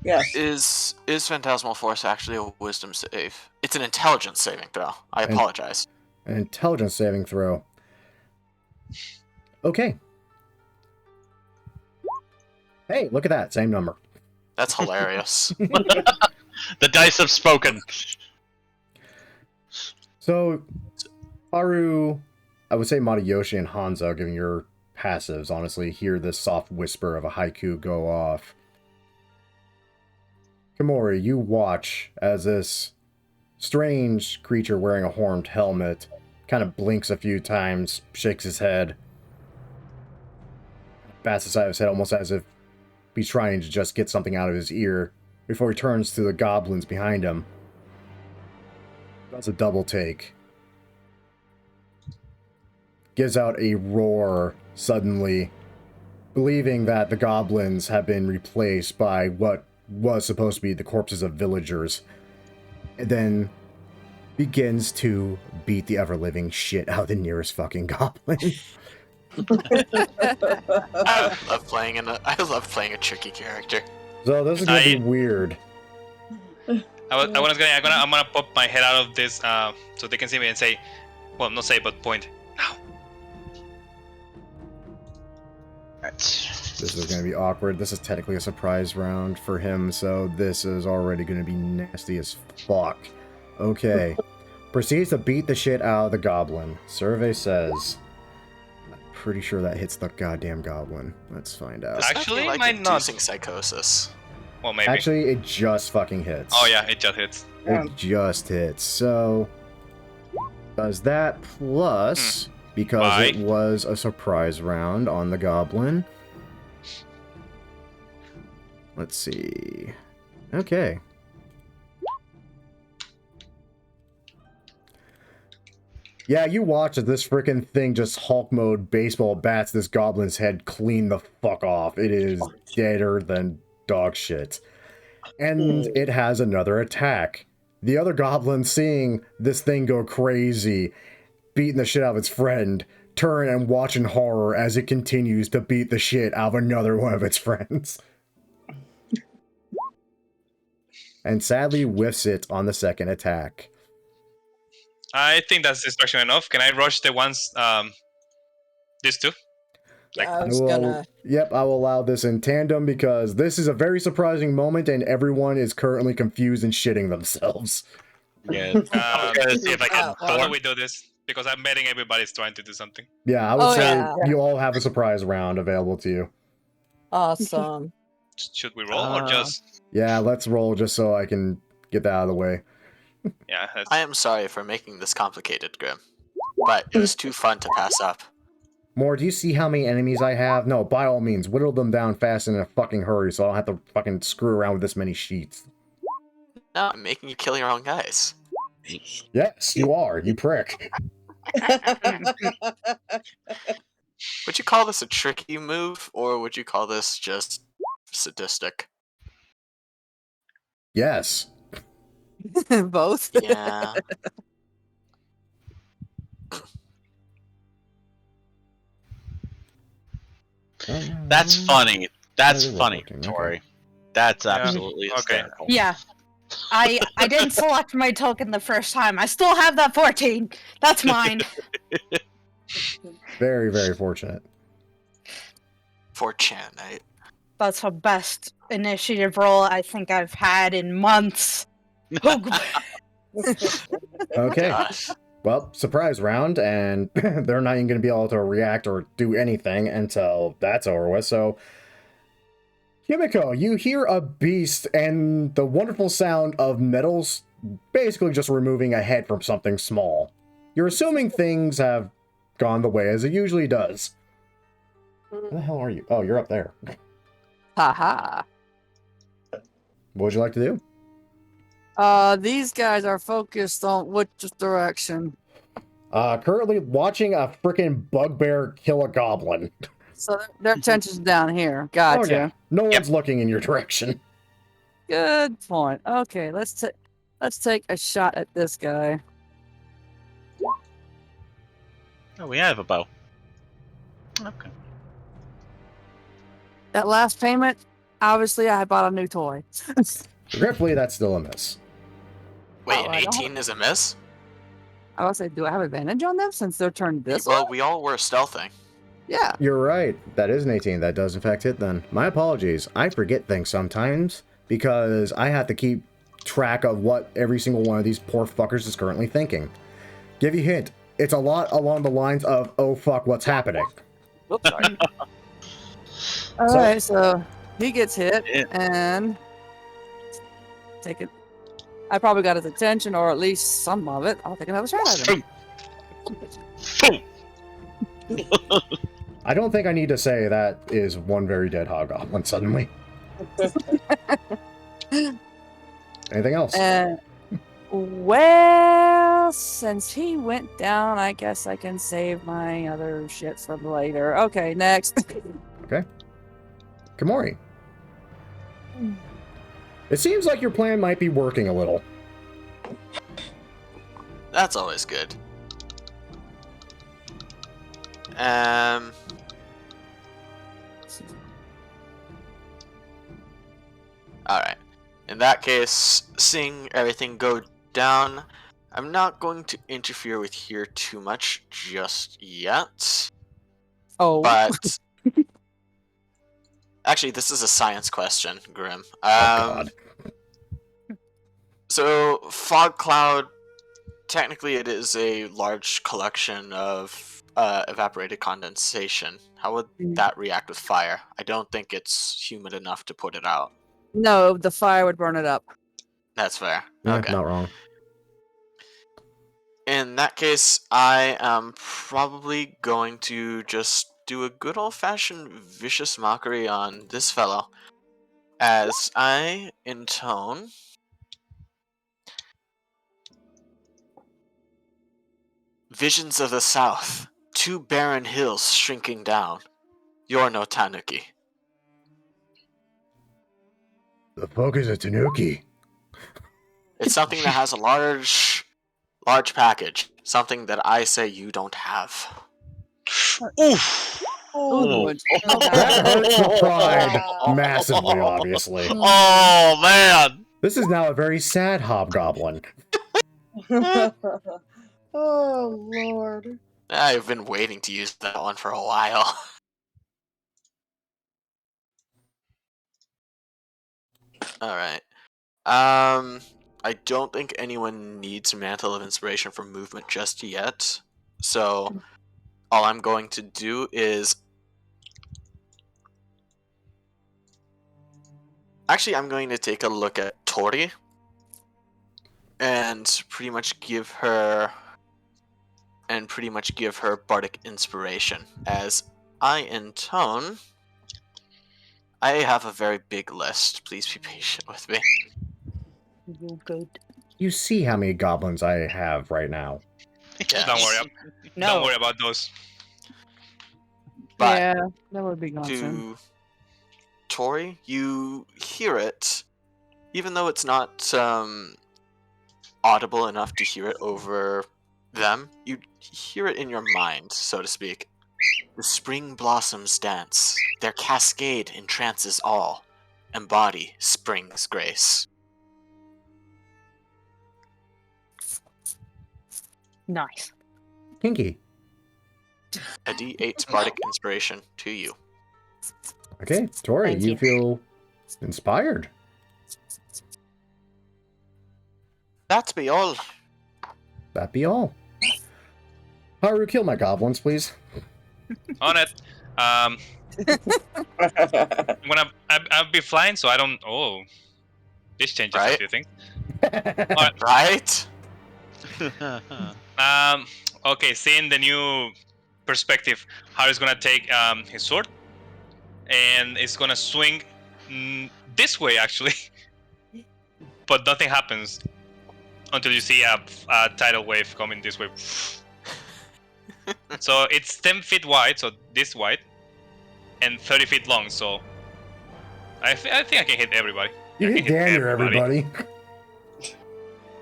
Yes. Is Phantasmal Force actually a wisdom save? It's an intelligence saving throw. I apologize. An intelligence saving throw. Okay. Hey, look at that. Same number. That's hilarious. The dice have spoken. So, Haru, I would say Matayoshi and Hanzo, given your passives, honestly, hear this soft whisper of a haiku go off. Kimori, you watch as this strange creature wearing a horned helmet kind of blinks a few times, shakes his head, bats aside his head almost as if he's trying to just get something out of his ear before he turns to the goblins behind him. Does a double take. gives out a roar suddenly, believing that the goblins have been replaced by what was supposed to be the corpses of villagers, and then begins to beat the ever-living shit out of the nearest fucking goblin. I love playing a tricky character. So this is gonna be weird. I'm gonna pop my head out of this so they can see me and say, well, not say, but point. Now. This is going to be awkward. This is technically a surprise round for him, so this is already going to be nasty as fuck. Okay. Proceeds to beat the shit out of the goblin. Survey says... I'm pretty sure that hits the goddamn goblin. Let's find out. Actually, like might not. inducing psychosis. Well, maybe. Actually, it just fucking hits. Oh yeah, it just hits. It just hits. So... does that plus... because it was a surprise round on the goblin. Let's see. Okay. Yeah, you watch as this freaking thing just Hulk mode baseball bats this goblin's head clean the fuck off. It is deader than dog shit. And it has another attack. The other goblin, seeing this thing go crazy, beating the shit out of its friend, turn and watch in horror as it continues to beat the shit out of another one of its friends. And sadly whiffs it on the second attack. I think that's distraction enough. Can I rush the ones, these two? Like, I was gonna... Yep, I will allow this in tandem because this is a very surprising moment and everyone is currently confused and shitting themselves. Yeah. I'm gonna see if I can. How do we do this? Because I'm betting everybody's trying to do something. Yeah, I would say you all have a surprise round available to you. Awesome. Should we roll or just... Yeah, let's roll just so I can get that out of the way. Yeah. I am sorry for making this complicated, Grim, but it was too fun to pass up. More, do you see how many enemies I have? No, by all means, whittle them down fast and in a fucking hurry so I don't have to fucking screw around with this many sheets. No, I'm making you kill your own guys. Yes, you are, you prick. Would you call this a tricky move, or would you call this just sadistic? Yes. Both? Yeah. That's funny. That's funny, working, Tori. okay. That's absolutely hysterical. Yeah. I didn't select my token the first time. I still have that 14. That's mine. Very, very fortunate. Fortunate. That's the best initiative roll I think I've had in months. Okay. Gosh. Well, surprise round, and they're not even going to be able to react or do anything until that's over with, so... Himiko, you hear a beast and the wonderful sound of metals basically just removing a head from something small. You're assuming things have gone the way as it usually does. Where the hell are you? Oh, you're up there. Haha. What would you like to do? These guys are focused on which direction? Currently watching a freaking bugbear kill a goblin. So their attention's down here. Gotcha. Oh, yeah. No one's looking in your direction. Good point. Okay, let's take a shot at this guy. Oh, we have a bow. Okay. That last payment, obviously I bought a new toy. Regretfully, that's still a miss. Wait, Oh, an I don't- 18 is a miss? I was say, do I have advantage on them since they're turned this way? Well, we all were stealthing. Yeah. You're right. That is an 18. That does in fact hit then. My apologies. I forget things sometimes because I have to keep track of what every single one of these poor fuckers is currently thinking. Give you a hint. It's a lot along the lines of, oh fuck, what's happening? Oops, sorry. Alright, so he gets hit and take it. I probably got his attention, or at least some of it. I'll take another shot at him. I don't think I need to say that is one very dead hobgoblin suddenly. Anything else? Well, since he went down, I guess I can save my other shit for later. Okay, next. Okay. Kamori. It seems like your plan might be working a little. That's always good. Alright. In that case, seeing everything go down, I'm not going to interfere with here too much just yet. Oh. But actually, this is a science question, Grim. God. So, fog cloud, technically it is a large collection of evaporated condensation. How would that react with fire? I don't think it's humid enough to put it out. No, the fire would burn it up. That's fair. Yeah, Okay. not wrong. In that case, I am probably going to just do a good old-fashioned vicious mockery on this fellow, as I intone Visions of the South, two barren hills shrinking down. You're no tanuki. The fuck is a tanuki? It's something that has a large package. Something that I say you don't have. Oof. Ooh, That hurts your pride massively, obviously. Oh man. This is now a very sad hobgoblin. Oh, Lord. I've been waiting to use that one for a while. Alright. I don't think anyone needs Mantle of Inspiration for movement just yet. So, all I'm going to do is... Actually, I'm going to take a look at Tori. And pretty much give her... Bardic Inspiration. As I intone... I have a very big list. Please be patient with me. You good? You see how many goblins I have right now. Yes. Don't worry about those. But yeah, that would be awesome. to Tori, you hear it, even though it's not audible enough to hear it over them. You hear it in your mind, so to speak. The spring blossoms dance, their cascade entrances all, embody spring's grace. Nice. Kinky. A D8 bardic inspiration to you. Okay, Tori, Thank you you. feel inspired. That be all. That be all. Haru, kill my goblins, please. On it. I'll be flying, so I don't. Oh, this changes Right? a few things. Right? Okay, seeing the new perspective, Haru's gonna take his sword, and it's gonna swing this way actually, but nothing happens until you see a tidal wave coming this way. So it's 10 feet wide, so this wide, and 30 feet long. So I think I can hit everybody. You hit damn near everybody.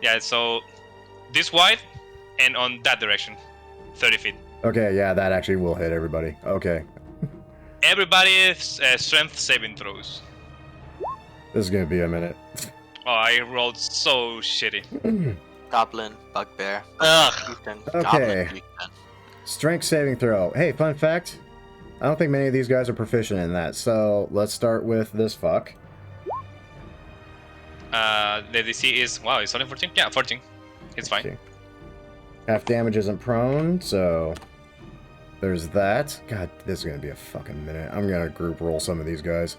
Yeah, so this wide, and on that direction, 30 feet. Okay, yeah, that actually will hit everybody. Okay. Everybody's strength saving throws. This is gonna be a minute. Oh, I rolled so shitty. Goblin, bugbear. Ugh. Okay. Goblin, chieftain. Strength saving throw. Hey, fun fact. I don't think many of these guys are proficient in that, so let's start with this fuck. The DC is, wow, it's only 14? Yeah, 14. It's fine. Okay. Half damage isn't prone, so there's that. God, this is gonna be a fucking minute. I'm gonna group roll some of these guys.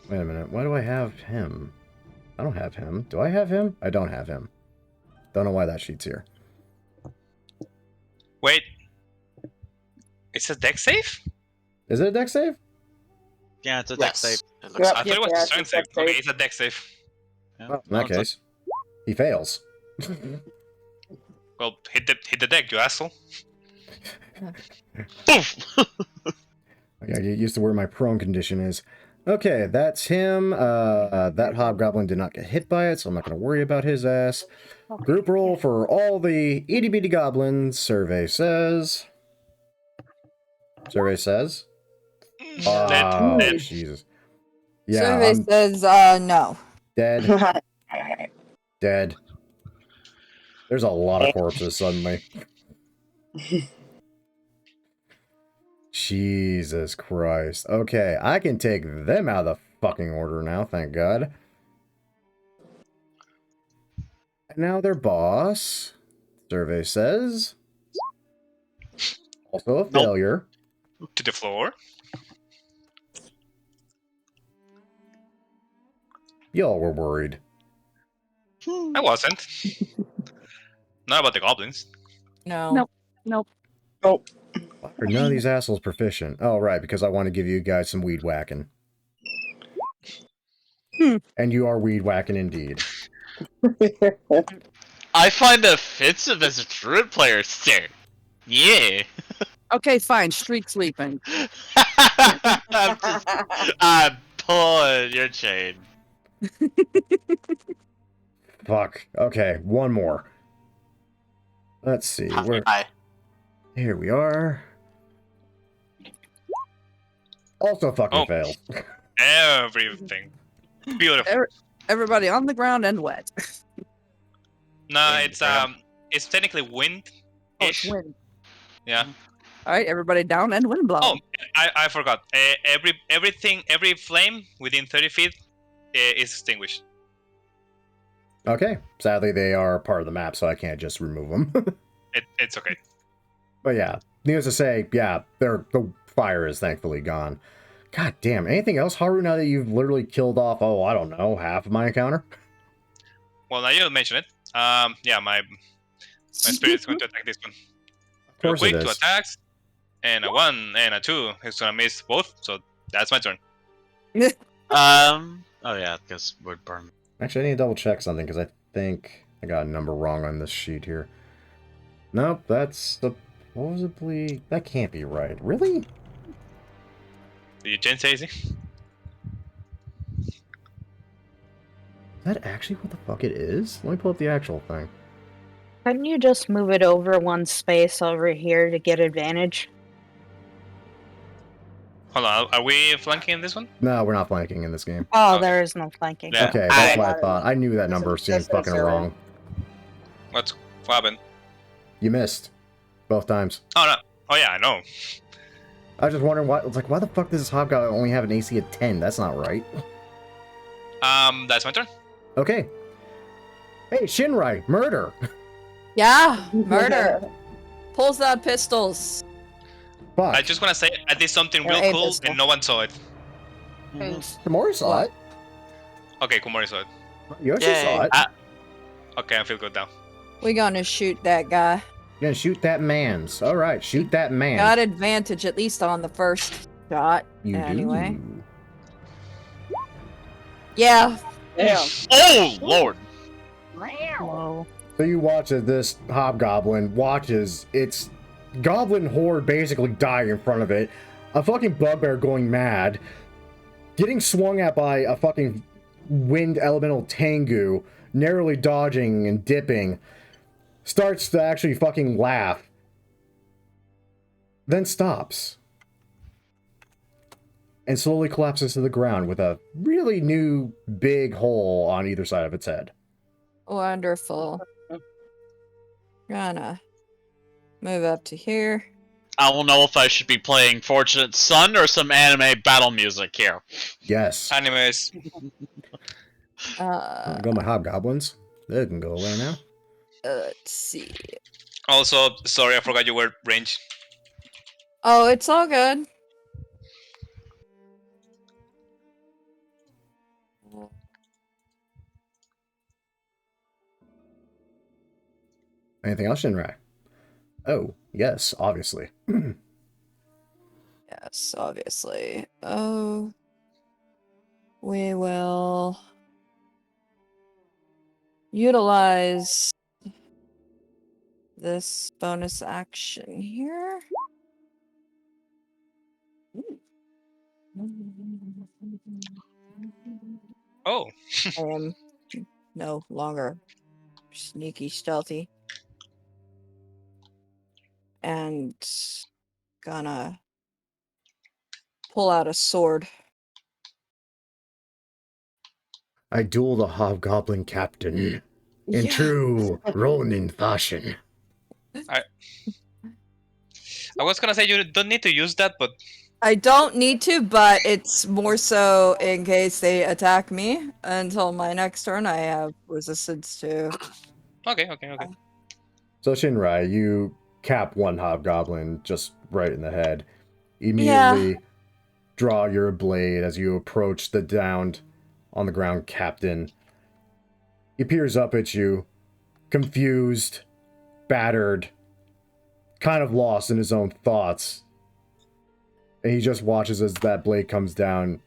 Wait a minute, why do I have him? I don't have him. Do I have him? I don't have him. Don't know why that sheet's here. Wait. It's a deck save? Is it a deck save? Yeah, it's a deck Yes. save. It looks Yep. I thought it was Yeah, a it's strength a save. deck Okay, save. it's a deck save. Yeah. Well, in No, that it's a- case. He fails. Well, hit the deck, you asshole. Poof! I gotta get used to where my prone condition is. Okay, that's him. That hobgoblin did not get hit by it, so I'm not gonna worry about his ass. Group roll for all the itty bitty goblins. Survey says. Dead. Oh, Dead. Jesus. Yeah, Survey I'm says no. dead. Dead. There's a lot of corpses suddenly. Jesus Christ. Okay, I can take them out of the fucking order now, thank God. And now their boss, survey says, also a Nope. failure. To the floor. Y'all were worried. I wasn't. Not about the goblins. No. Nope. Nope. Oh. Why are none of these assholes proficient? Oh, right, because I want to give you guys some weed whacking. And you are weed whacking indeed. I find it offensive as a druid player, sir. Yeah. Okay, fine. Streak sleeping. I'm pulling your chain. Fuck. Okay, one more. Let's see. Hi. Here we are. Also fucking failed. Everything. Beautiful. Everybody on the ground and wet. No, it's technically wind. Oh, it's wind. Yeah. All right, everybody down and wind blown. Oh, I forgot. Every flame within 30 feet is extinguished. Okay. Sadly, they are part of the map, so I can't just remove them. It's okay. But yeah, needless to say, yeah, the fire is thankfully gone. God damn, anything else, Haru, now that you've literally killed off, oh, I don't know, half of my encounter? Well, now you mention it. Yeah, my spirit's going to attack this one. Of course Real quick, it two is. attacks, and a 1 and a 2. It's gonna miss both, so that's my turn. Oh yeah, because would burn. Actually, I need to double check something, because I think I got a number wrong on this sheet here. Nope, that's supposedly... That can't be right. Really? Did you change Daisy? Is that actually what the fuck it is? Let me pull up the actual thing. Couldn't you just move it over one space over here to get advantage? Hold on, are we flanking this one? No, we're not flanking in this game. Oh, Okay. there is no flanking. Yeah. Okay, that's what I I- thought. I knew that number seemed That's fucking silly. wrong. What happened? You missed. Both times. Oh no. Oh yeah, I know. I was just wondering why. It's like, why the fuck does this hobgoblin only have an AC of 10? That's not right. That's my turn. Okay. Hey, Shinrai, murder. Yeah, murder. Pulls out pistols. Fuck. I just wanna say I did something Or real a cool pistol. and no one saw it. Kimori saw it. Okay, Kumori saw it. Yoshi Yay. saw it. Okay, I feel good now. We gonna shoot that guy. You're gonna shoot that man's. All right, shoot that man. Got advantage at least on the first shot. You anyway. do. Yeah. Damn. Oh lord! Whoa. So you watch as this hobgoblin watches its goblin horde basically die in front of it. A fucking bugbear going mad. Getting swung at by a fucking wind elemental Tengu. Narrowly dodging and dipping. Starts to actually fucking laugh. Then stops. And slowly collapses to the ground with a really new big hole on either side of its head. Wonderful. Gonna move up to here. I don't know if I should be playing Fortunate Son or some anime battle music here. Yes. Animes. I got my hobgoblins. They can go away now. Let's see. Also, sorry, I forgot you were range. Oh, it's all good. Anything else, Shinrai? Oh, yes, obviously. Yes, obviously. Oh. We will utilize this bonus action here. Oh. I am no longer sneaky stealthy. And gonna pull out a sword. I duel the hobgoblin captain in Yeah. true Ronin fashion. I was gonna say you don't need to use that, but I don't need to, but it's more so in case they attack me. Until my next turn, I have resistance to. okay. So Shinrai, you cap one hobgoblin just right in the head. Yeah. Immediately draw your blade as you approach the downed on the ground captain. He peers up at you, confused, battered, kind of lost in his own thoughts. And he just watches as that blade comes down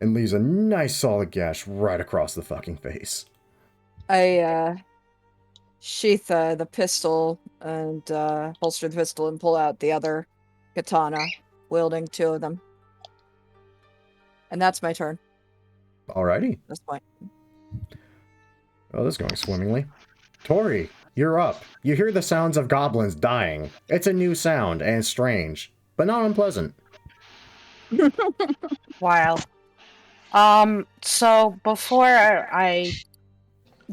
and leaves a nice solid gash right across the fucking face. I sheath the pistol and holster the pistol and pull out the other katana, wielding two of them. And that's my turn. Alrighty. At this point. Oh, this is going swimmingly. Tori, you're up. You hear the sounds of goblins dying. It's a new sound and strange, but not unpleasant. Wow. So before I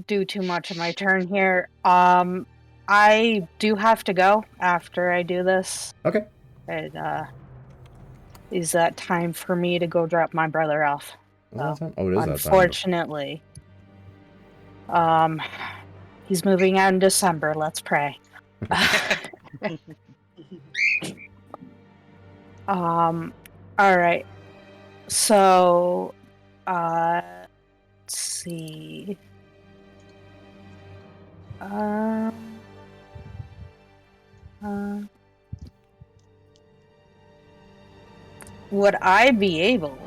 do too much of my turn here, I do have to go after I do this. Okay. It is that time for me to go drop my brother off. Oh, it is that time. Unfortunately. He's moving out in December, let's pray. Alright. So let's see. Would I be able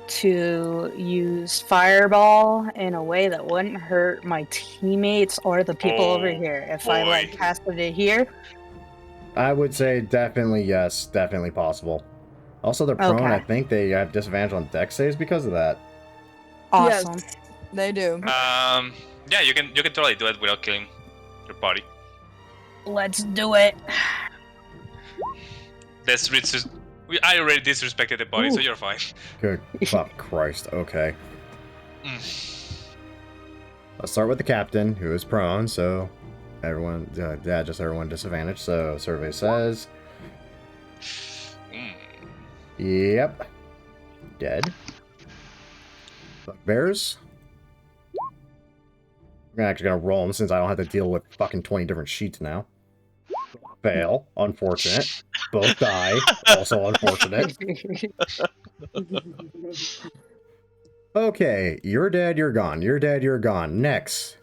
to use Fireball in a way that wouldn't hurt my teammates or the people over here if I like casted it here? I would say definitely yes, definitely possible. Also, they're prone. Okay. I think they have disadvantage on dex saves because of that. Awesome. Yes, they do. Yeah, you can totally do it without killing your party. Let's do it. I already disrespected the party, so you're fine. Good fuck Christ. Okay. Let's start with the captain, who is prone, so everyone, just everyone disadvantage. So survey says, yep, dead. Bugbears. I'm actually gonna roll them since I don't have to deal with fucking 20 different sheets now. Fail, unfortunate. Both die, also unfortunate. Okay, you're dead, you're gone. You're dead, you're gone. Next.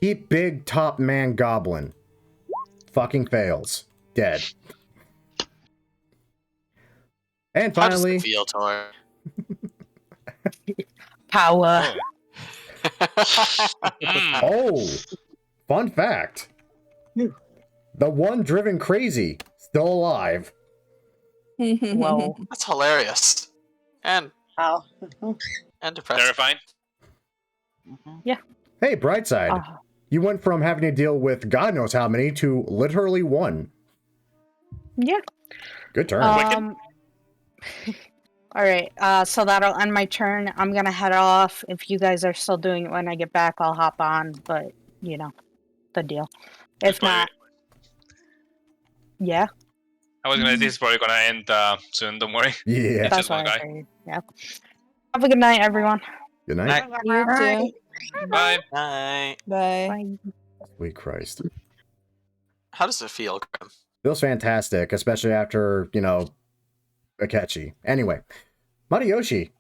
Keep big top man goblin. Fucking fails. Dead. And finally... How does it feel, Tor? Power. Oh! Fun fact. The one driven crazy, still alive. Whoa. That's hilarious. And How? depressing. Terrifying. Yeah. Hey, bright side. You went from having to deal with God knows how many to literally one. Yeah. Good turn. Alright, so that'll end my turn. I'm gonna head off. If you guys are still doing it when I get back, I'll hop on, but, you know, the deal. If not... Yeah? I was gonna say this is probably gonna end soon, don't worry. Yeah. It's That's just one what I guy. figured. Yeah. Have a good night, everyone. Good night. You too. Bye. Bye. Bye. Sweet Christ. How does it feel, Grim? Feels fantastic, especially after, you know, Akechi. Anyway, Matayoshi.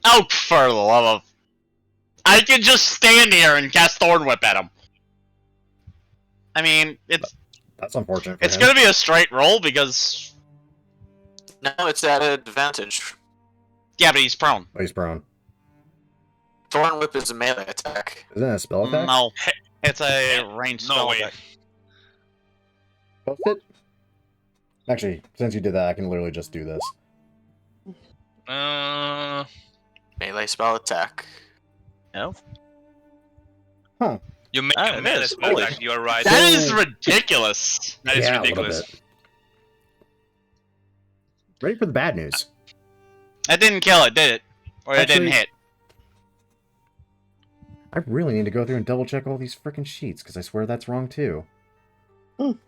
Oh, for the love of... I can just stand here and cast Thorn Whip at him. I mean, That's unfortunate for it's him. gonna be a straight roll because... No, it's at advantage. Yeah, but he's prone. Oh, he's prone. Thorn Whip is a melee attack. Isn't that a spell attack? No, it's a ranged No spell way. attack. Post it? Actually, since you did that, I can literally just do this. Melee spell attack. No. Huh. You make Ah, a it melee is. spell Holy attack. You're right. That is ridiculous. That is Yeah, a little ridiculous. bit. Ready for the bad news. It didn't kill it, did it? Or it didn't Actually- hit? I really need to go through and double check all these freaking sheets, because I swear that's wrong too. Mm.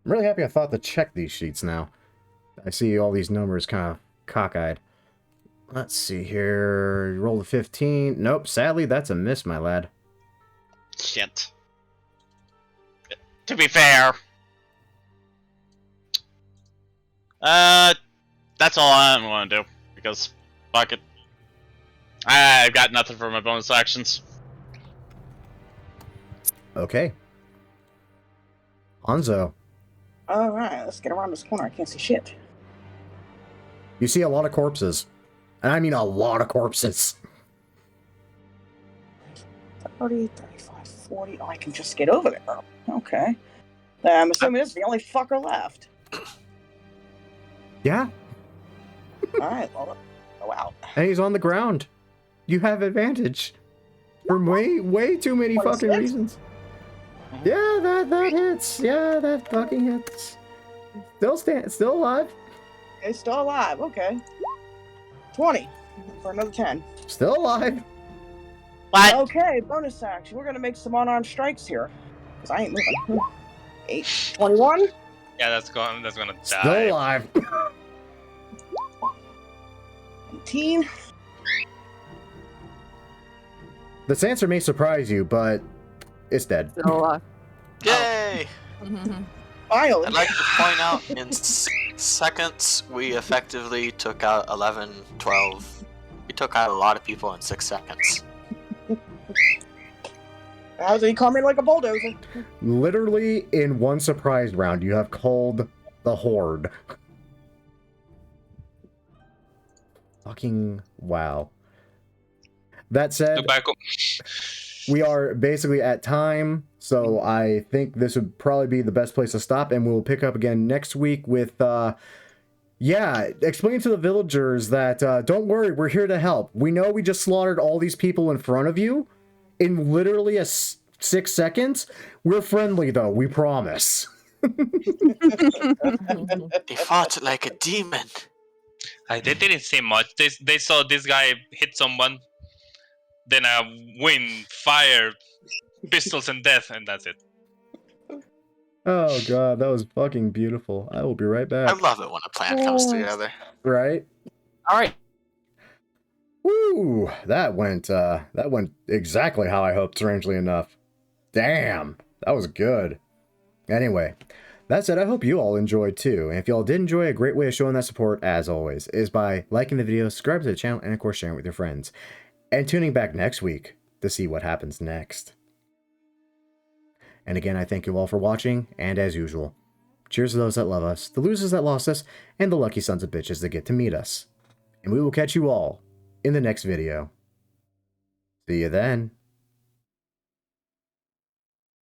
I'm really happy I thought to check these sheets now. I see all these numbers kind of cockeyed. Let's see here. You rolled a 15. Nope, sadly, that's a miss, my lad. Shit. To be fair. That's all I'm going to do. Because, fuck it. I've got nothing for my bonus actions. Okay. Hanzo, Alright, let's get around this corner. I can't see shit. you see a lot of corpses. And I mean a lot of corpses. 30, 35, 40. Oh, I can just get over there. Okay. I'm assuming this is the only fucker left. Yeah, Alright, well, go out. and he's on the ground. You have advantage. For way too many fucking 26? reasons. Yeah, that hits. Yeah, that fucking hits. Still alive. Okay, still alive. Okay. 20 for another 10. Still alive. What? Okay, bonus action. We're gonna make some unarmed strikes here. Because I ain't moving. 8. 21. Yeah, that's gonna die. Still alive. 18. This answer may surprise you, but it's dead. So, Yay! Finally. I'd like to point out in seconds, we effectively took out 11, 12. We took out a lot of people in 6 seconds. How's he coming like a bulldozer? Literally, in one surprise round, you have called the Horde. Fucking wow. That said, Tobacco. we are basically at time, so I think this would probably be the best place to stop, and we'll pick up again next week with, explain to the villagers that, don't worry, we're here to help. We know we just slaughtered all these people in front of you in literally 6 seconds. We're friendly, though, we promise. He fought like a demon. They didn't say much. They saw this guy hit someone, then wind, fire, pistols, and death, and that's it. Oh god, that was fucking beautiful. I will be right I back. love it when a plan comes together. Right? alright. Woo! That went exactly how I hoped, strangely enough. Damn, that was good. Anyway, that said, I hope you all enjoyed too. And if y'all did enjoy, a great way of showing that support, as always, is by liking the video, subscribing to the channel, and of course sharing it with your friends. And tuning back next week to see what happens next. And again, I thank you all for watching, and as usual, cheers to those that love us, the losers that lost us, and the lucky sons of bitches that get to meet us. And we will catch you all in the next video. See you then.